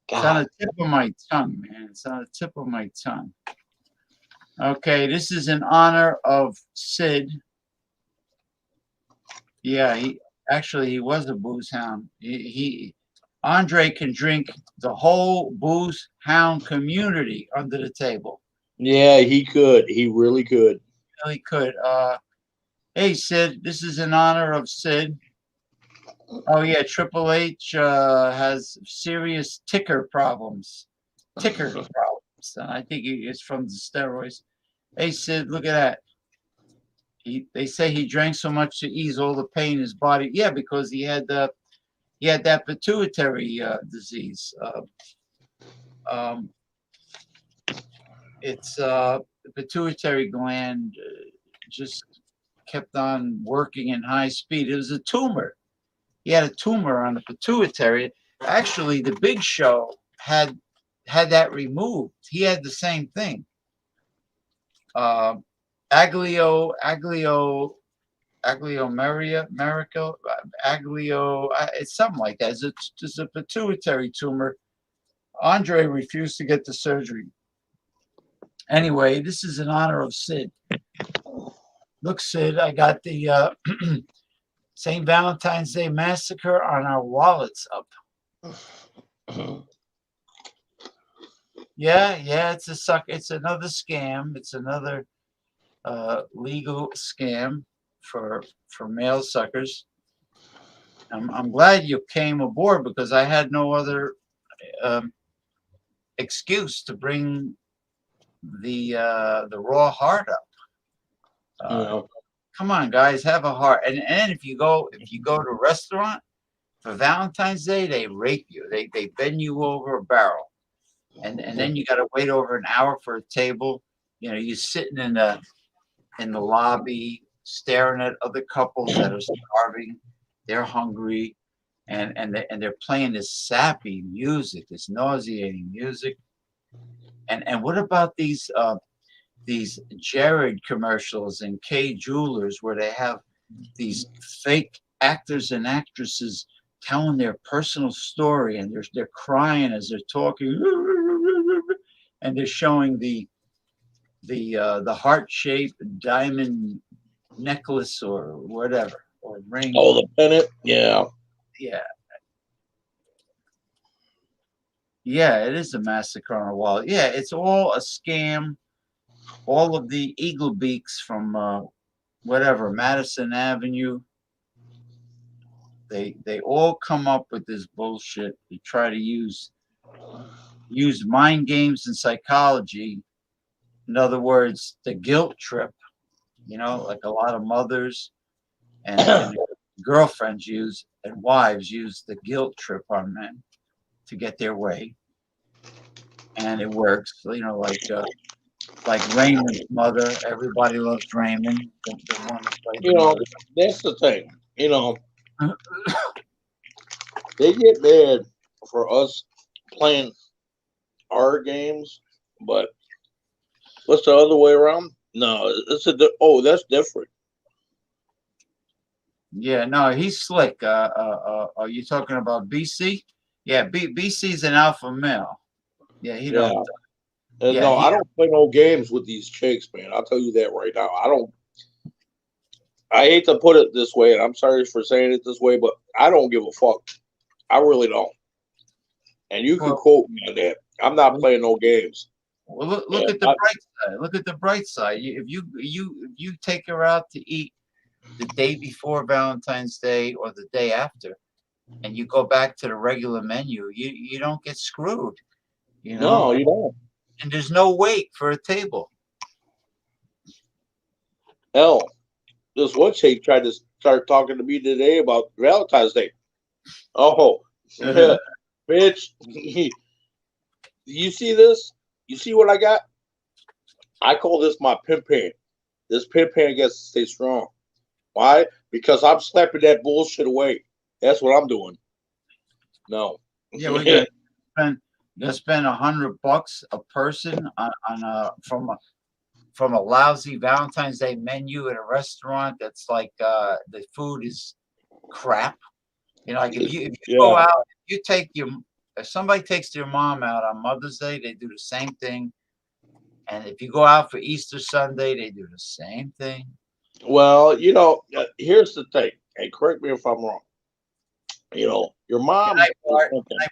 it's on God, the tip of my tongue, man. It's on the tip of my tongue. Okay, this is in honor of Sid. Yeah, he was a booze hound. Andre can drink the whole booze hound community under the table. yeah, he could. He really could. Really could. Hey Sid, this is in honor of Sid. Oh yeah, Triple H has serious ticker problems. Ticker problems. I think it's from the steroids. Hey Sid, look at that. They say he drank so much to ease all the pain in his body. Yeah, because he had that pituitary disease. It's the pituitary gland just kept on working in high speed. It was a tumor. He had a tumor on the pituitary. Actually, the Big Show had that removed. He had the same thing. Aglio Miracle, Aglio, it's something like that. It's a pituitary tumor. Andre refused to get the surgery. Anyway, this is in honor of Sid. Look, Sid, I got the St. Valentine's Day Massacre on our wallets up. Yeah, it's another scam. It's another legal scam for male suckers. I'm glad you came aboard because I had no other excuse to bring the raw heart up. Come on, guys, have a heart. And if you go to a restaurant for Valentine's Day, they rape you. They bend you over a barrel, and then you got to wait over an hour for a table. You know, you're sitting in the lobby staring at other couples that are starving. they're hungry, and they're playing this sappy music, this nauseating music. And what about these Jared commercials and K Jewelers where they have these fake actors and actresses telling their personal story, and they're crying as they're talking, and they're showing the heart-shaped diamond necklace or whatever, or ring. Oh, the pennant. Yeah. Yeah, yeah, it is a massacre on a wall. Yeah, it's all a scam. All of the eagle beaks from whatever Madison Avenue, they all come up with this bullshit. They try to use mind games and psychology. In other words, the guilt trip. Like a lot of mothers and girlfriends use and wives use the guilt trip on men to get their way, and it works. Like Raymond's mother. Everybody loves Raymond, the one that played the You know, mother. that's the thing. They get mad for us playing our games, but what's the other way around? No, that's different. Yeah, no, he's slick. Are you talking about BC? Yeah, BC's an alpha male. Yeah, he Yeah. don't. And Yeah, no, he. I don't play no games with these chicks, man. I'll tell you that right now. I don't. I hate to put it this way, and I'm sorry for saying it this way, but I don't give a fuck. I really don't. And you can Well, quote me on that. I'm not playing no games. well, look And at the bright side. Look at the bright side. If you take her out to eat the day before Valentine's Day or the day after, and you go back to the regular menu, you don't get screwed. no, you don't. And there's no wait for a table. Hell, this one chick tried to start talking to me today about Valentine's Day. Oh, yeah, bitch. You see this? You see what I got? I call this my pimp hand. This pimp hand gets to stay strong. Why? Because I'm slapping that bullshit away. That's what I'm doing. No. Yeah, we're gonna spend $100 a person on from a lousy Valentine's Day menu at a restaurant that's like the food is crap. Like if you go Yeah. out, if somebody takes your mom out on Mother's Day, they do the same thing. And if you go out for Easter Sunday, they do the same thing. Well, here's the thing. And correct me if I'm wrong. Your Good mom night, is Bart. one Good thing. night,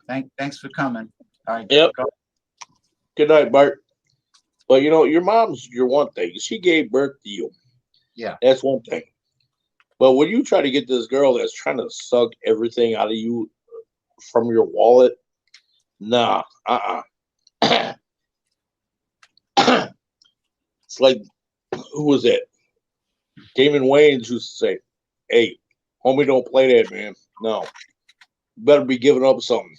Bart. Thanks for coming. All right. Yep. Go. Good night, Bart. But your mom's your one thing. She gave birth to you. Yeah. That's one thing. But when you try to get this girl that's trying to suck everything out of you from your wallet, nah, It's like, who was that? Damon Wayans used to say, "Hey, homie, don't play that, man. No, you better be giving up something."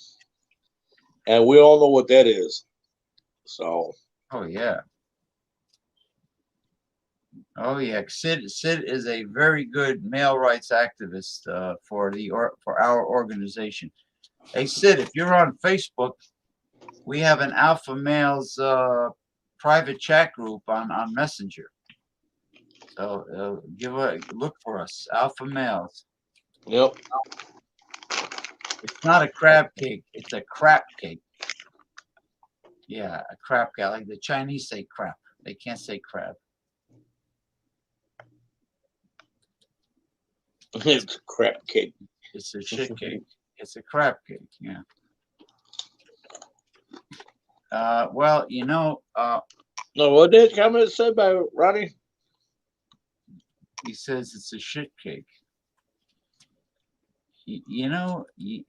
And we all know what that is. So, Oh yeah. Oh yeah. Sid is a very good male rights activist for our organization. Hey Sid, if you're on Facebook, we have an alpha males private chat group on Messenger. So look for us, alpha males. yep. It's not a crab cake; it's a crap cake. Yeah, a crap cake. Like the Chinese say crap, they can't say crab. It's a crap cake. It's a shit cake. It's a crap cake. Yeah. Well, No, what did comment said by Ronnie? he says it's a shit cake. You know, you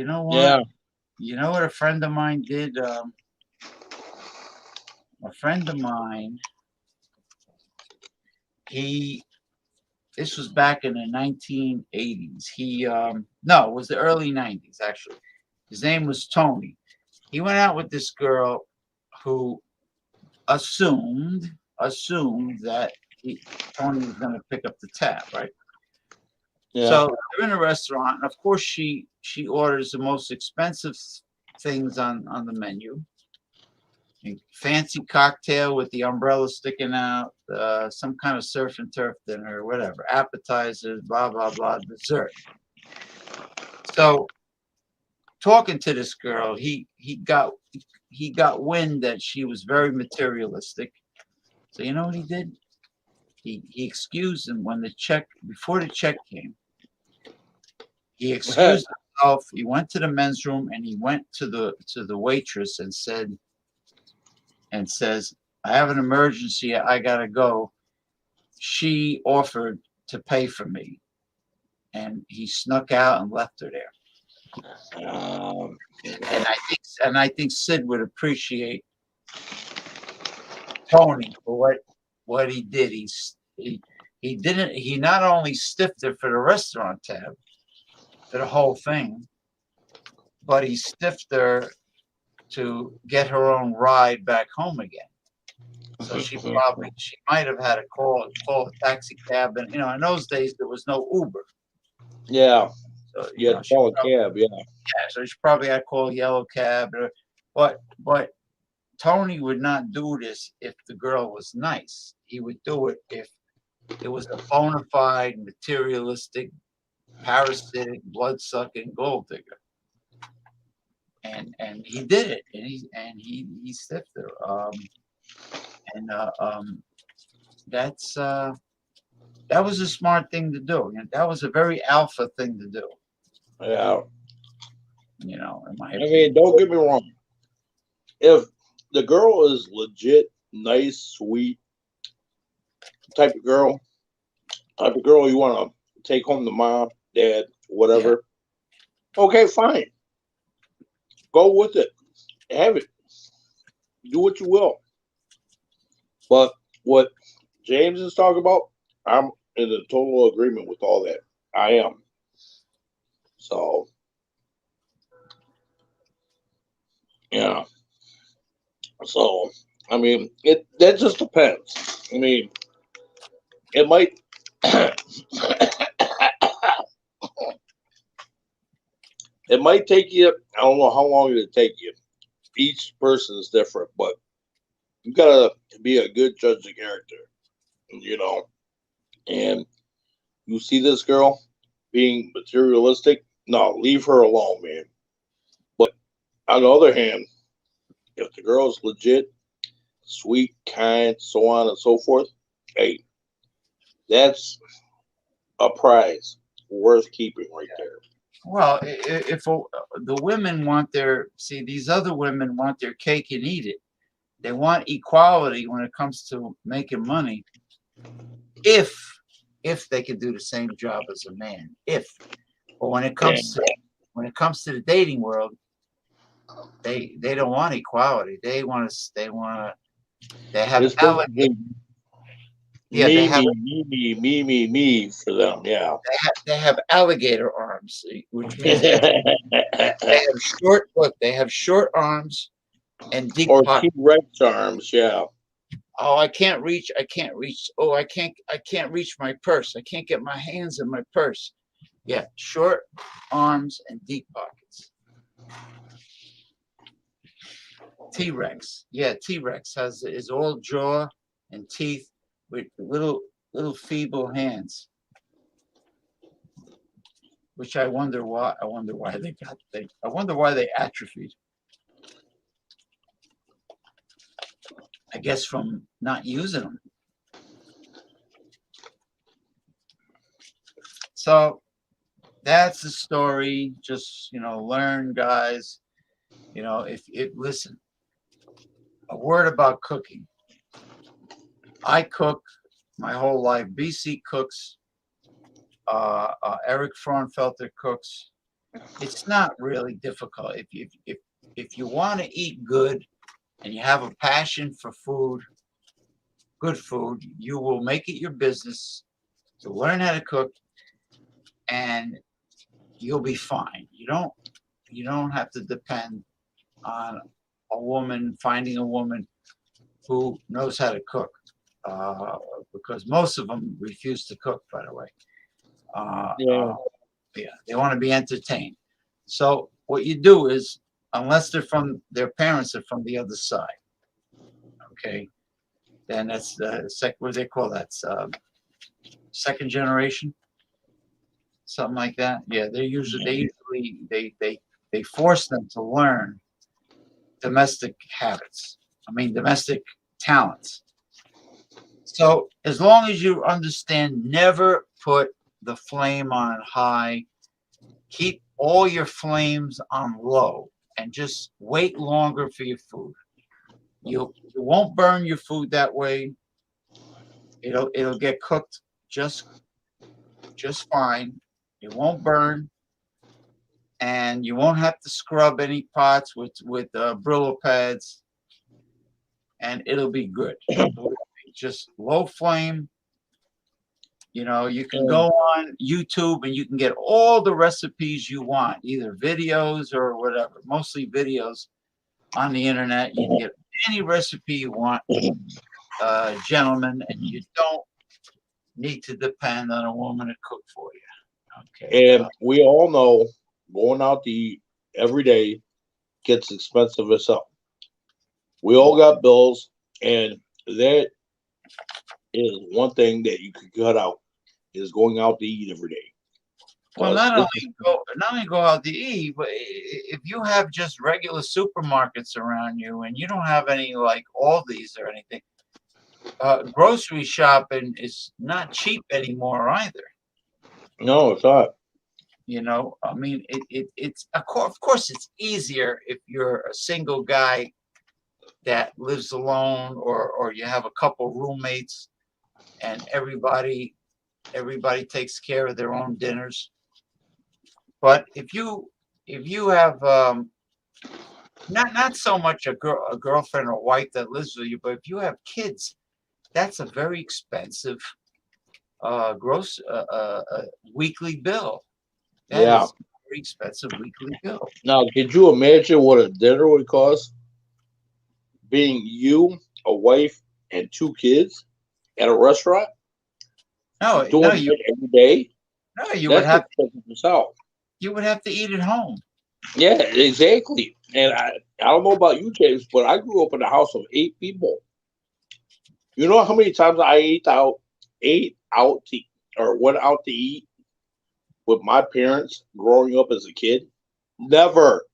know what? Yeah. You know what a friend of mine did? A friend of mine, this was back in the 1980s. No, it was the early 90s, actually. His name was Tony. He went out with this girl who assumed that Tony was going to pick up the tab, right? Yeah. So they're in a restaurant, and of course she orders the most expensive things on the menu. A fancy cocktail with the umbrella sticking out, some kind of surf and turf dinner, whatever, appetizers, blah blah blah, dessert. So talking to this girl, he got wind that she was very materialistic. So you know what he did? He excused him when before the check came. He excused himself. He went to the men's room and he went to the waitress and says, "I have an emergency. I gotta go." She offered to pay for me, and he snuck out and left her there. And I think Sid would appreciate Tony for what he did. He didn't. He not only stiffed her for the restaurant tab, for the whole thing, but he stiffed her to get her own ride back home again. So she might have had to call a taxi cab, and in those days there was no Uber. Yeah. So You had to call a cab. Yeah. so she probably had to call a yellow cab. But Tony would not do this if the girl was nice. He would do it if it was a bona fide, materialistic, parasitic, blood-sucking gold digger. And he did it, and he stiffed her. That was a smart thing to do. That was a very alpha thing to do. Yeah. In my I opinion. mean, don't get me wrong. If the girl is legit, nice, sweet type of girl you want to take home to mom, dad, whatever, okay, fine. Go with it. Have it. Do what you will. But what James is talking about, I'm in a total agreement with all that. I am. So, yeah. So, I mean, that just depends. I mean, it might. It might take you. I don't know how long it'll take you. Each person is different, but you gotta be a good judge of character, And you see this girl being materialistic. No, leave her alone, man. But on the other hand, if the girl's legit, sweet, kind, so on and so forth, hey, that's a prize worth keeping right there. Well, if the women these other women want their cake and eat it. They want equality when it comes to making money. If they could do the same job as a man, but when it comes to the dating world, they don't want equality. They have me for them. Yeah. They have alligator arms, which means they have short arms and deep pockets. T-Rex arms. Yeah. Oh, I can't reach. Oh, I can't reach my purse. I can't get my hands in my purse. Yeah, short arms and deep pockets. T-Rex. Yeah, T-Rex is all jaw and teeth with little feeble hands. Which I wonder why. I wonder why they atrophied. I guess from not using them. So that's the story. Just learn, guys. Listen. A word about cooking. I cook my whole life. BC cooks. Eric Fraunfelter cooks. It's not really difficult if you want to eat good and you have a passion for food, good food. You will make it your business to learn how to cook, and you'll be fine. You don't have to depend on finding a woman who knows how to cook. because most of them refuse to cook, by the way. Yeah. Yeah, they want to be entertained. So what you do is, unless their parents are from the other side, okay, then that's what do they call that? Second generation, something like that. Yeah, they force them to learn domestic habits. I mean, domestic talents. So as long as you understand, never put the flame on high, keep all your flames on low, and just wait longer for your food. You won't burn your food that way. It'll get cooked just fine. It won't burn, and you won't have to scrub any pots with Brillo pads, and it'll be good. Just low flame. You can go on YouTube and you can get all the recipes you want, either videos or whatever. Mostly videos on the internet. You can get any recipe you want, gentlemen, and you don't need to depend on a woman to cook for you. Okay. And we all know going out to eat every day gets expensive as hell. We all got bills, and that is one thing that you could cut out is going out to eat every day. Well, Because not only go out to eat, but if you have just regular supermarkets around you and you don't have any like Aldi's or anything, grocery shopping is not cheap anymore either. no, it's not. I mean, it's of course it's easier if you're a single guy that lives alone, or you have a couple roommates and everybody takes care of their own dinners. But if you have not so much a girlfriend or wife that lives with you, but if you have kids, that's a very expensive gross weekly bill. That Yeah. is a very expensive weekly bill. Now, could you imagine what a dinner would cost? Being you, a wife, and 2 kids at a restaurant, No, doing no, it every day. you would That's have expensive as hell. to eat at home. Yeah, exactly. And I don't know about you, James, but I grew up in a house of 8 people. You know how many times I ate out to, or went out to eat with my parents growing up as a kid? Never.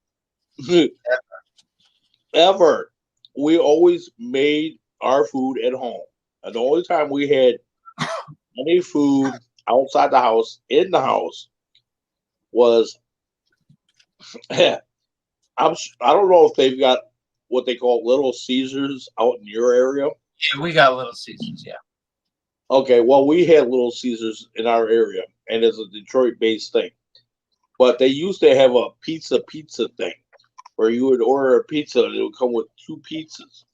Ever. We always made our food at home. And the only time we had any food outside the house, in the house, was I don't know if they've got what they call Little Caesars out in your area. Yeah, we got Little Caesars. Yeah. Okay, well, we had Little Caesars in our area, and it's a Detroit-based thing. But they used to have a pizza thing where you would order a pizza and it would come with 2 pizzas.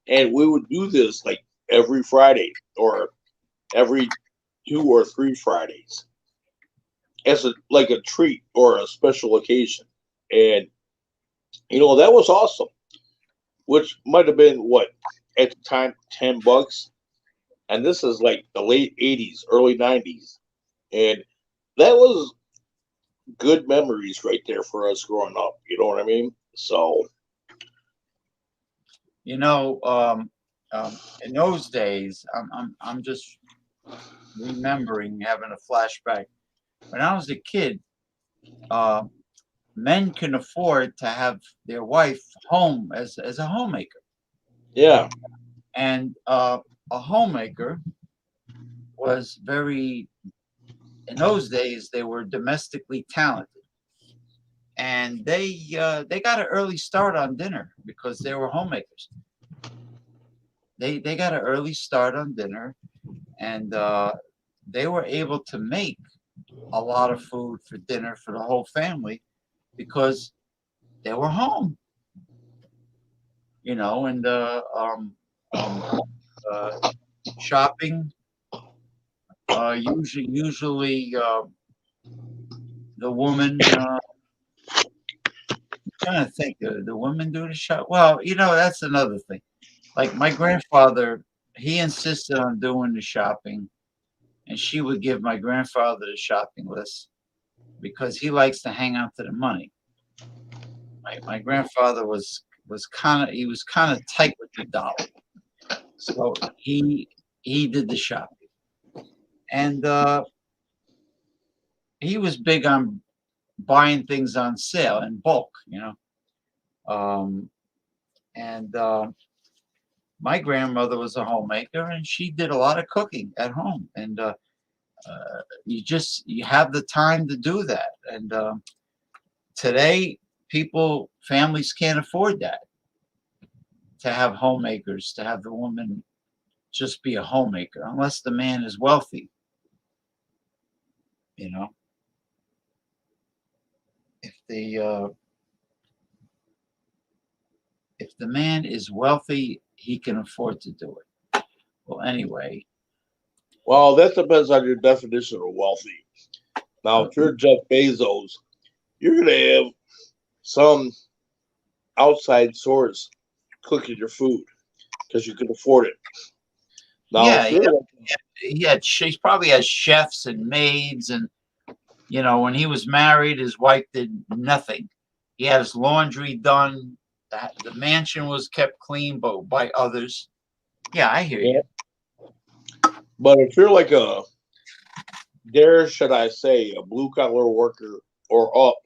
And we would do this like every Friday or every 2 or 3 Fridays as like a treat or a special occasion. And that was awesome. Which might have been what at the time $10, and this is like the late '80s, early '90s, and that was good memories right there for us growing up. You know what I mean? So In those days, I'm just remembering, having a flashback. When I was a kid, men can afford to have their wife home as a homemaker. yeah, And a homemaker was in those days, they were domestically talented. And they got an early start on dinner because they were homemakers. They got an early start on dinner, and they were able to make a lot of food for dinner for the whole family because they were home. And shopping. Usually, the woman. Trying to think, the women do the shop. Well, that's another thing. Like my grandfather he insisted on doing the shopping, and she would give my grandfather the shopping list because he likes to hang on to the money. My grandfather was kind of tight with the dollar, so he did the shopping, and he was big on buying things on sale in bulk, and my grandmother was a homemaker, and she did a lot of cooking at home, and you have the time to do that, and today families can't afford that, to have homemakers, to have the woman just be a homemaker, unless the man is wealthy. You know, if the man is wealthy, he can afford to do it. Well, anyway, Well, that depends on your definition of wealthy. Now, if you're Jeff Bezos, you're going to have some outside source cooking your food because you can afford it. Now, yeah, if you're he probably has chefs and maids, and when he was married, his wife did nothing. He had his laundry done. The mansion was kept clean, but by others. Yeah, I hear you. but if you're like should I say, a blue collar worker or up,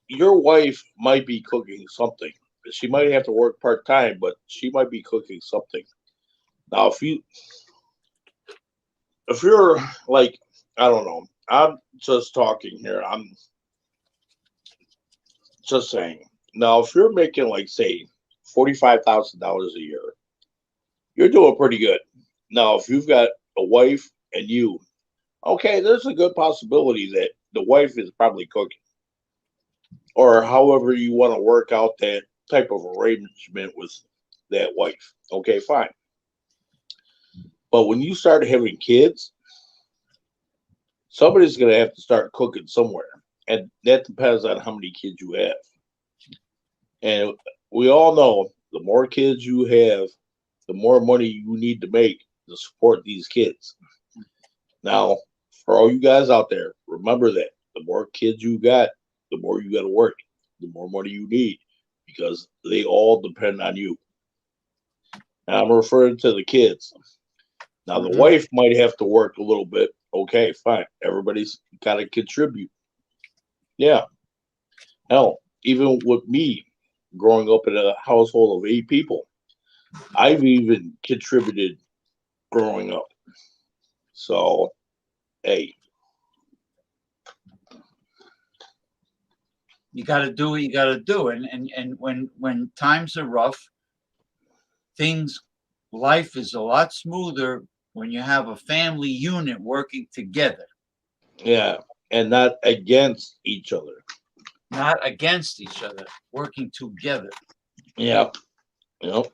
your wife might be cooking something. She might have to work part time, but she might be cooking something. Now, if you're like, I don't know, I'm just talking here. I'm just saying. Now, if you're making like say $45,000 a year, you're doing pretty good. Now, if you've got a wife and you, okay, there's a good possibility that the wife is probably cooking, or however you want to work out that type of arrangement with that wife. Okay, fine. But when you start having kids, somebody's going to have to start cooking somewhere. And that depends on how many kids you have. And we all know the more kids you have, the more money you need to make to support these kids. Now, for all you guys out there, remember that the more kids you got, the more you got to work, the more money you need because they all depend on you. Now, I'm referring to the kids. Now, the wife might have to work a little bit. Okay, fine. Everybody's got to contribute. Yeah. Hell, even with me growing up in a household of 8 people, I've even contributed growing up. So, hey. You got to do what you got to do, and when times are rough, life is a lot smoother when you have a family unit working together. Yeah, and not against each other. Not against each other, working together. Yep. Yep.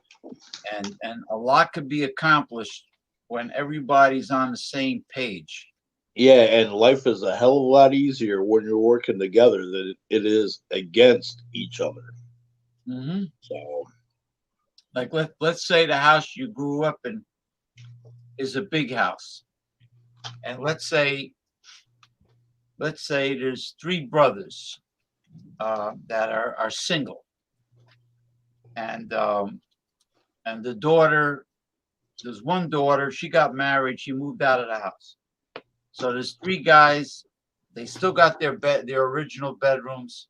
And a lot could be accomplished when everybody's on the same page. Yeah, and life is a hell of a lot easier when you're working together than it is against each other. Mm-hmm. So, like let's say the house you grew up in is a big house, and let's say there's 3 brothers that are single, and the daughter, there's one daughter, she got married, she moved out of the house. So there's 3 guys, they still got their original bedrooms.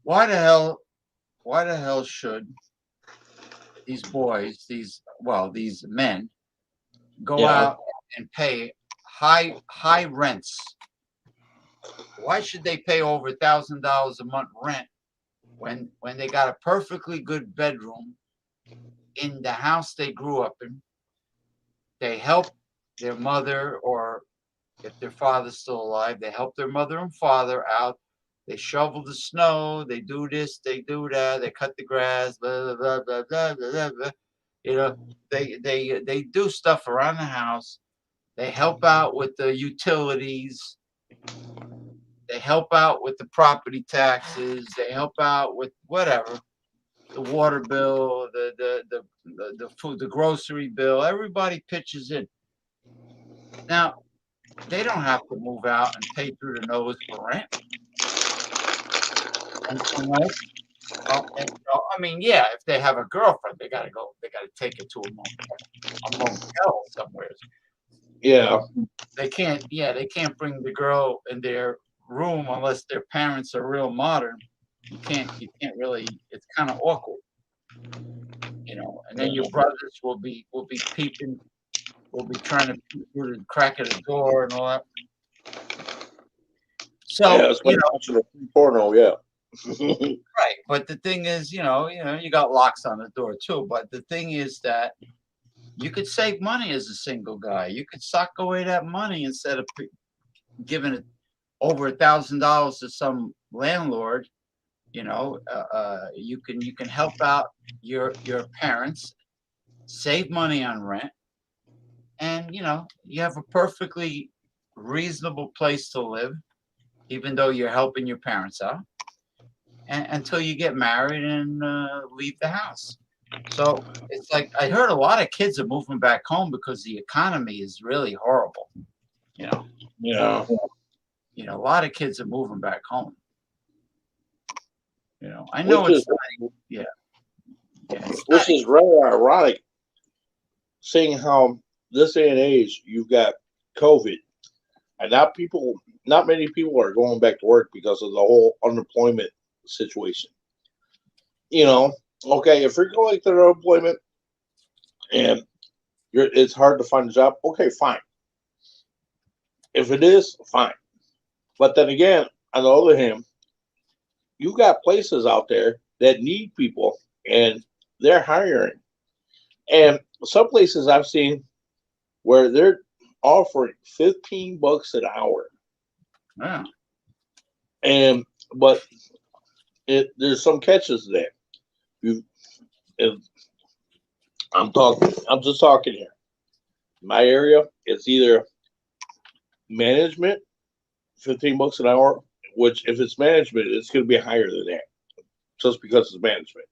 Why the hell should these boys, these men, go out and pay high rents? Why should they pay over $1,000 a month rent when they got a perfectly good bedroom in the house they grew up in? They help their mother, or if their father's still alive, they help their mother and father out. They shovel the snow, they do this, they do that, they cut the grass, blah blah blah blah blah blah. They do stuff around the house. They help out with the utilities. They help out with the property taxes. They help out with whatever, the water bill, the the food, the grocery bill. Everybody pitches in. Now they don't have to move out and pay through the nose for rent. Unless, I mean, yeah, if they have a girlfriend, they gotta go. They gotta take it to a motel somewhere. Yeah. They can't. Yeah, they can't bring the girl in their room unless their parents are real modern. You can't really. It's kind of awkward, And then your brothers will be peeping, will be trying to peep through the crack of the door and all that. So Yeah, it's like watching a free porno. Yeah. right. But the thing is, you got locks on the door too. But the thing is that you could save money as a single guy. You could sock away that money instead of giving it over $1,000 to some landlord. You can help out your parents, save money on rent, and you have a perfectly reasonable place to live, even though you're helping your parents out, until you get married and leave the house. So it's like I heard a lot of kids are moving back home because the economy is really horrible. Yeah. A lot of kids are moving back home. I know it's which is rather ironic, seeing how this day and age you've got COVID, and not many people are going back to work because of the whole unemployment situation. Okay, if you're going to unemployment and it's hard to find a job, okay, fine. If it is, fine. But then again, on the other hand, you got places out there that need people and they're hiring. And some places I've seen where they're offering $15 an hour. Yeah. But there's some catches there. I'm just talking here. My area, it's either management, $15 an hour, which if it's management, it's going to be higher than that, just because it's management.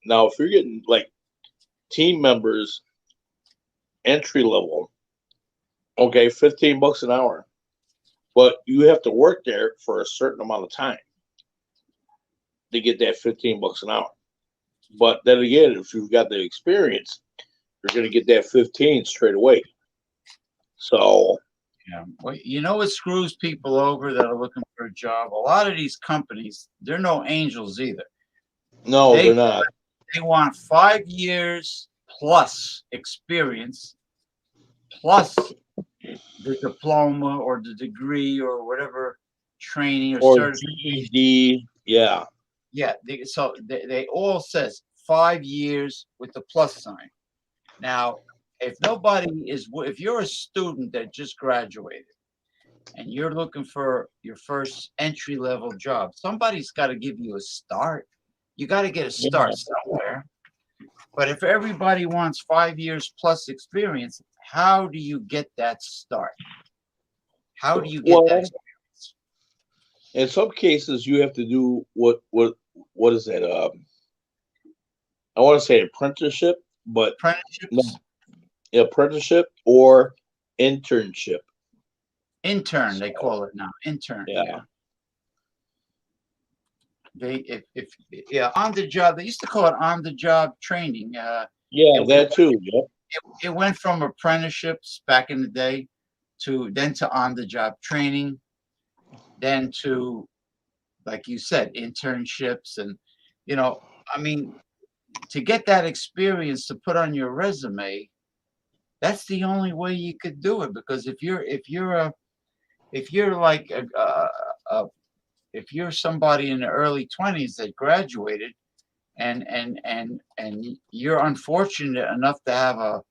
Now, if you're getting like team members, entry level, okay, $15 an hour, but you have to work there for a certain amount of time to get that $15 an hour. But then again, if you've got the experience, you're going to get that 15 straight away. So, yeah, well, what screws people over that are looking for a job? A lot of these companies, they're no angels either. no, they're not. They want 5 years plus experience, plus the diploma or the degree or whatever training or certification. GED. Yeah. Yeah. So they all says 5 years with the plus sign. Now, if you're a student that just graduated and you're looking for your first entry level job, somebody's got to give you a start. You got to get a start somewhere. But if everybody wants 5 years plus experience, how do you get that start? How do you get that experience? In some cases, you have to do what is that? I want to say apprenticeship, but Apprenticeships? No, apprenticeship or internship. Intern, they call it now. Intern. Yeah. On the job. They used to call it on the job training. That too. Yeah. It went from apprenticeships back in the day to on the job training, then to, like you said, internships, and I mean, to get that experience to put on your resume, that's the only way you could do it. Because if you're somebody in the early 20s that graduated and you're unfortunate enough to have a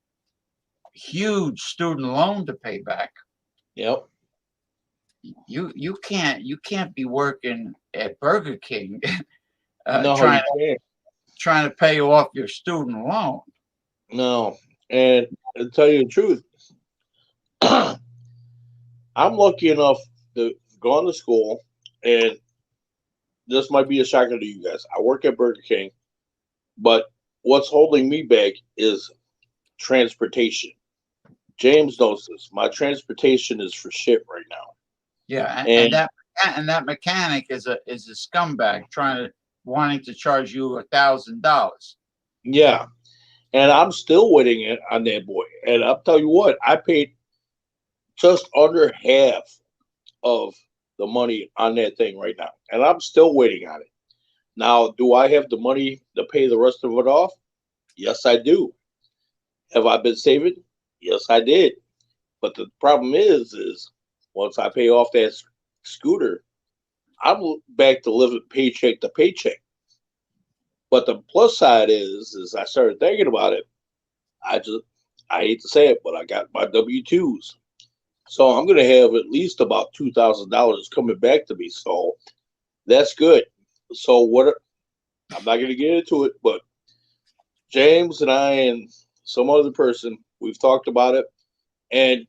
huge student loan to pay back. Yep. You can't be working at Burger King No, trying to pay off your student loan. No. And to tell you the truth, I'm lucky enough to go to school, and this might be a shocker to you guys. I work at Burger King, But what's holding me back is transportation. James knows this. My transportation is for shit right now. Yeah, And and that mechanic is a scumbag wanting to charge you $1,000. yeah, and I'm still waiting on that boy. And I'll tell you what, I paid just under half of the money on that thing right now, and I'm still waiting on it. Now, do I have the money to pay the rest of it off? Yes, I do. Have I been saving? Yes, I did. But the problem is once I pay off that scooter, I'm back to living paycheck to paycheck. But the plus side is I started thinking about it. I hate to say it, but I got my W-2s. So I'm gonna have at least about $2,000 coming back to me. So that's good. So what I'm not gonna get into it, but James and I and some other person, we've talked about it. And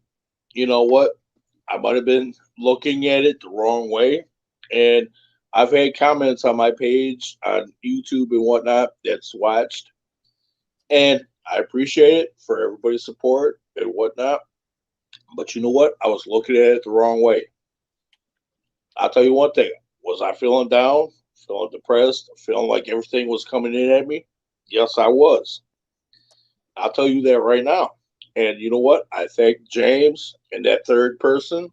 you know what? I might have been looking at it the wrong way. And I've had comments on my page on YouTube and whatnot that's watched. And I appreciate it for everybody's support and whatnot. But you know what? I was looking at it the wrong way. I'll tell you one thing. Was I feeling down, feeling depressed, feeling like everything was coming in at me? Yes, I was. I'll tell you that right now. And you know what? I thank James and that third person.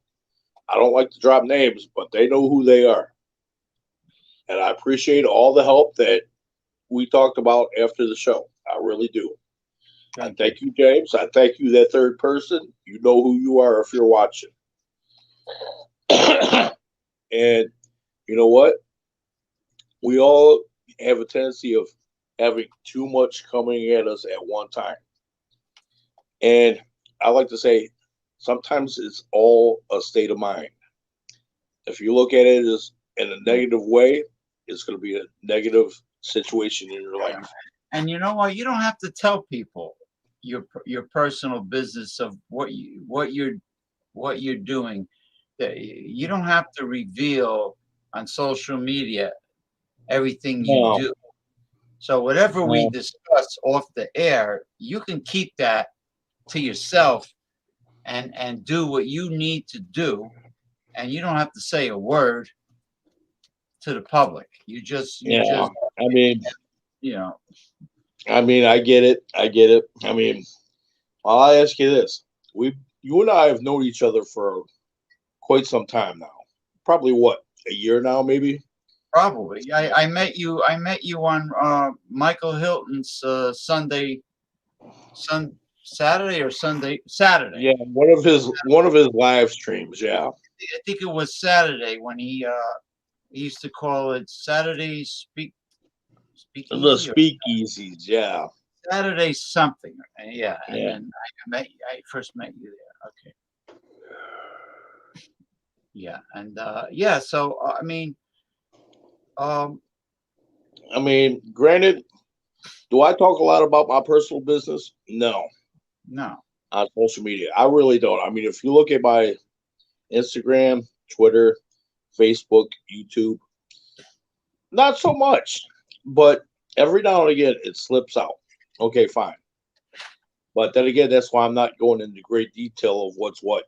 I don't like to drop names, but they know who they are. And I appreciate all the help that we talked about after the show. I really do. I thank you, James. I thank you, that third person. You know who you are if you're watching. And you know what? We all have a tendency of having too much coming at us at one time. And I like to say sometimes it's all a state of mind. If you look at it as in a negative way, it's going to be a negative situation in your life. And you know what? You don't have to tell people your personal business of what you're doing. You don't have to reveal on social media everything you No, do. So whatever we no, discuss off the air, you can keep that to yourself and do what you need to do, and you don't have to say a word to the public. You yeah. just I mean, you know I get it. I get it. I mean, I'll ask you this: you and I have known each other for quite some time now. Probably what, a year now, maybe. probably. I met you. I met you on Michael Hilton's Saturday or Sunday. Saturday. Yeah, one of his live streams. Yeah, I think it was Saturday when he used to call it Saturday the Speakeasy or speakeasies. Yeah, Saturday something. Yeah, and yeah. then I first met you there. Okay. Yeah, and yeah. So I mean, um, I mean, granted, do I talk a lot about my personal business? No, no. on social media, I really don't. I mean, if you look at my Instagram, Twitter, Facebook, YouTube, not so much, but every now and again it slips out. Okay, fine. But then again, that's why I'm not going into great detail of what's what.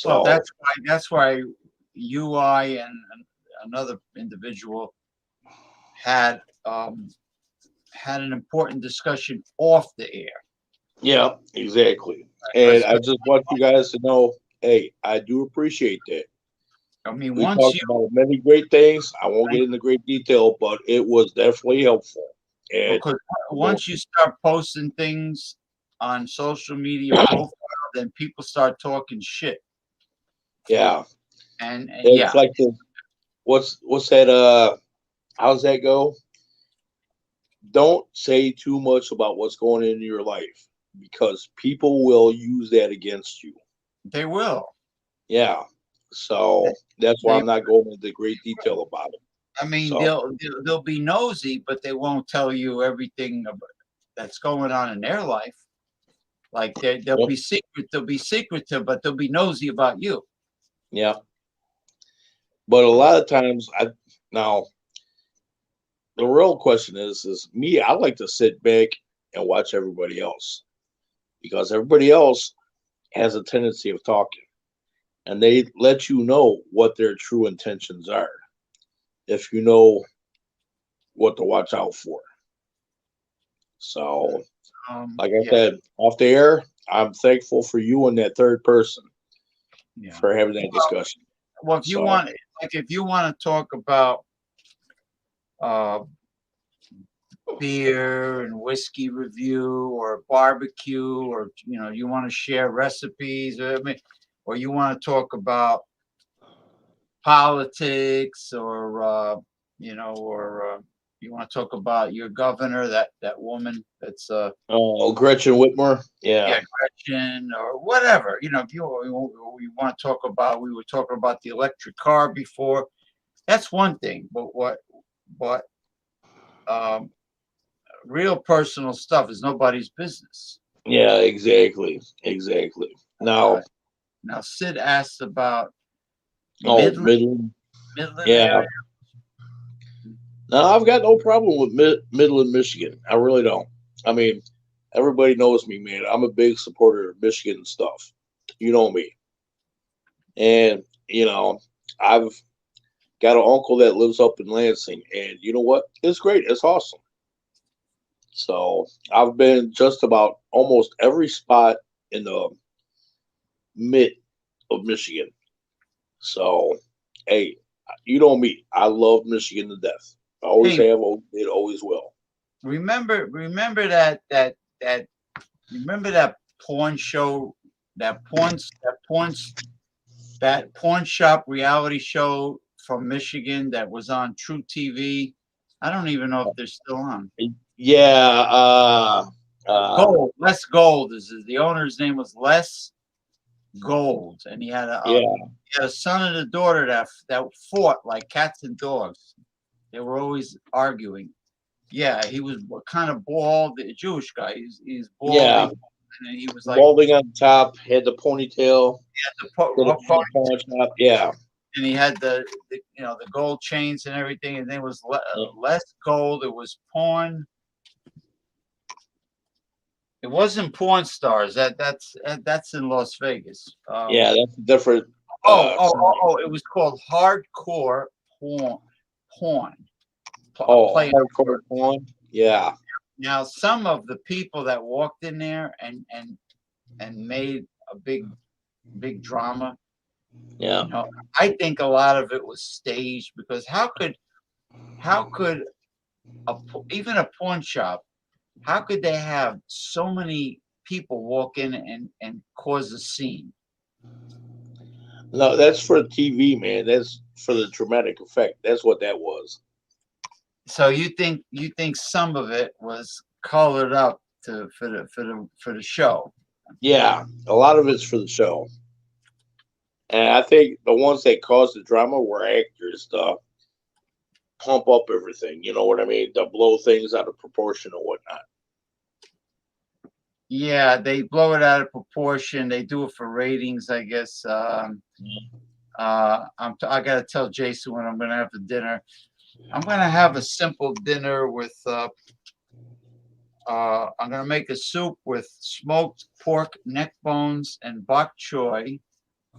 Well, So, that's why you, I, and another individual had had an important discussion off the air. yeah, exactly. And Because I just want you guys to know, hey, I do appreciate that. I mean, We once talked you about many great things. I won't get into great detail, but it was definitely helpful. And because you know, once you start posting things on social media profile, then people start talking shit. yeah, And it's yeah, like the what's that? How's that go? Don't say too much about what's going on in your life because people will use that against you. they will. Yeah. So that's why They, I'm not going into great detail about it. I mean, So, they'll be nosy, but they won't tell you everything that's going on in their life. Like they'll yep, be secret. They'll be secretive, but they'll be nosy about you. yeah. But a lot of times, now the real question is me. I like to sit back and watch everybody else because everybody else has a tendency of talking, and they let you know what their true intentions are if you know what to watch out for. So, like I Yeah, said, off the air, I'm thankful for you and that third person yeah. for having that discussion. Well, if you So, want, like, if you want to talk about uh, beer and whiskey review or barbecue, or you want to share recipes, or, or you want to talk about politics, or you want to talk about your governor, that woman that's oh, Gretchen Whitmer, yeah, yeah, Gretchen, or whatever. If you want to talk about, we were talking about the electric car before. That's one thing, but um, real personal stuff is nobody's business. yeah, exactly. Uh, Now, Now, Sid asked about oh, Midland, Midland, Midland yeah. area. No, I've got no problem with Midland, Michigan. I really don't. I mean, everybody knows me, man. I'm a big supporter of Michigan stuff. You know me, and I've got an uncle that lives up in Lansing, and you know what? It's great. It's awesome. So I've been just about almost every spot in the mid of Michigan. So, hey, you know me. I love Michigan to death. I always Hey, have, always did, always will. remember that remember that porn show, that porn shop reality show from Michigan that was on True TV. I don't even know if they're still on. Yeah. Uh, Les Gold the owner's name was Les Gold, and yeah. he had a son and a daughter that fought like cats and dogs. They were always arguing. Yeah, he was kind of bald, a Jewish guy. He's Yeah. balding, and he was like Balding on top, had the ponytail, the did a pawn shop. Yeah. and he had the gold chains and everything. And then it was Yeah. less gold. It was porn. It wasn't porn stars. That's in Las Vegas. Yeah, that's a different. It was called hardcore porn. Porn. Oh, Play on hardcore word. porn. Yeah. Now, some of the people that walked in there and made a big drama, Yeah. I think a lot of it was staged, because how could even a pawn shop, how could they have so many people walk in and cause a scene? No, that's for TV, man. That's for the dramatic effect. That's what that was. So you think some of it was colored up for the show? Yeah, a lot of it's for the show, and I think the ones that caused the drama were actors to pump up everything. You know what I mean? To blow things out of proportion and whatnot. Yeah, they blow it out of proportion. They do it for ratings, I guess. I gotta tell Jason when I'm gonna have the dinner. I'm gonna have a simple dinner with. I'm gonna make a soup with smoked pork neck bones and bok choy,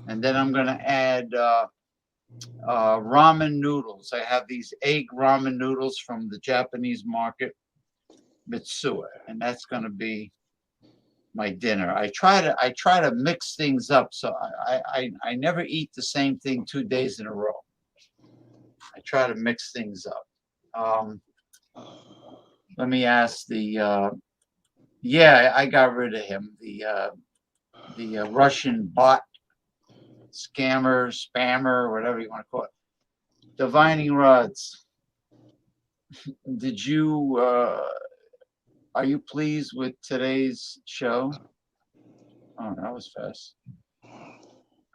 and then I'm gonna add ramen noodles. I have these egg ramen noodles from the Japanese market, Mitsuya, and that's gonna be my dinner. I try to mix things up, so I never eat the same thing 2 days in a row. I try to mix things up. Um, Let me ask yeah, I got rid of him. The Russian bot scammer, spammer, whatever you want to call it. Divining rods. Did you are you pleased with today's show? Oh, that was fast.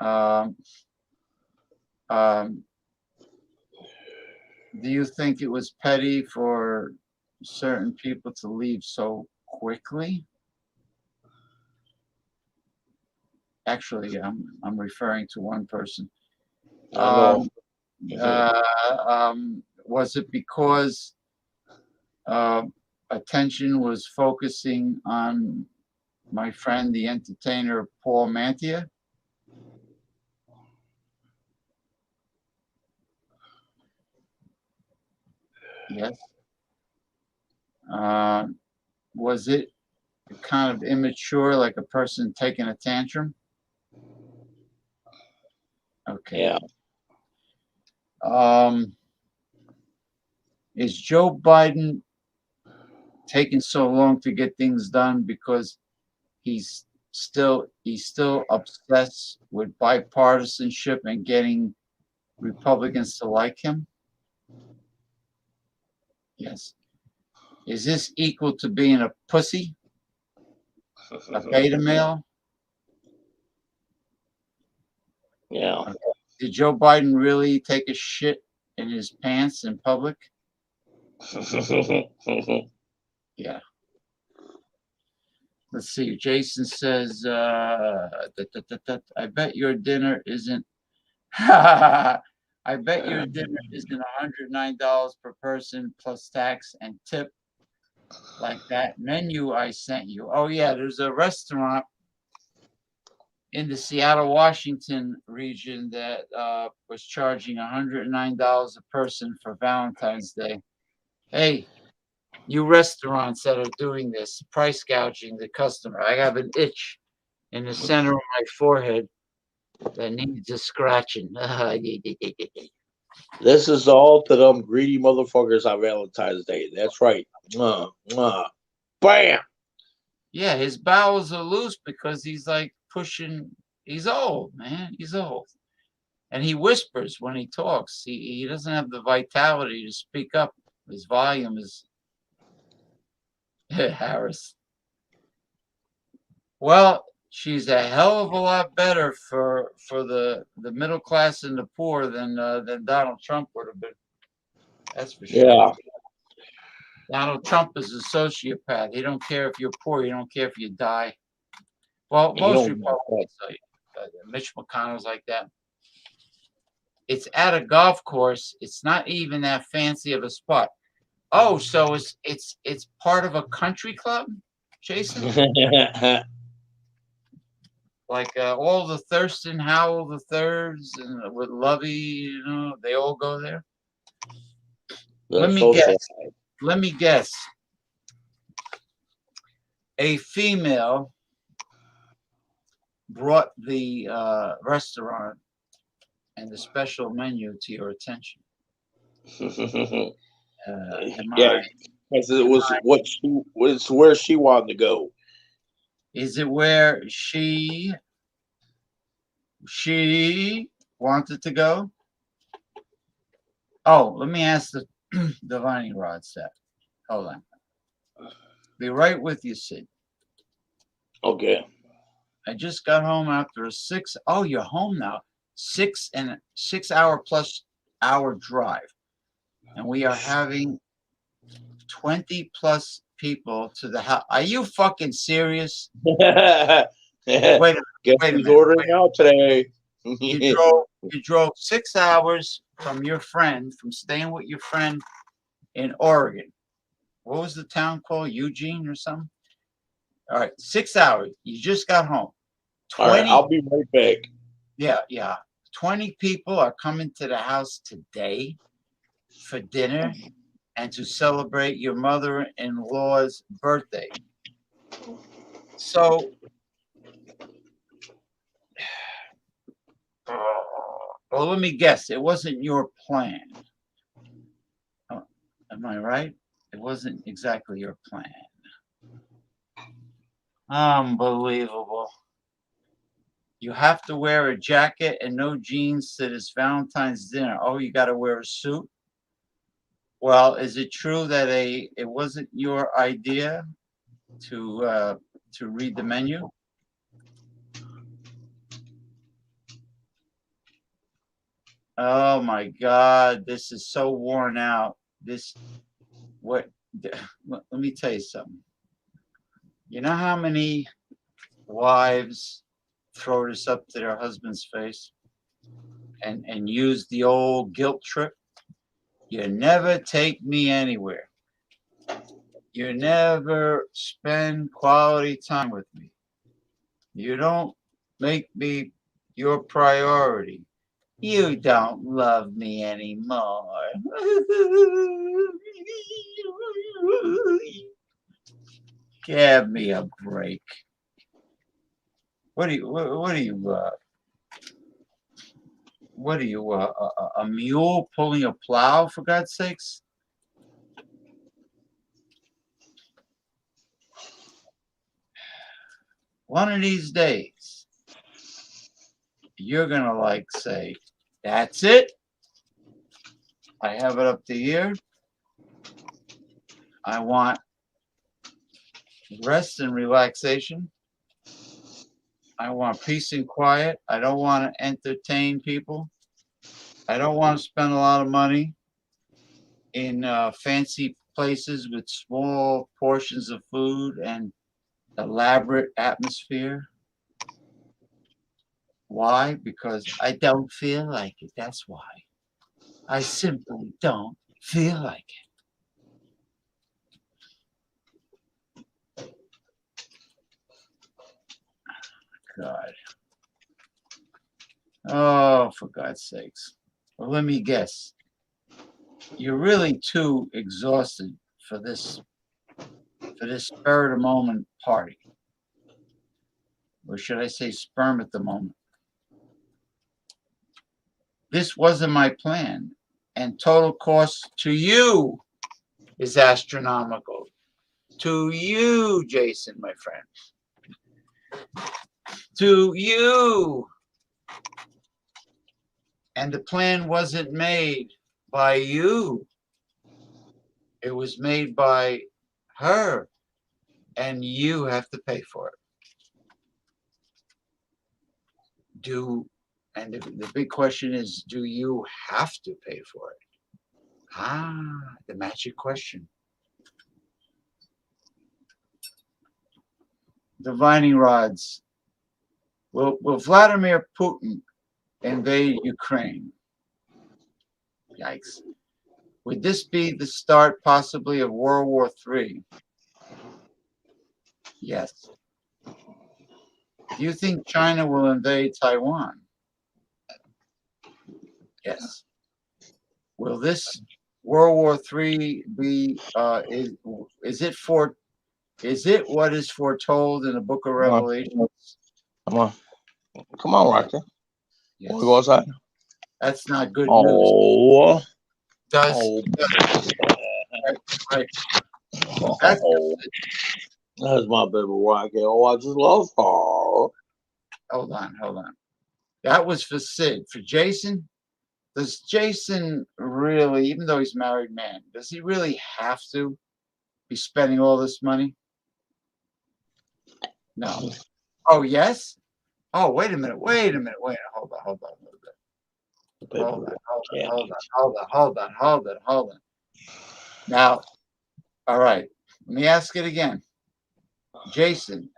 Um, um, do you think it was petty for certain people to leave so quickly? Actually, I'm referring to one person. I know. Um, was it because attention was focusing on my friend, the entertainer, Paul Mantia. Yes. Was it kind of immature, like a person taking a tantrum? Okay. Yeah. Is Joe Biden taking so long to get things done because he's still obsessed with bipartisanship and getting Republicans to like him? Yes. Is this equal to being a pussy? A beta male? Yeah. Did Joe Biden really take a shit in his pants in public? Yeah. Let's see. Jason says, I bet your dinner isn't I bet your dinner isn't $109 per person plus tax and tip like that menu I sent you. Oh yeah, there's a restaurant in the Seattle, Washington region that was charging $109 a person for Valentine's Day. Hey, you restaurants that are doing this, price gouging the customer. I have an itch in the center of my forehead that needs a scratching. This is all to them greedy motherfuckers on Valentine's Day. That's right. Mwah, mwah. Bam. Yeah, his bowels are loose because he's like pushing. He's old, man. He's old. And he whispers when he talks. He doesn't have the vitality to speak up. His volume is Harris. Well, she's a hell of a lot better for the middle class and the poor than Donald Trump would have been. That's for sure. Yeah. Donald Trump is a sociopath. He don't care if you're poor. He don't care if you die. Well, most Republicans, Mitch McConnell's like that. It's at a golf course. It's not even that fancy of a spot. Oh, so it's part of a country club, Jason? Like all the Thurston Howell the thirds and with Lovey, you know, they all go there. Let me guess. A female brought the restaurant and the special menu to your attention. Yeah, because it was where she wanted to go. Is it where she wanted to go? Oh, let me ask the divining rod set. Hold on. Be right with you, Sid. Okay. I just got home after a 6. Oh, you're home now. 6 hour plus hour drive, and we are having 20 plus people to the house. Are you fucking serious? Wait a minute. Guess who's ordering out today? You drove 6 hours from staying with your friend in Oregon. What was the town called? Eugene or something? All right, 6 hours. You just got home. 20, all right, I'll be right back. Yeah. 20 people are coming to the house today for dinner and to celebrate your mother-in-law's birthday. So, well, let me guess. It wasn't your plan. Am I right? It wasn't exactly your plan. Unbelievable. You have to wear a jacket and no jeans to this Valentine's dinner. Oh, you got to wear a suit? Well, is it true that it wasn't your idea to read the menu? Oh my God, this is so worn out. Let me tell you something. You know how many wives throw this up to their husband's face and use the old guilt trip? You never take me anywhere. You never spend quality time with me. You don't make me your priority. You don't love me anymore. Give me a break. What are you, a mule pulling a plow, for God's sakes? One of these days, you're gonna like say, that's it. I have it up to here. I want rest and relaxation. I want peace and quiet. I don't want to entertain people. I don't want to spend a lot of money in fancy places with small portions of food and elaborate atmosphere. Why? Because I don't feel like it. That's why. I simply don't feel like it. God. Oh, for God's sakes. Well, let me guess. You're really too exhausted for this spur of the moment party. Or should I say sperm at the moment? This wasn't my plan, and total cost to you is astronomical. To you, Jason, my friend. To you. And the plan wasn't made by you. It was made by her, and you have to pay for it. And the big question is, do you have to pay for it? The magic question. Divining rods. Will Vladimir Putin invade Ukraine? Yikes. Would this be the start possibly of World War III? Yes. Do you think China will invade Taiwan? Yes. Will this World War III be is it what is foretold in the book of Revelation? Come on, Roger. Yes. We'll go outside. That's not good news. Oh. Right. That's my baby Rocky. Oh, I just love her. Hold on. That was for Sid. For Jason, does Jason really, even though he's a married man, does he really have to be spending all this money? No. Oh, yes? Oh, wait a minute. Hold on. Now, all right. Let me ask it again. Jason,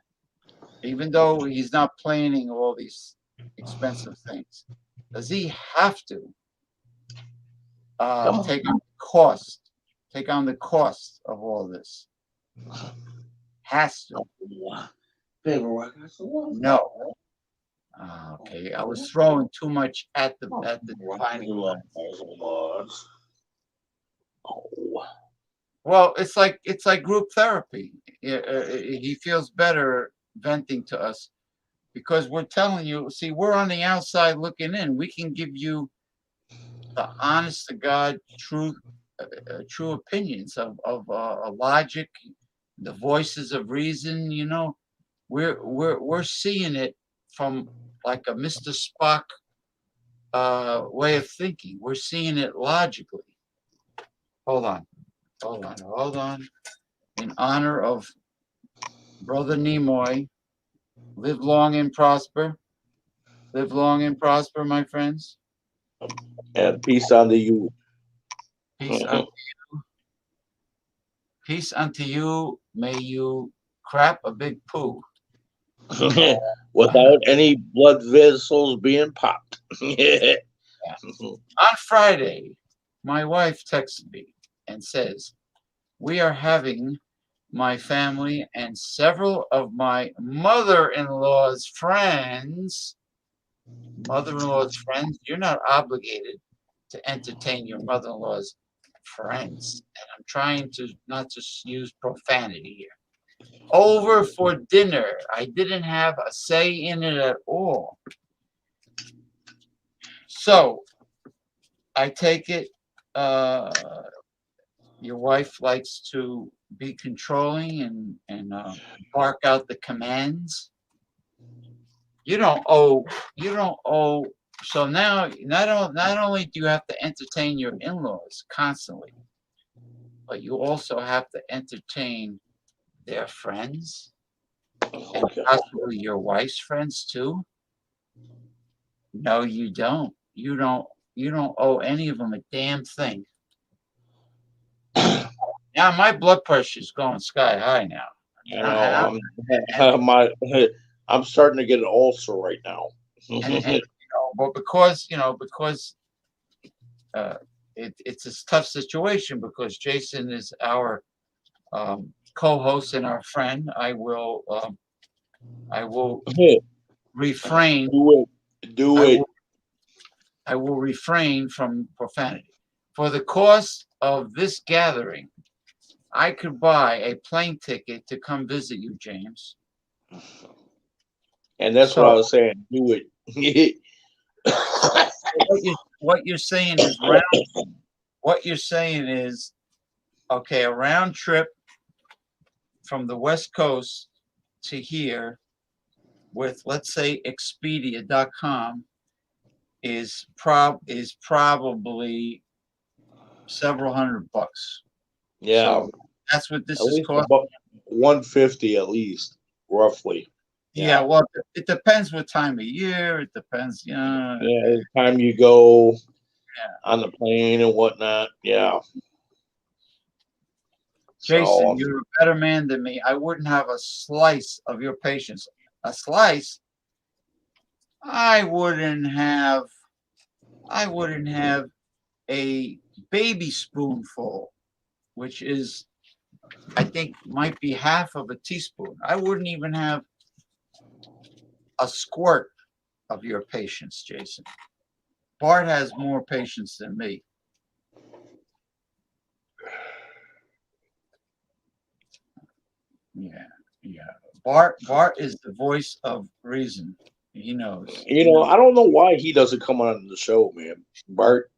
even though he's not planning all these expensive things, does he have to take on the cost of all this? Has to. No. Okay, I was throwing too much at the defining lines. Well, it's like group therapy. He feels better venting to us because we're telling you. See, we're on the outside looking in. We can give you the honest to God, true opinions of logic, the voices of reason. You know, we're seeing it from like a Mr. Spock way of thinking. We're seeing it logically. Hold on. In honor of Brother Nimoy, live long and prosper. Live long and prosper, my friends. And peace unto you. Peace unto you. Peace unto you. May you crap a big poo. Without any blood vessels being popped. Yeah. On Friday, my wife texted me and says, we are having my family and several of my mother-in-law's friends. Mother-in-law's friends, you're not obligated to entertain your mother-in-law's friends. And I'm trying to not to use profanity here. Over for dinner. I didn't have a say in it at all. So I take it your wife likes to be controlling and bark out the commands. You don't owe. So now, not only do you have to entertain your in-laws constantly, but you also have to entertain their friends and Okay. possibly your wife's friends too. No, you don't. You don't. You don't owe any of them a damn thing. Now my blood pressure is going sky high now. I know. I'm starting to get an ulcer right now. But because it's a tough situation because Jason is our co-host and our friend. I will refrain. Do it. I will refrain from profanity. For the cost of this gathering, I could buy a plane ticket to come visit you, James. And that's what I was saying. Do it. What you're saying is round. What you're saying is, okay, a round trip from the West Coast to here with, let's say, Expedia.com is probably several $100. Yeah. So that's what this At is least costing. about 150 at least, roughly. Yeah, well, it depends what time of year. It depends, Yeah, the time you go on the plane and whatnot. Yeah. Jason, So, you're a better man than me. I wouldn't have a slice of your patience. A slice? I wouldn't have a baby spoonful, which is, I think, might be half of a teaspoon. I wouldn't even have a squirt of your patience, Jason. Bart has more patience than me. Yeah. Bart is the voice of reason. He knows. I don't know why he doesn't come on the show, man. Bart.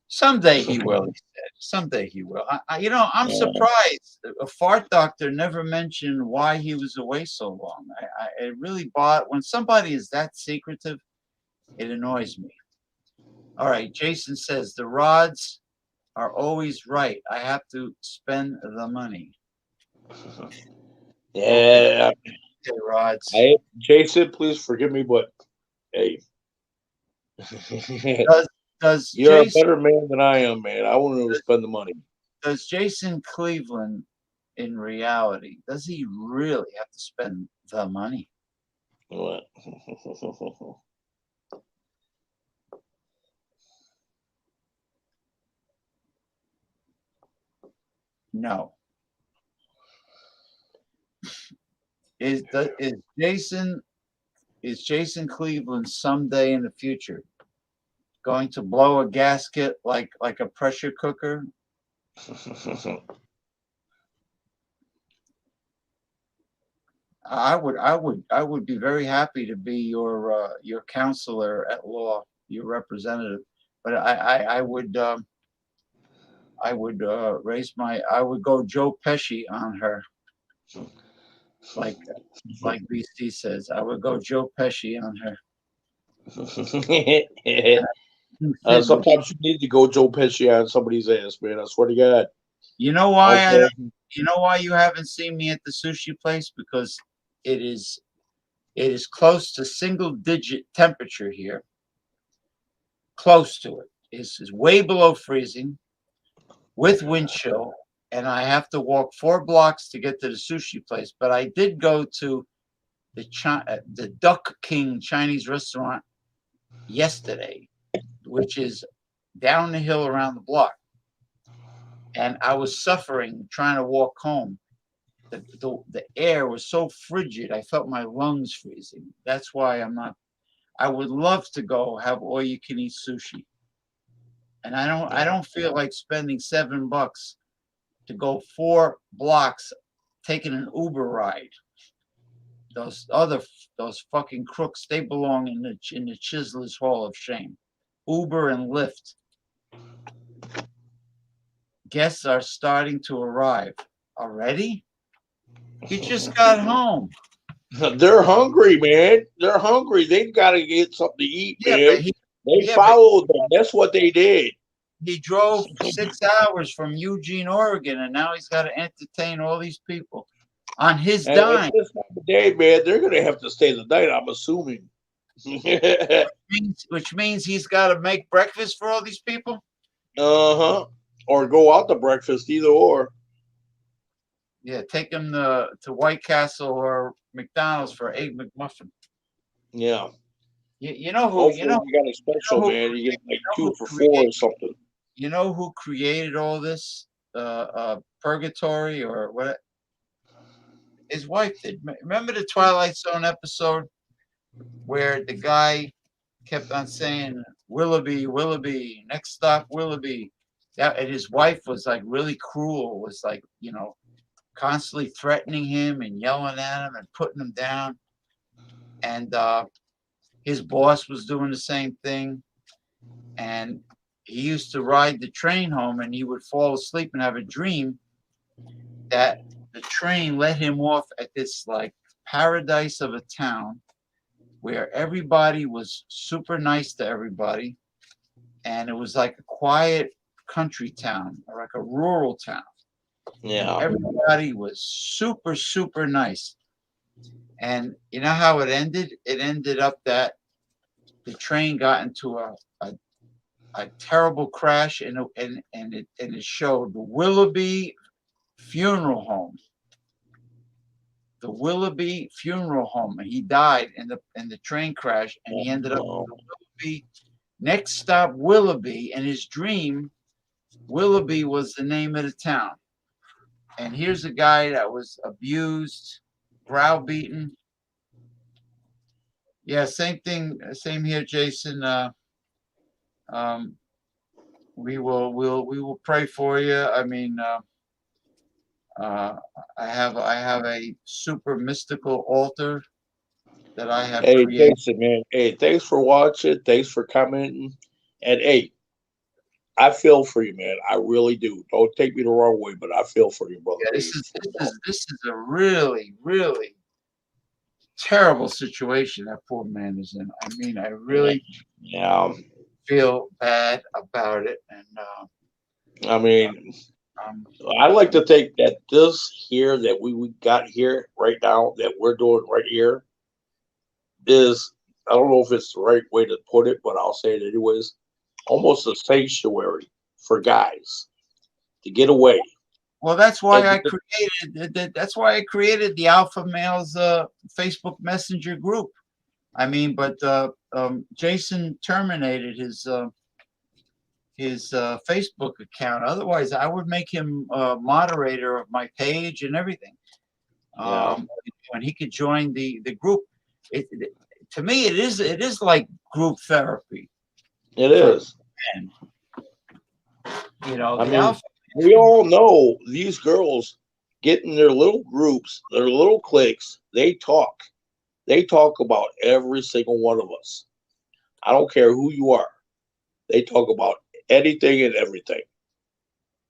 Someday he will, he said. Someday he will. I'm surprised. A fart doctor never mentioned why he was away so long. It really bothered when somebody is that secretive. It annoys me. All right, Jason says the rods are always right. I have to spend the money. Yeah. Okay, rods. Hey, Jason, please forgive me, but hey. Does You're Jason, a better man than I am, man. I wouldn't have spent the money. Does Jason Cleveland, in reality, does he really have to spend the money? What? No. Is Jason Cleveland someday in the future going to blow a gasket like a pressure cooker? I would be very happy to be your counselor at law, your representative. But I would I would go Joe Pesci on her, like BC says. I would go Joe Pesci on her. Sometimes you need to go Joe Pesci on somebody's ass, man. I swear to God. You know why Okay. you know why you haven't seen me at the sushi place? Because it is close to single digit temperature here. Close to it. It's way below freezing with wind chill, and I have to walk 4 blocks to get to the sushi place. But I did go to the Duck King Chinese restaurant yesterday, which is down the hill around the block. and I was suffering trying to walk home. The air was so frigid. I felt my lungs freezing. That's why I'm not. I would love to go have all you can eat sushi, and I don't feel like spending $7 to go 4 blocks taking an Uber ride. Those fucking crooks, they belong in the Chiselers Hall of Shame. Uber and Lyft. Guests are starting to arrive. Already? He just got home. They're hungry, man. They're hungry. They've got to get something to eat, Yeah, man. but he They yeah, but followed them. That's what they did. he drove 6 hours from Eugene, Oregon, and now he's got to entertain all these people on his And at dime. this time of day, man, they're gonna have to stay the night, I'm assuming. Which means he's got to make breakfast for all these people. Uh-huh. Or go out to breakfast, either or. Yeah, take him to White Castle or McDonald's for Egg McMuffin. Yeah. You know who Hopefully you know you got a special, who man. You get like who 2 for $4 created or something. you know who created all this purgatory or what? His wife did. Remember the Twilight Zone episode where the guy kept on saying Willoughby, Willoughby, next stop Willoughby. That and his wife was like really cruel, was like, constantly threatening him and yelling at him and putting him down. And his boss was doing the same thing. And he used to ride the train home and he would fall asleep and have a dream that the train let him off at this like paradise of a town where everybody was super nice to everybody. And it was like a quiet country town or like a rural town. Yeah. Everybody was super, super nice. And you know how it ended? It ended up that the train got into a terrible crash, and it showed the Willoughby Funeral Home. The Willoughby Funeral Home, and he died in the train crash, and he ended up in the Willoughby. Next stop, Willoughby, and his dream, Willoughby was the name of the town. And here's a guy that was abused, browbeaten. Yeah, same thing, same here, Jason. We will pray for you. I mean, I have a super mystical altar that I have Hey, created. Jason, man. Hey, thanks for watching. Thanks for commenting. And hey, I feel for you, man. I really do. Don't take me the wrong way, but I feel for you, brother. Yeah, this is a really, really terrible situation that poor man is in. I mean, I really Yeah. feel bad about it, and I mean, um, I like to think that this here that we got here right now, that we're doing right here, is, I don't know if it's the right way to put it, but I'll say it anyways, almost a sanctuary for guys to get away. well, that's why And that's why I created the Alpha Males Facebook Messenger group. I mean, but Jason terminated his Facebook account. Otherwise, I would make him moderator of my page and everything. Yeah. When he could join the group, to me it is like group therapy. It is. Men. I The mean, Alpha. we all know these girls get in their little groups, their little cliques. They talk. They talk about every single one of us. I don't care who you are. They talk about anything and everything.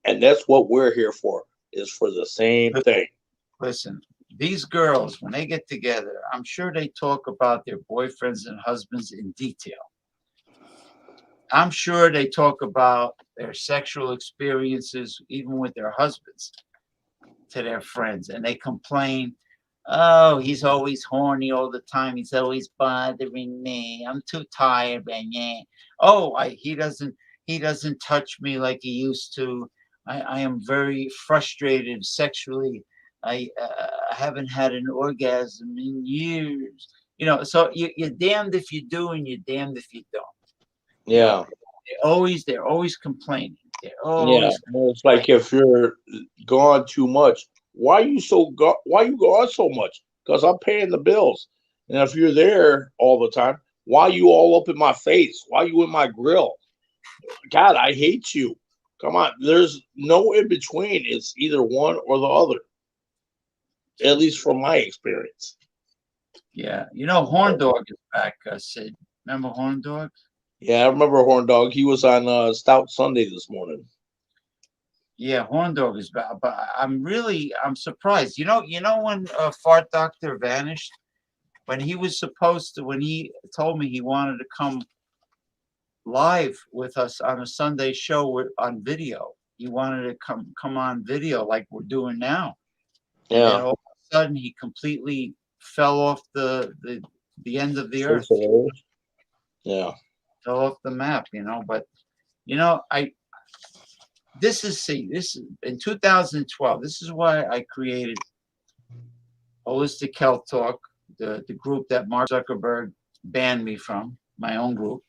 And that's what we're here for, is for the same thing. Listen, these girls, when they get together, I'm sure they talk about their boyfriends and husbands in detail. I'm sure they talk about their sexual experiences, even with their husbands, to their friends, and they complain, "Oh, he's always horny all the time. He's always bothering me. I'm too tired, man. Yeah. Oh, he doesn't touch me like he used to. I am very frustrated sexually. I haven't had an orgasm in years. So you're damned if you do and you're damned if you don't. Yeah. they're always complaining. They're Yeah, always well, it's like if you're gone too much, why you gone so much? Because I'm paying the bills. And if you're there all the time, why you all up in my face? Why you in my grill? God, I hate you. Come on, there's no in between. It's either one or the other. At least from my experience. yeah. You know, Horn Dog is back, Sid. Remember Horn Dog? Yeah, I remember Horn Dog. He was on Stout Sunday this morning. Yeah, Horn Dog is back. But I'm surprised. You know when Fart Doctor vanished? When he was supposed to, when he told me he wanted to come live with us on a Sunday show on video. He wanted to come on video like we're doing now. And then Yeah. all of a sudden he completely fell off the end of the earth. Yeah. Fell off the map, But this is in 2012. This is why I created Holistic Health Talk, the group that Mark Zuckerberg banned me from, my own group.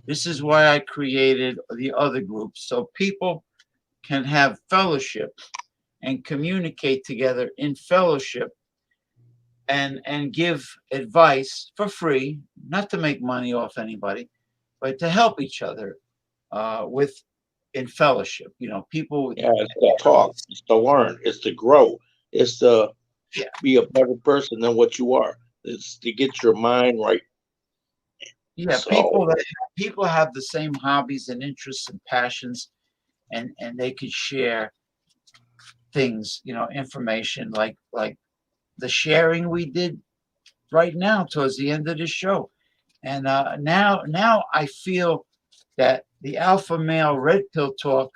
This is why I created the other groups, so people can have fellowship and communicate together in fellowship and give advice for free, not to make money off anybody, but to help each other in fellowship. People. Yeah, it's to talk, it's to learn, it's to grow, it's to be a better person than what you are. It's to get your mind right. Yeah, So, people have the same hobbies and interests and passions, and they could share things, information like the sharing we did right now towards the end of the show. And now I feel that the alpha male red pill talk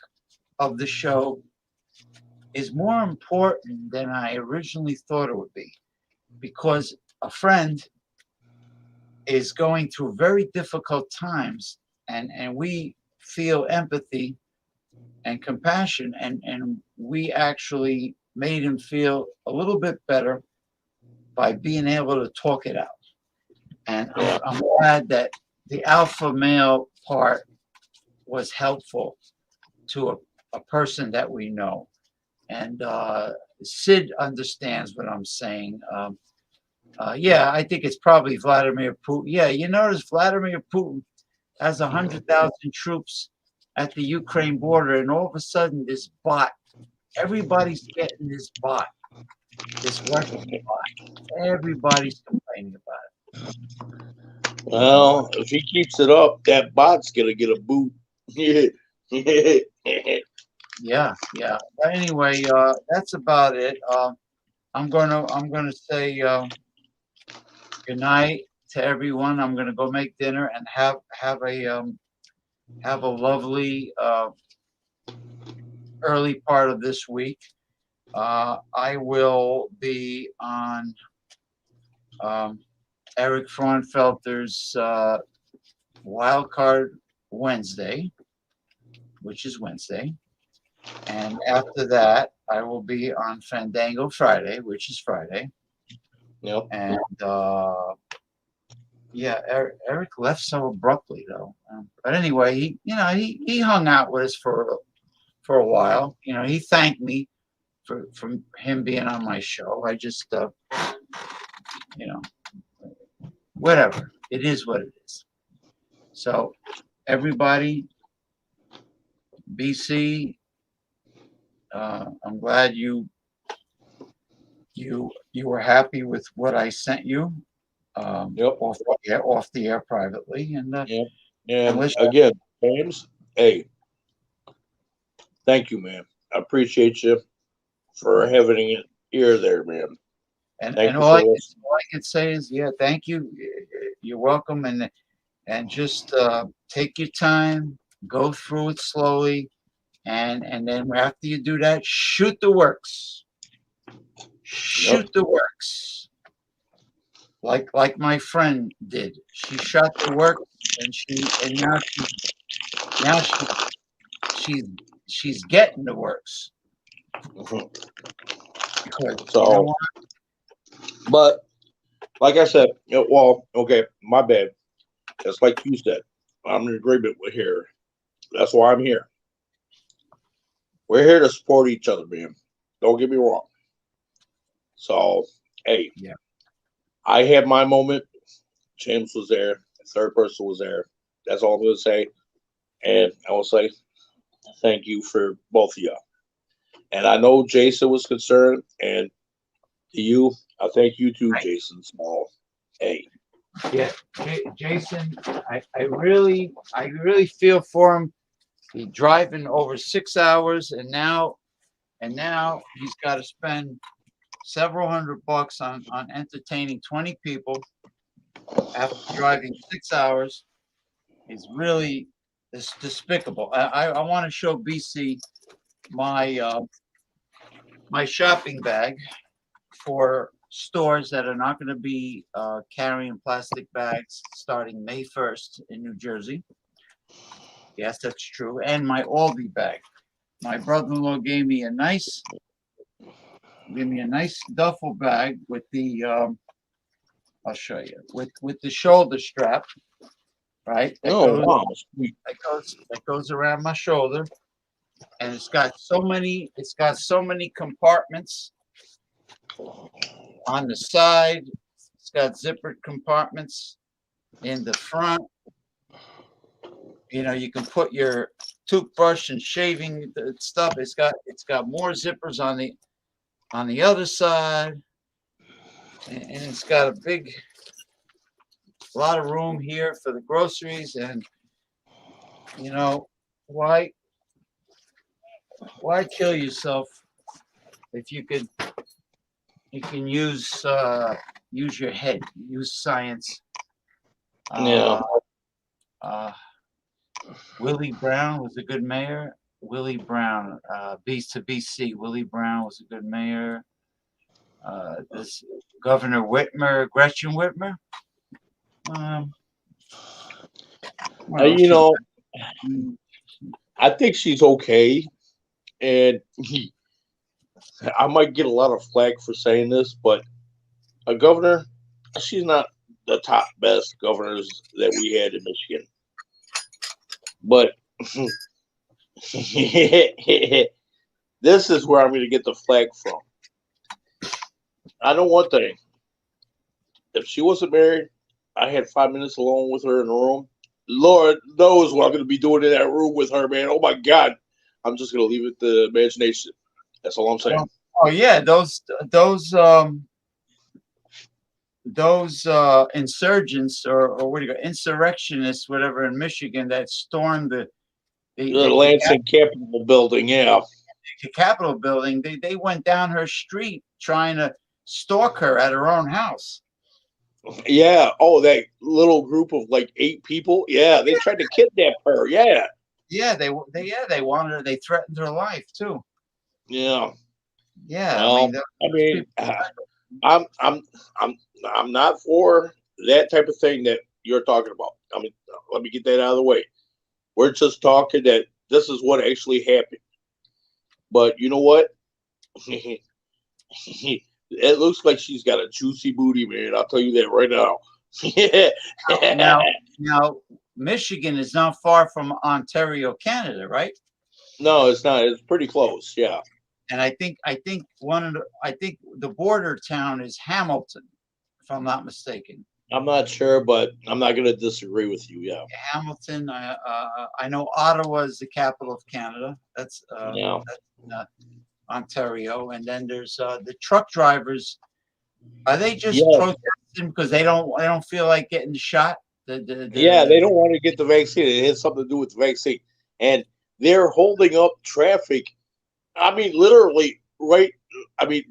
of the show is more important than I originally thought it would be, because a friend is going through very difficult times, and we feel empathy and compassion, and we actually made him feel a little bit better by being able to talk it out. And I'm glad that the alpha male part was helpful to a person that we know. And Sid understands what I'm saying. Yeah, I think it's probably Vladimir Putin. Yeah, you notice Vladimir Putin has 100,000 troops at the Ukraine border, and all of a sudden, this bot, everybody's getting this bot, this Russian bot. Everybody's complaining about it. well, if he keeps it up, that bot's gonna get a boot. Yeah. But anyway, that's about it. I'm gonna say good night to everyone. I'm gonna go make dinner and have a lovely early part of this week. I will be on Eric Fraunfelter's Wild Card Wednesday, which is Wednesday. And after that, I will be on Fandango Friday, which is Friday. Yep. And yeah, Eric left so abruptly though. But anyway, he hung out with us for a while. He thanked me for him being on my show. I just whatever. It is what it is. So everybody, BC, I'm glad you were happy with what I sent you. Yep. Off the air privately, and Yep. And again, James, hey, thank you, man. I appreciate you for having an ear there, man. and Thank you all for I listening. can say is, yeah, thank you. You're welcome, and just take your time, go through it slowly, and then after you do that, shoot the works. Shoot the works. Like my friend did. She shot the works, and now she's getting the works. Mhm. Because So, but like I said, well, okay, my bad. Just like you said, I'm in agreement with here. That's why I'm here. We're here to support each other, man. Don't get me wrong. So, hey, Yeah. I had my moment. James was there. The third person was there. That's all I'm going to say. And I will say thank you for both of y'all. And I know Jason was concerned. And to you, I thank you too, Right. Jason Small. Hey. Yeah, Jason, I really feel for him. He's driving over 6 hours, and now he's got to spend several $100 on entertaining 20 people after driving 6 hours. Is really despicable. I want to show BC my my shopping bag for stores that are not going to be carrying plastic bags starting May 1st in New Jersey. Yes, that's true. And my Aldi bag. My brother-in-law gave me a nice duffel bag with the I'll show you with the shoulder strap, right? That goes around my shoulder, and it's got so many compartments on the side. It's got zippered compartments in the front. You know, you can put your toothbrush and shaving stuff. It's got more zippers on the other side, and it's got a lot of room here for the groceries. And you know, why kill yourself if you can use your head, use science. Yeah. Willie Brown was a good mayor. Willie Brown, BC. Willie Brown was a good mayor. This Governor Whitmer, Gretchen Whitmer. You know, I think she's okay, and I might get a lot of flack for saying this, but a governor, she's not the top best governors that we had in Michigan. But this is where I'm going to get the flag from. I know one thing. If she wasn't married, I had 5 minutes alone with her in the room. Lord knows what I'm going to be doing in that room with her, man. Oh, my God. I'm just going to leave it to imagination. That's all I'm saying. Oh, yeah. Those insurgents or what do you go, insurrectionists, whatever, in Michigan that stormed the Lansing Capitol building, yeah. The Capitol building, they went down her street trying to stalk her at her own house. Yeah. Oh, that little group of like 8 people. Yeah, they tried to kidnap her. Yeah. Yeah, they wanted her. They threatened her life too. Yeah. Yeah. Well, I'm not for that type of thing that you're talking about. I mean, let me get that out of the way. We're just talking that this is what actually happened. But you know what? It looks like she's got a juicy booty, man. I'll tell you that right now. Now, Michigan is not far from Ontario, Canada, right? No, it's not. It's pretty close. Yeah. And I think the border town is Hamilton, if I'm not mistaken. I'm not sure, but I'm not going to disagree with you. Yeah. Hamilton. I know Ottawa is the capital of Canada. That's Ontario. And then there's the truck drivers. Are they just protesting because they don't feel like getting shot? They don't want to get the vaccine. It has something to do with the vaccine, and they're holding up traffic. I mean, literally,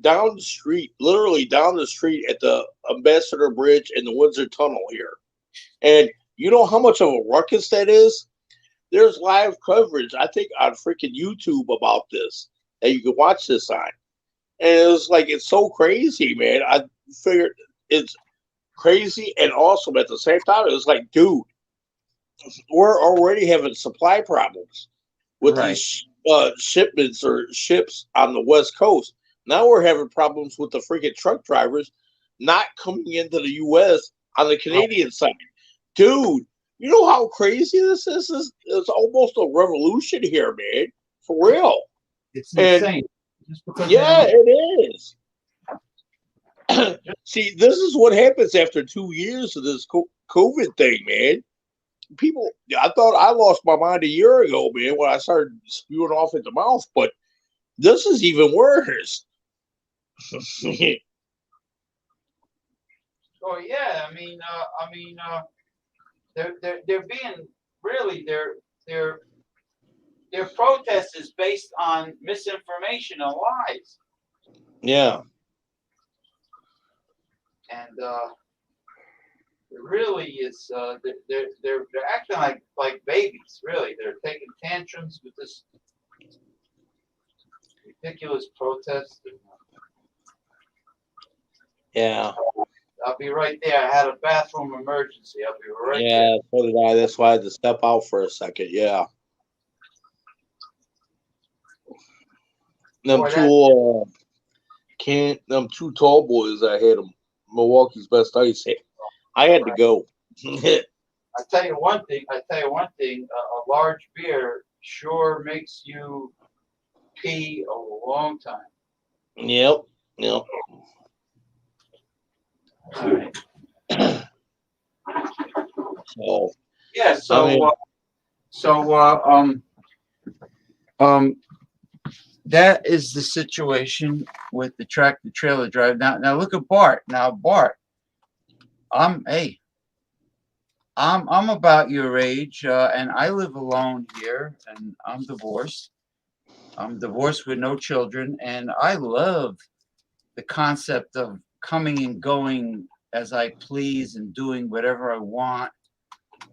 down the street, at the Ambassador Bridge and the Windsor Tunnel here. And you know how much of a ruckus that is? There's live coverage, I think, on freaking YouTube about this that you can watch this on. And it's so crazy, man. I figured it's crazy and awesome at the same time. It's like, dude, we're already having supply problems with these shipments or ships on the West Coast. Now we're having problems with the freaking truck drivers not coming into the U.S. on the Canadian side. Dude, You know how crazy this is? It's almost a revolution here, man. For real. It's And insane. Just because they yeah, don't, it is. See, this is what happens after 2 years of this COVID thing, man. People, I thought I lost my mind a year ago, man, when I started spewing off at the mouth, but this is even worse. oh yeah, they're being really their protest is based on misinformation and lies, Yeah. and it really is. They're acting like babies. Really, they're taking tantrums with this ridiculous protest. Yeah. I'll be right there. I had a bathroom emergency. I'll be right there. Yeah, so did I. That's why I had to step out for a second. Yeah. Them Boy, two them two tall boys I had them Milwaukee's best ice. I had to go. I tell you one thing. A large beer sure makes you pee a long time. Yep. Yep. All right. So Yeah. I mean, That is the situation with the tractor trailer drive. Now look at Bart. Now Bart, hey, I'm about your age, and I live alone here, and I'm divorced. I'm divorced with no children, and I love the concept of coming and going as I please and doing whatever I want,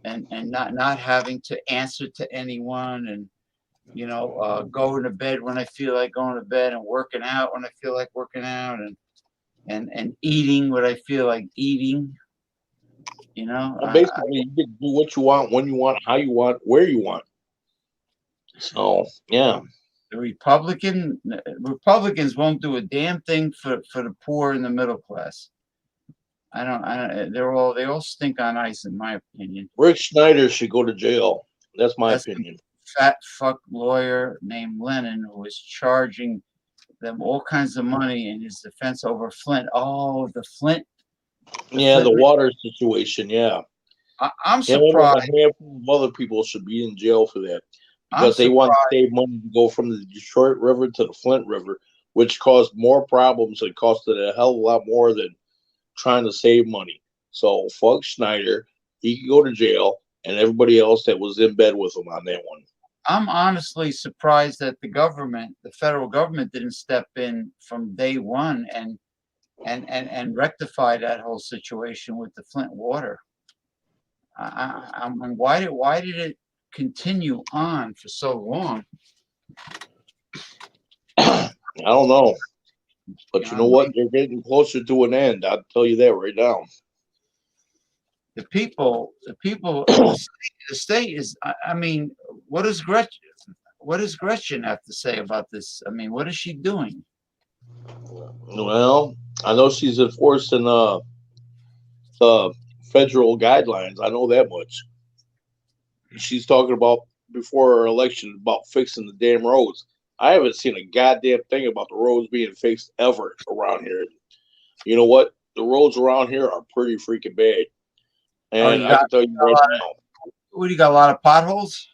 and not having to answer to anyone, and going to bed when I feel like going to bed, and working out when I feel like working out, and eating what I feel like eating. You know, basically, you can do what you want, when you want, how you want, where you want. So yeah. the Republicans won't do a damn thing for the poor and the middle class. I don't. They all stink on ice, in my opinion. Rick Schneider should go to jail. That's my That's opinion. fat fuck lawyer named Lennon who was charging them all kinds of money in his defense over Flint. Oh, the Flint. Yeah, the Flint. water situation. Yeah. I'm Him and a surprised. handful of other people should be in jail for that I'm because they want to surprised. save money to go from the Detroit River to the Flint River, which caused more problems and costed a hell of a lot more than trying to save money. So fuck Schneider. He can go to jail, and everybody else that was in bed with him on that one. I'm honestly surprised that the federal government, didn't step in from day one and rectify that whole situation with the Flint water. I mean, why did it continue on for so long? I don't know. But you know what? I They're getting closer to an end. I'll tell you that right now. the people, the state is. I mean, what does Gretchen have to say about this? I mean, what is she doing? Well, I know she's enforcing the federal guidelines. I know that much. She's talking about before her election about fixing the damn roads. I haven't seen a goddamn thing about the roads being fixed ever around here. You know what? The roads around here are pretty freaking bad. And I can tell you right now. What do you got? A lot of potholes?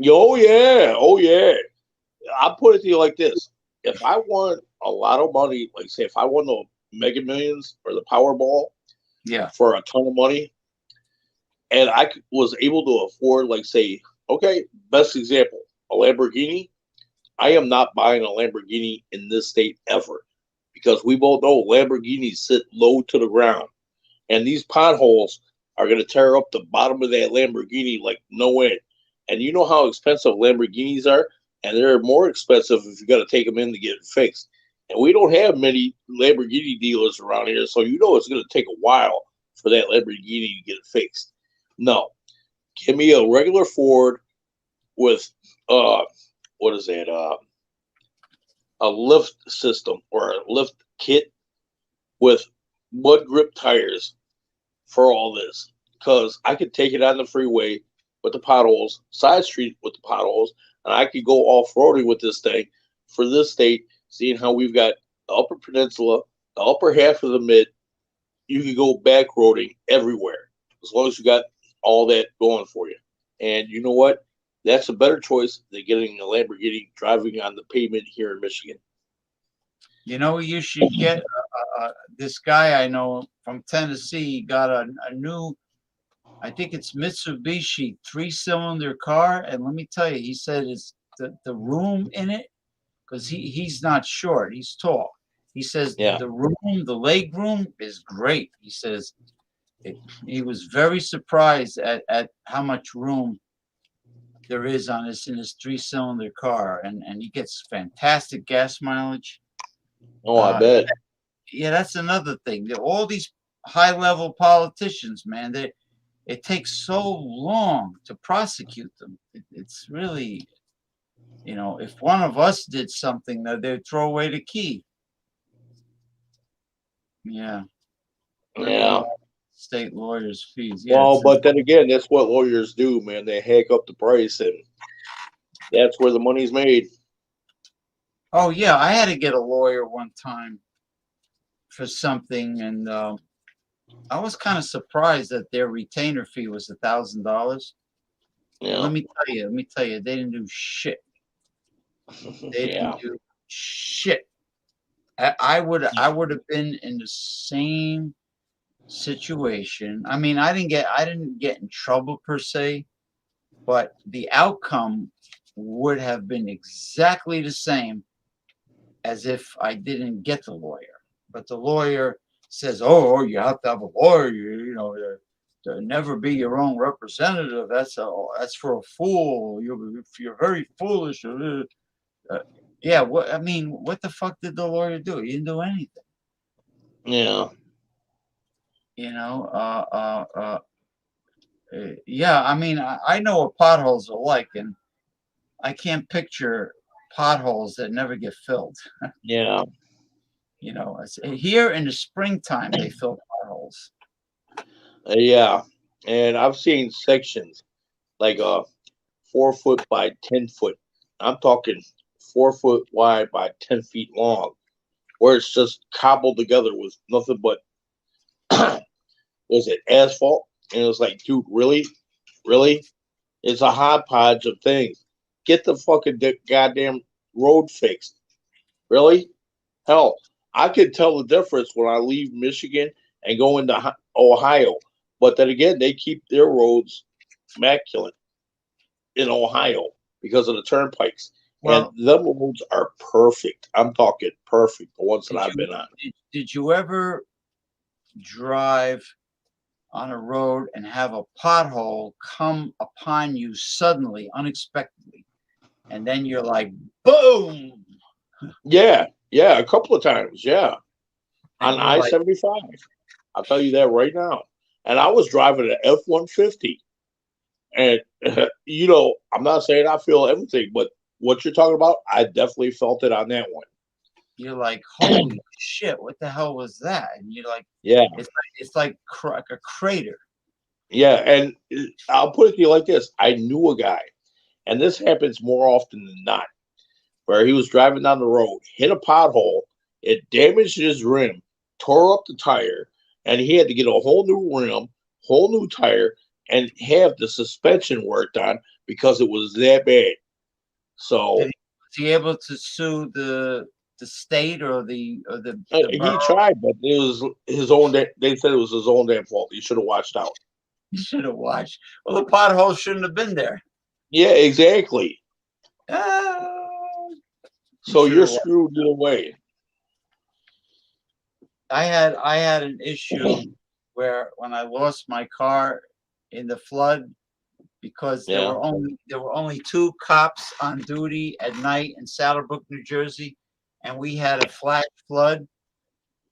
Oh yeah, oh yeah. I'll put it to you like this: if I won a lot of money, like say if I won the Mega Millions or the Powerball Yeah. for a ton of money, and was able to afford, like say, okay, best example, a Lamborghini. I am not buying a Lamborghini in this state ever because we both know Lamborghinis sit low to the ground, and these potholes are going to tear up the bottom of that Lamborghini like no end. And you know how expensive Lamborghinis are, and they're more expensive if you got to take them in to get it fixed. And we don't have many Lamborghini dealers around here, so you know it's going to take a while for that Lamborghini to get it fixed. No, give me a regular Ford with what is that? A lift system or a lift kit with mud grip tires for all this. because I could take it on the freeway with the potholes, side street with the potholes, and I could go off-roading with this thing for this state, seeing how we've got the Upper Peninsula, the upper half of the mid. You could go back roading everywhere as long as you got all that going for you. And you know what? That's a better choice than getting a Lamborghini driving on the pavement here in Michigan. You know, you should get this guy I know from Tennessee got a new, I think it's Mitsubishi 3-cylinder car. And let me tell you, he said it's the room in it, because he's not short, he's tall. He says Yeah. the room, the leg room is great. He says he was very surprised at how much room there is on this in his 3-cylinder car, and he gets fantastic gas mileage. Oh, I bet. Yeah, that's another thing. All these high-level politicians, man, it takes so long to prosecute them. It's really, you know, if one of us did something, they'd throw away the key. Yeah. Yeah. State lawyers' fees. Yeah, Well, but then again, that's what lawyers do, man. They hack up the price, and that's where the money's made. oh yeah, I had to get a lawyer one time for something, and I was kind of surprised that their retainer fee was $1,000. Yeah. Let me tell you, they didn't do shit. They Yeah. didn't do shit. I would have been in the same situation. I mean, I didn't get in trouble per se, but the outcome would have been exactly the same as if I didn't get the lawyer. But the lawyer says, "Oh, you have to have a lawyer. You know, to never be your own representative. That's for a fool. You're very foolish." Yeah. What I mean, what the fuck did the lawyer do? He didn't do anything. Yeah. You know. Yeah. I mean, I know what potholes are like, and I can't picture potholes that never get filled. Yeah. You know, here in the springtime they fill potholes. Yeah. And I've seen sections like 4 foot by 10 foot. I'm talking 4 foot wide by 10 feet long, where it's just cobbled together with nothing but was it asphalt? And it was like, dude, really, really? It's a hodgepodge of things. Get the fucking goddamn road fixed. Really? Hell, I can tell the difference when I leave Michigan and go into Ohio. But then again, they keep their roads immaculate in Ohio because of the turnpikes. Well, and them roads are perfect. I'm talking perfect, the ones that I've been on. Did you ever drive on a road and have a pothole come upon you suddenly, unexpectedly, and then you're like, boom, Yeah, a couple of times, yeah. and On you're like, I-75. I'll tell you that right now. And I was driving an F-150. And, you know, I'm not saying I feel everything, but what you're talking about, I definitely felt it on that one. you're like, holy shit, what the hell was that? And you're like, Yeah. it's like a crater. Yeah, and I'll put it to you like this. I knew a guy, and this happens more often than not, where he was driving down the road, hit a pothole, it damaged his rim, tore up the tire, and he had to get a whole new rim, whole new tire, and have the suspension worked on because it was that bad. So Was he able to sue the state or the he borough? tried, but it was his own. They said it was his own damn fault. He should have watched out. You should have watched. Well, the pothole shouldn't have been there. Yeah, exactly. You So should you're have watched. screwed either way. I had an issue where when I lost my car in the flood because Yeah. there were only 2 cops on duty at night in Saddlebrook, New Jersey, and we had a flash flood,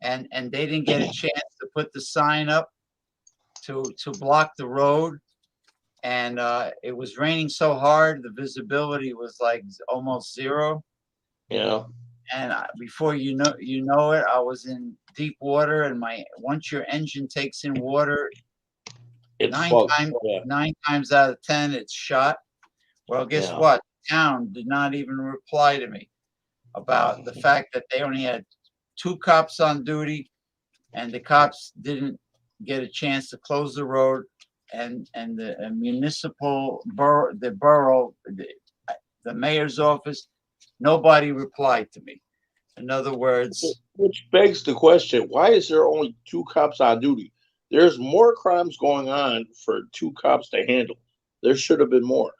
and they didn't get a chance to put the sign up to block the road, and it was raining so hard the visibility was like almost zero. Yeah. And before you know it, I was in deep water, and once your engine takes in water, It's Nine fucked. times, Yeah. 9 times out of 10, it's shot. Well, guess Yeah. what? Town did not even reply to me about the fact that they only had 2 cops on duty, and the cops didn't get a chance to close the road, and the municipal borough, the mayor's office, nobody replied to me. In other words, Which begs the question: why is there only 2 cops on duty? There's more crimes going on for 2 cops to handle. There should have been more.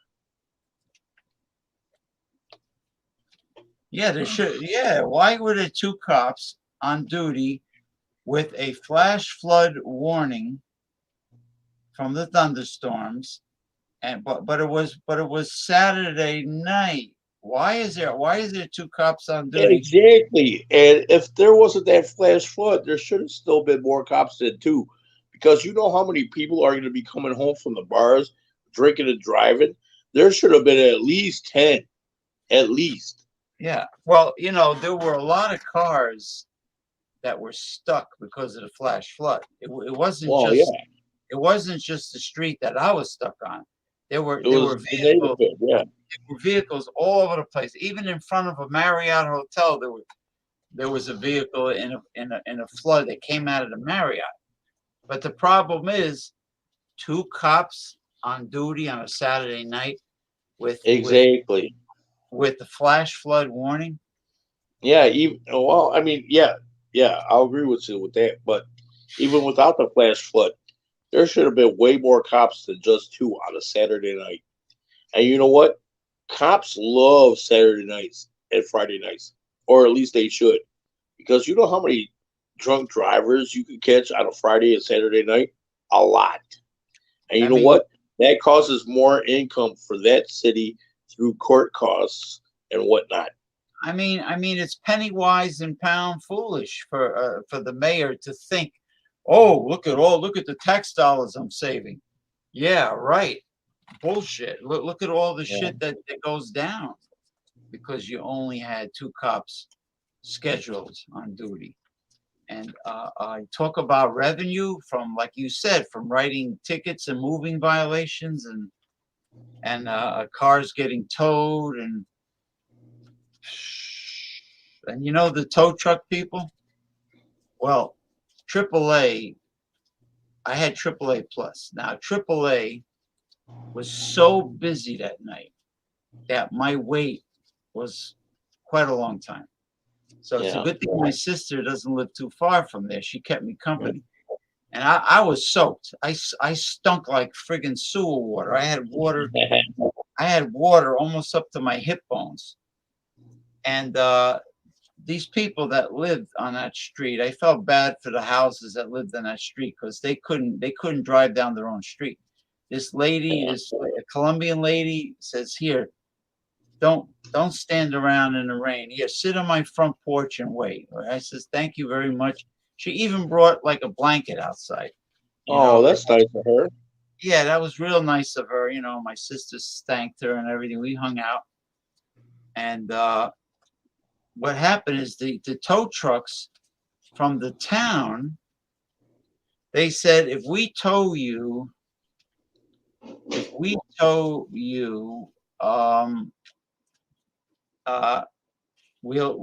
yeah, there should, yeah, why were there 2 cops on duty with a flash flood warning from the thunderstorms? And but it was Saturday night. Why is there 2 cops on duty? Exactly. And if there wasn't that flash flood, there should have still been more cops than 2. Because you know how many people are going to be coming home from the bars, drinking and driving? There should have been at least 10. At least. Yeah. Well, there were a lot of cars that were stuck because of the flash flood. It wasn't Well, just yeah. it wasn't just the street that I was stuck on. There were It was the neighborhood. Yeah. vehicles all over the place. Even in front of a Marriott hotel, there was a vehicle in a flood that came out of the Marriott. But the problem is, 2 cops on duty on a Saturday night with Exactly. with the flash flood warning. Yeah. Well, I mean, yeah, I'll agree with you with that. But even without the flash flood, there should have been way more cops than just 2 on a Saturday night. And you know what? Cops love Saturday nights and Friday nights, or at least they should, because you know how many drunk drivers you can catch on a Friday and Saturday night? A lot. And you I know mean, what? That causes more income for that city through court costs and whatnot. it's penny wise and pound foolish for the mayor to think, oh, look at the tax dollars I'm saving. Yeah, right. Bullshit. Look at all the Yeah. shit that goes down because you only had 2 cops scheduled on duty. And I talk about revenue from, like you said, from writing tickets and moving violations, and cars getting towed, and the tow truck people. Well, AAA, I had AAA plus. Now AAA was so busy that night that my wait was quite a long time. So it's a Yeah. good thing my sister doesn't live too far from there. She kept me company. And I was soaked. I stunk like friggin' sewer water. I had water almost up to my hip bones. And these people that lived on that street, I felt bad for the houses that lived on that street because they couldn't drive down their own street. This lady, this Colombian lady, says, "Here, don't stand around in the rain. Here, sit on my front porch and wait." I says, "Thank you very much." She even brought like a blanket outside. Oh, that's nice of her. Yeah, that was real nice of her. My sisters thanked her and everything. We hung out, and what happened is the tow trucks from the town, they said, if we tow you, um, uh, we'll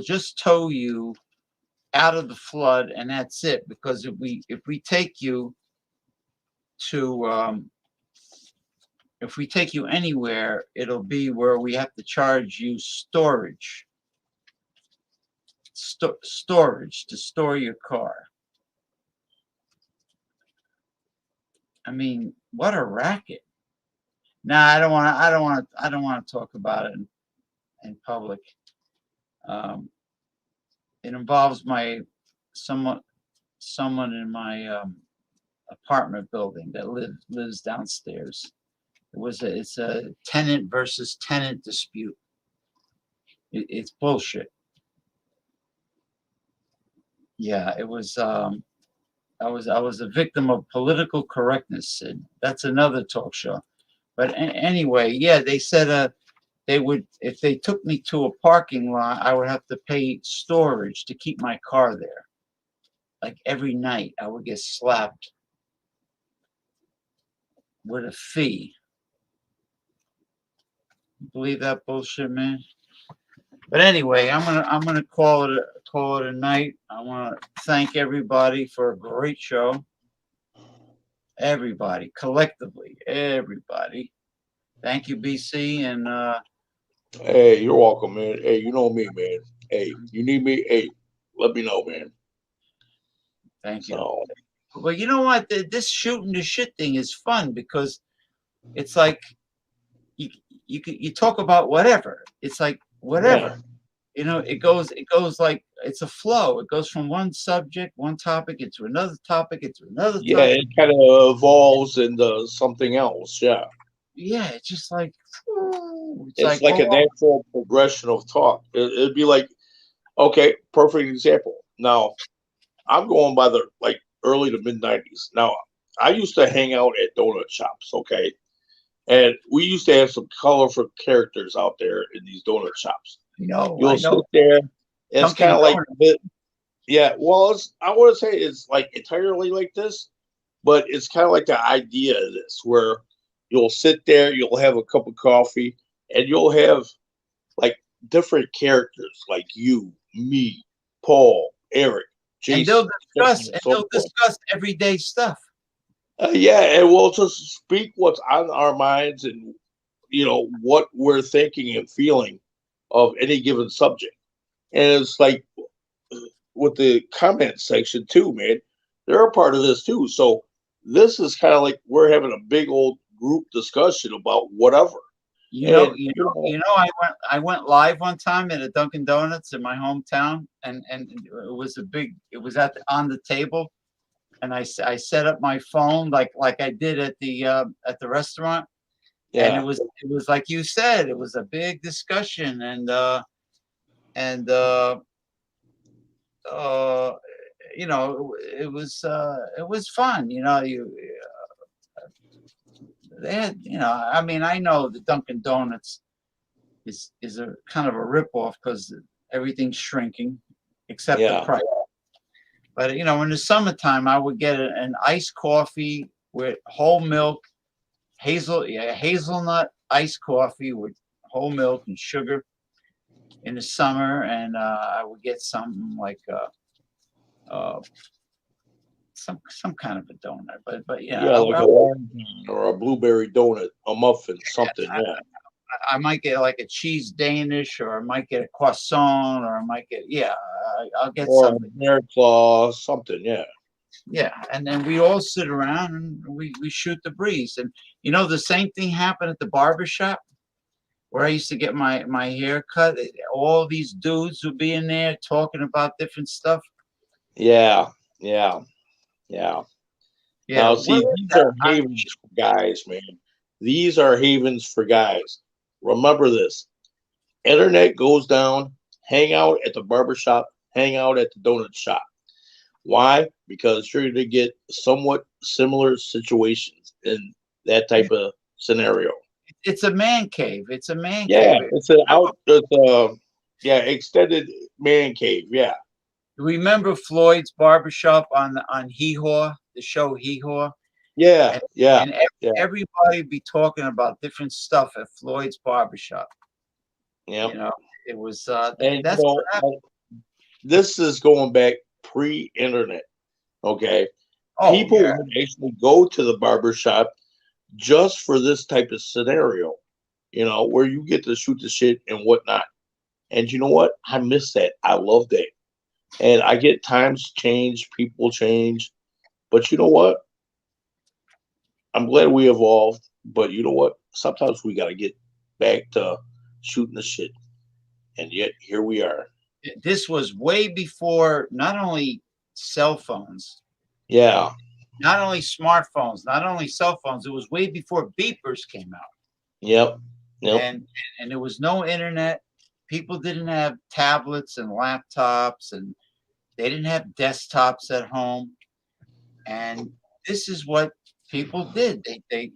just tow you out of the flood, and that's it. Because if we take you to if we take you anywhere, it'll be where we have to charge you storage to store your car. I mean, what a racket. Nah, I don't want to talk about it in public. It involves someone in my apartment building that lives downstairs. It's a tenant versus tenant dispute. It's bullshit. Yeah, it was. I was a victim of political correctness, Sid. That's another talk show. But anyway, yeah, they said they would, if they took me to a parking lot, I would have to pay storage to keep my car there. Like every night, I would get slapped with a fee. Believe that bullshit, man. But anyway, I'm gonna call it a night. I want to thank everybody for a great show. Everybody, collectively, everybody. Thank you, BC, and Hey, you're welcome, man. Hey, you know me, man. Hey, you need me? Hey, let me know, man. thank you. So But you know what? This shooting the shit thing is fun because it's like you talk about whatever. It's like whatever. yeah, You know, it goes like it's a flow. It goes from one subject, one topic into another topic, into another yeah, topic. it kind of evolves into something else. Yeah, Yeah, it's just like it's it's like like a oh natural progression of talk. It'd be like, okay, perfect example. Now, I'm going by the like early to mid '90s. Now, I used to hang out at donut shops. Okay, and we used to have some colorful characters out there in these donut shops. I You'll sit know there. It's kind Dunkin' of like Donuts. yeah. Well, I want to say it's like entirely like this, but it's kind of like the idea of this, where you'll sit there, you'll have a cup of coffee, and you'll have like different characters like you, me, Paul, Eric, And Jason, so on and so they'll forth. discuss everyday stuff. Yeah, and we'll just speak what's on our minds and what we're thinking and feeling of any given subject. And it's like with the comment section too, man. They're a part of this too. So this is kind of like we're having a big old group discussion about whatever. And I went live one time at a Dunkin' Donuts in my hometown, and it was it was on the table, and I set up my phone like I did at the restaurant, and yeah, it was like you said, it was a big discussion, and uh, it was fun, they had, I mean, I know the Dunkin' Donuts is a kind of a ripoff because everything's shrinking except the yeah, price. But in the summertime, I would get an iced coffee with whole milk, hazelnut iced coffee with whole milk and sugar in the summer, and I would get something like uh, some kind of a donut. But yeah, yeah, like a orange or a blueberry donut, a muffin, something. Yeah, I might get like a cheese Danish, or I might get a croissant, or I might get I'll get or a something. bear claw, something. Yeah, Yeah, and then we all sit around and we shoot the breeze. And the same thing happened at the barber shop where I used to get my hair cut. All these dudes would be in there talking about different stuff. yeah, yeah, yeah. Yeah, Now, where see, is these that? are havens for guys, man. These are havens for guys. Remember this. Internet goes down, hang out at the barber shop, hang out at the donut shop. Why? Because you're going to get somewhat similar situations in that type of scenario. It's a man cave. It's a man Yeah, cave. yeah, extended man cave. Yeah, Remember Floyd's barbershop on Hee Haw, the show Hee Haw? yeah, And, yeah, and yeah, everybody be talking about different stuff at Floyd's barbershop. yeah. It was And that's what happened. this is going back pre-internet. Okay, Oh people yeah. would actually go to the barber shop just for this type of scenario, where you get to shoot the shit and whatnot. And you know what? I miss that. I love that. And I get times change, people change. But you know what? I'm glad we evolved. But you know what? Sometimes we got to get back to shooting the shit. And yet here we are. This was way before not only cell phones, Yeah. not only smartphones, not only cell phones. It was way before beepers came out, Yep. Yep. and there was no internet. People didn't have tablets and laptops, and they didn't have desktops at home. And this is what people did. They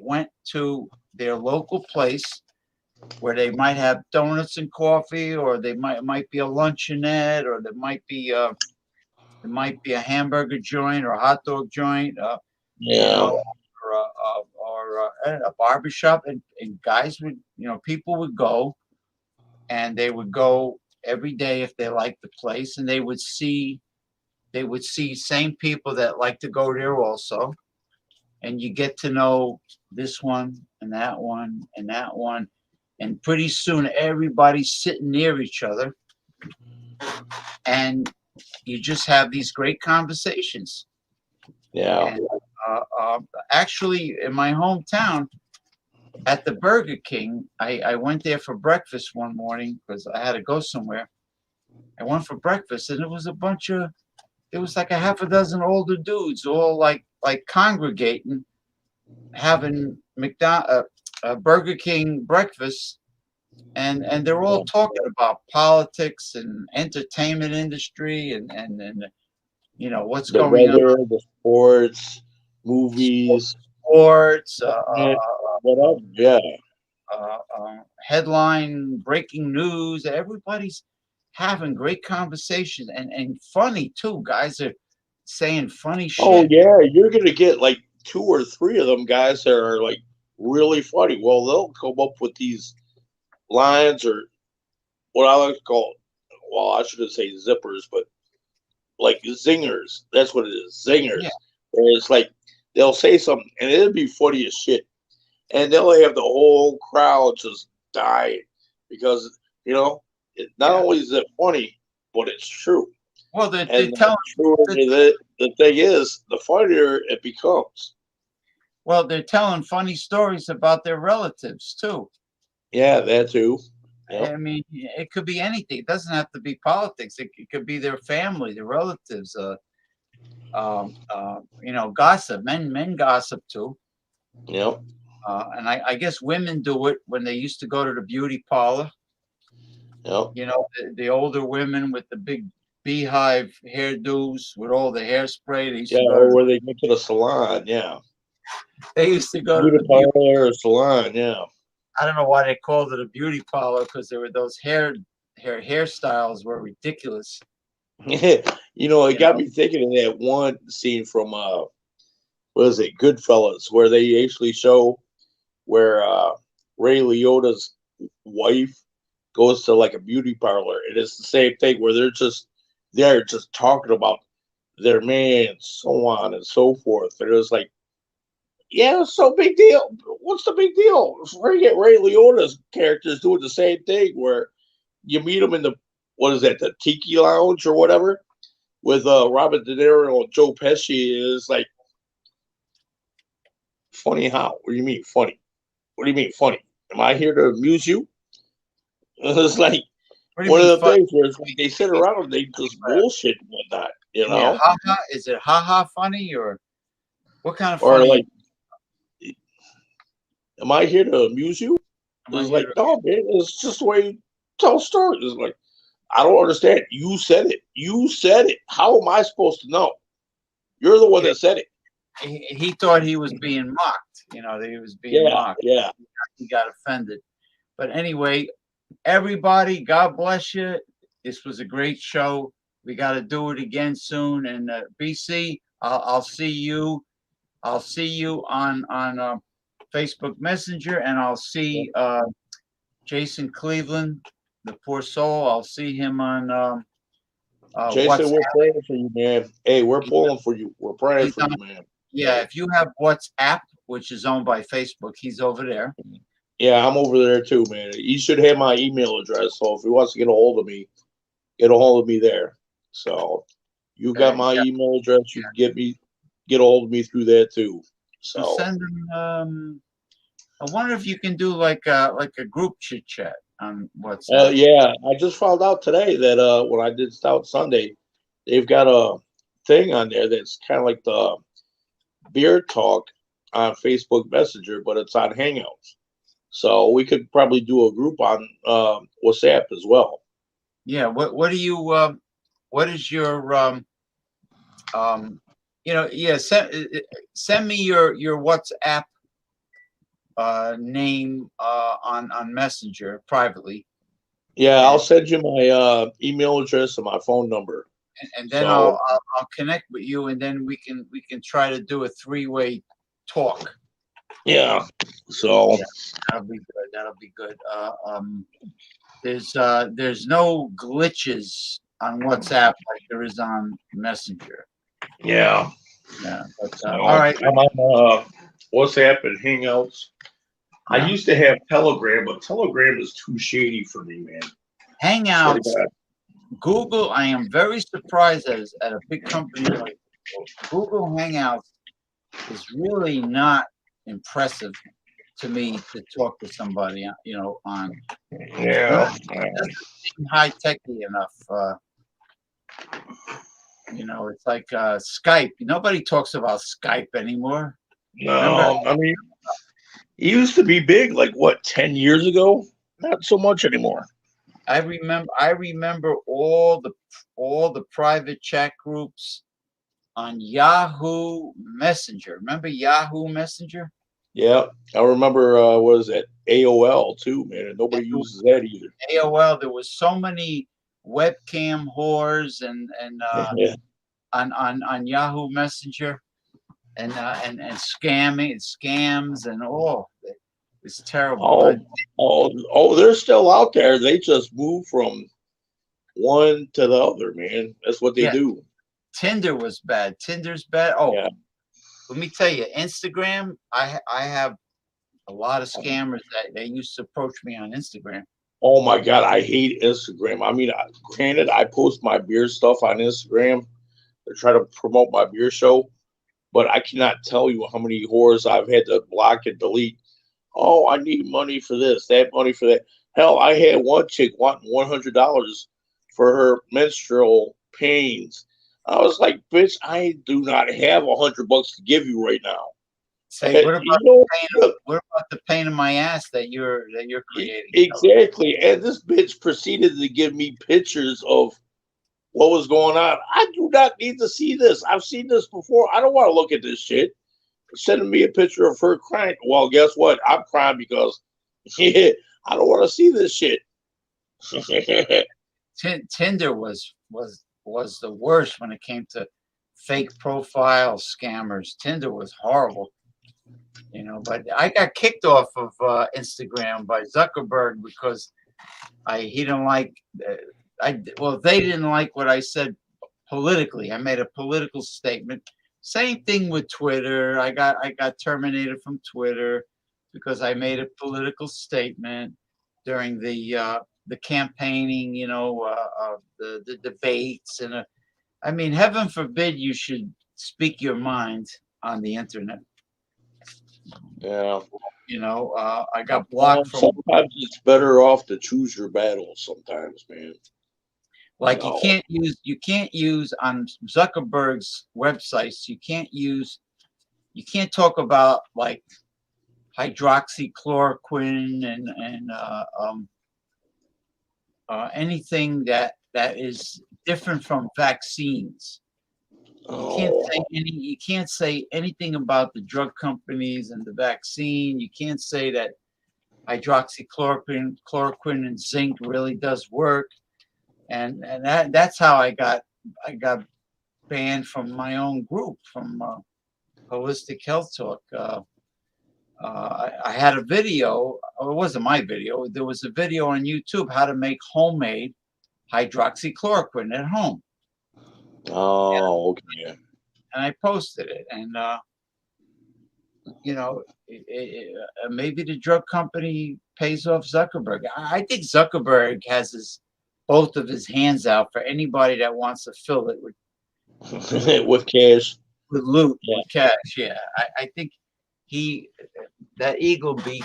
went to their local place where they might have donuts and coffee, or they might be a luncheonette, or there might be a hamburger joint or a hot dog joint, Yeah. or at a barber shop, and guys would, people would go, and they would go every day if they liked the place, and they would see same people that like to go there also, and you get to know this one and that one and that one, and pretty soon everybody's sitting near each other, and you just have these great conversations. Yeah. And actually, in my hometown, at the Burger King, I went there for breakfast one morning because I had to go somewhere. I went for breakfast, and it was like a half a dozen older dudes, all like congregating, having Burger King breakfast, and they're all talking about politics and entertainment industry and what's The going on, weather, the sports, movies, sports, whatever. Yeah. headline, breaking news. Everybody's having great conversation and funny too. Guys are saying funny shit. Oh yeah, you're gonna get like 2 or 3 of them guys that are like really funny. Well, they'll come up with these lines or what I like to call, well, I shouldn't say zippers, but like zingers. That's what it is, zingers. Yeah. Where it's like they'll say something and it'll be funny as shit, and they'll have the whole crowd just dying because not only is it funny, but it's true. Well, they And tell. the thing is, the funnier it becomes. Well, they're telling funny stories about their relatives too. Yeah, that too. Yep. I mean, it could be anything. It doesn't have to be politics. It could be their family, their relatives. Gossip. Men gossip too. Yep. And I guess women do it when they used to go to the beauty parlor. Yep. The older women with the big beehive hairdos with all the hairspray. They used Yeah, to go or to, where they go to the salon. Yeah. they used to go to Beauty the beauty. parlor or salon. Yeah. I don't know why they called it a beauty parlor, because there were those hairstyles were ridiculous. It got me thinking of that one scene from what is it, Goodfellas, where they actually show where Ray Liotta's wife goes to like a beauty parlor, and it's the same thing where they're just talking about their man, so on and so forth. And it was like, yeah, so big deal. What's the big deal? Forget Ray Liotta's characters doing the same thing where you meet him in what is that, the Tiki Lounge or whatever, with Robert De Niro and Joe Pesci. Is like, funny how? What do you mean funny? What do you mean funny? Am I here to amuse you? It's like one of the things where it's like they sit around and they just bullshit and whatnot, Yeah, ha-ha. Is it ha-ha funny, or what kind of Or funny? like, am I here to amuse you? It's like, no, man, it's just the way you tell stories. It's like, I don't understand. You said it. You said it. How am I supposed to know? You're the one that said it. He thought he was being mocked. That he was being mocked. Yeah. He got offended. But anyway, everybody, God bless you. This was a great show. We got to do it again soon. And BC, I'll see you. I'll see you on Facebook Messenger, and I'll see Jason Cleveland, the poor soul. I'll see him on Jason, WhatsApp. we're praying for you, man. Hey, we're pulling for you. We're praying for you, man. Yeah, if you have WhatsApp, which is owned by Facebook, he's over there. Yeah, I'm over there too, man. He should have my email address, so if he wants to get a hold of me, get a hold of me there. So you got my email address. You can get a hold of me through that too. So send him. I wonder if you can do like a group chit chat on WhatsApp. Yeah, I just found out today that when I did Stout Sunday, they've got a thing on there that's kind of like the beer talk on Facebook Messenger, but it's on Hangouts. So we could probably do a group on WhatsApp as well. Yeah. What do you? What is your? Yeah. Send me your WhatsApp name on Messenger privately. Yeah, I'll send you my email address and my phone number. And then I'll connect with you, and then we can try to do a 3-way talk. Yeah. So Yeah, that'll be good. That'll be good. There's no glitches on WhatsApp like there is on Messenger. yeah. Yeah, but So all right. I'm on WhatsApp and Hangouts. I Yeah. used to have Telegram, but Telegram is too shady for me, man. Swear to Hangouts, God. Google. I am very surprised at a big company like Google Hangouts is really not impressive to me to talk to somebody, on. Yeah. High techy enough. It's like Skype. Nobody talks about Skype anymore. Remember, No, I mean, it used to be big, like what, 10 years ago? Not so much anymore. I remember all the private chat groups on Yahoo Messenger. Remember Yahoo Messenger? Yeah. I remember, what is it? AOL too, man. And nobody uses that either. AOL. There was so many webcam whores and Yeah. on Yahoo Messenger and scams and it's terrible. They're still out there. They just move from one to the other, man. That's what they Yeah, do. Tinder was bad. Tinder's bad. Oh, Yeah. let me tell you, Instagram. I have a lot of scammers that they used to approach me on Instagram. Oh my God, I hate Instagram. I mean, granted, I post my beer stuff on Instagram to try to promote my beer show, but I cannot tell you how many whores I've had to block and delete. Oh, I need money for this, that money for that. Hell, I had one chick wanting $100 for her menstrual pains. I was like, bitch, I do not have $100 to give you right now. Say, what You about know, the pain in my ass that you're creating? exactly. And this bitch proceeded to give me pictures of what was going on. I do not need to see this. I've seen this before. I don't want to look at this shit. Sending me a picture of her crying. Well, guess what? I'm crying because I don't want to see this shit. Tinder was the worst when it came to fake profile scammers. Tinder was horrible, But I got kicked off of Instagram by Zuckerberg because he didn't like. They didn't like what I said politically. I made a political statement. Same thing with Twitter. I got terminated from Twitter because I made a political statement during the campaigning, the debates, and I mean, heaven forbid you should speak your mind on the internet. Yeah. I got blocked from. Sometimes it's better off to choose your battles. Sometimes, man. Like you can't use on Zuckerberg's websites. You can't talk about like hydroxychloroquine and anything that is different from vaccines. You can't say anything about the drug companies and the vaccine. You can't say that hydroxychloroquine and zinc really does work. And that's how I got banned from my own group, from Holistic Health Talk. I had a video. It wasn't my video. There was a video on YouTube how to make homemade hydroxychloroquine at home. Oh, okay. And I posted it, and maybe the drug company pays off Zuckerberg. I think Zuckerberg has both of his hands out for anybody that wants to fill it with with cash, with loot, with cash. Yeah, I think that eagle beak.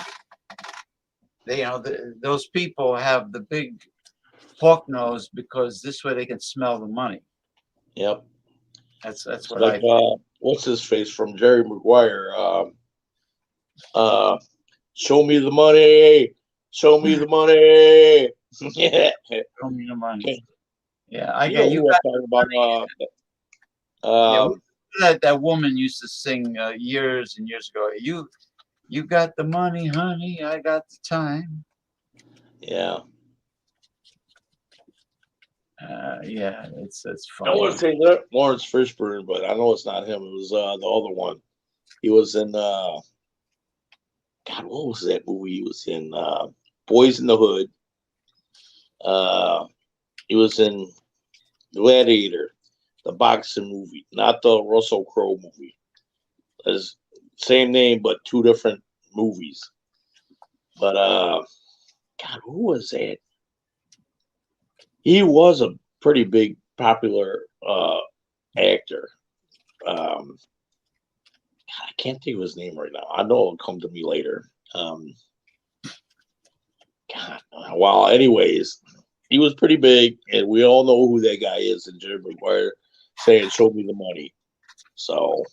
Those people have the big hawk nose because this way they can smell the money. Yep. That's It's what like what's his face from Jerry Maguire? Show me the money. Show me the money. Yeah. Show me the money. Yeah, You know who I'm talking about. That woman used to sing years and years ago. You got the money, honey. I got the time. Yeah. Yeah, it's I funny. want to say that Lawrence Fishburne, but I know it's not him. It was the other one. He was in God, what was that movie he was in? Boys in the Hood. He was in Gladiator, the boxing movie, not the Russell Crowe movie. It's same name, but two different movies. But God, who was that? He was a pretty big, popular actor. God, I can't think of his name right now. I know it'll come to me later. God, well, anyways, he was pretty big, and we all know who that guy is. And Jerry Maguire saying, "Show me the money." So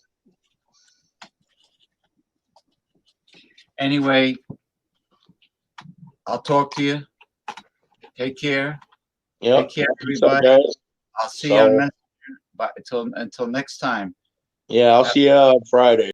Anyway, I'll talk to you. Take care. yeah, Take care, peace out, everybody. guys. I'll see you on So Messenger. But until next time. yeah, I'll see you on Friday.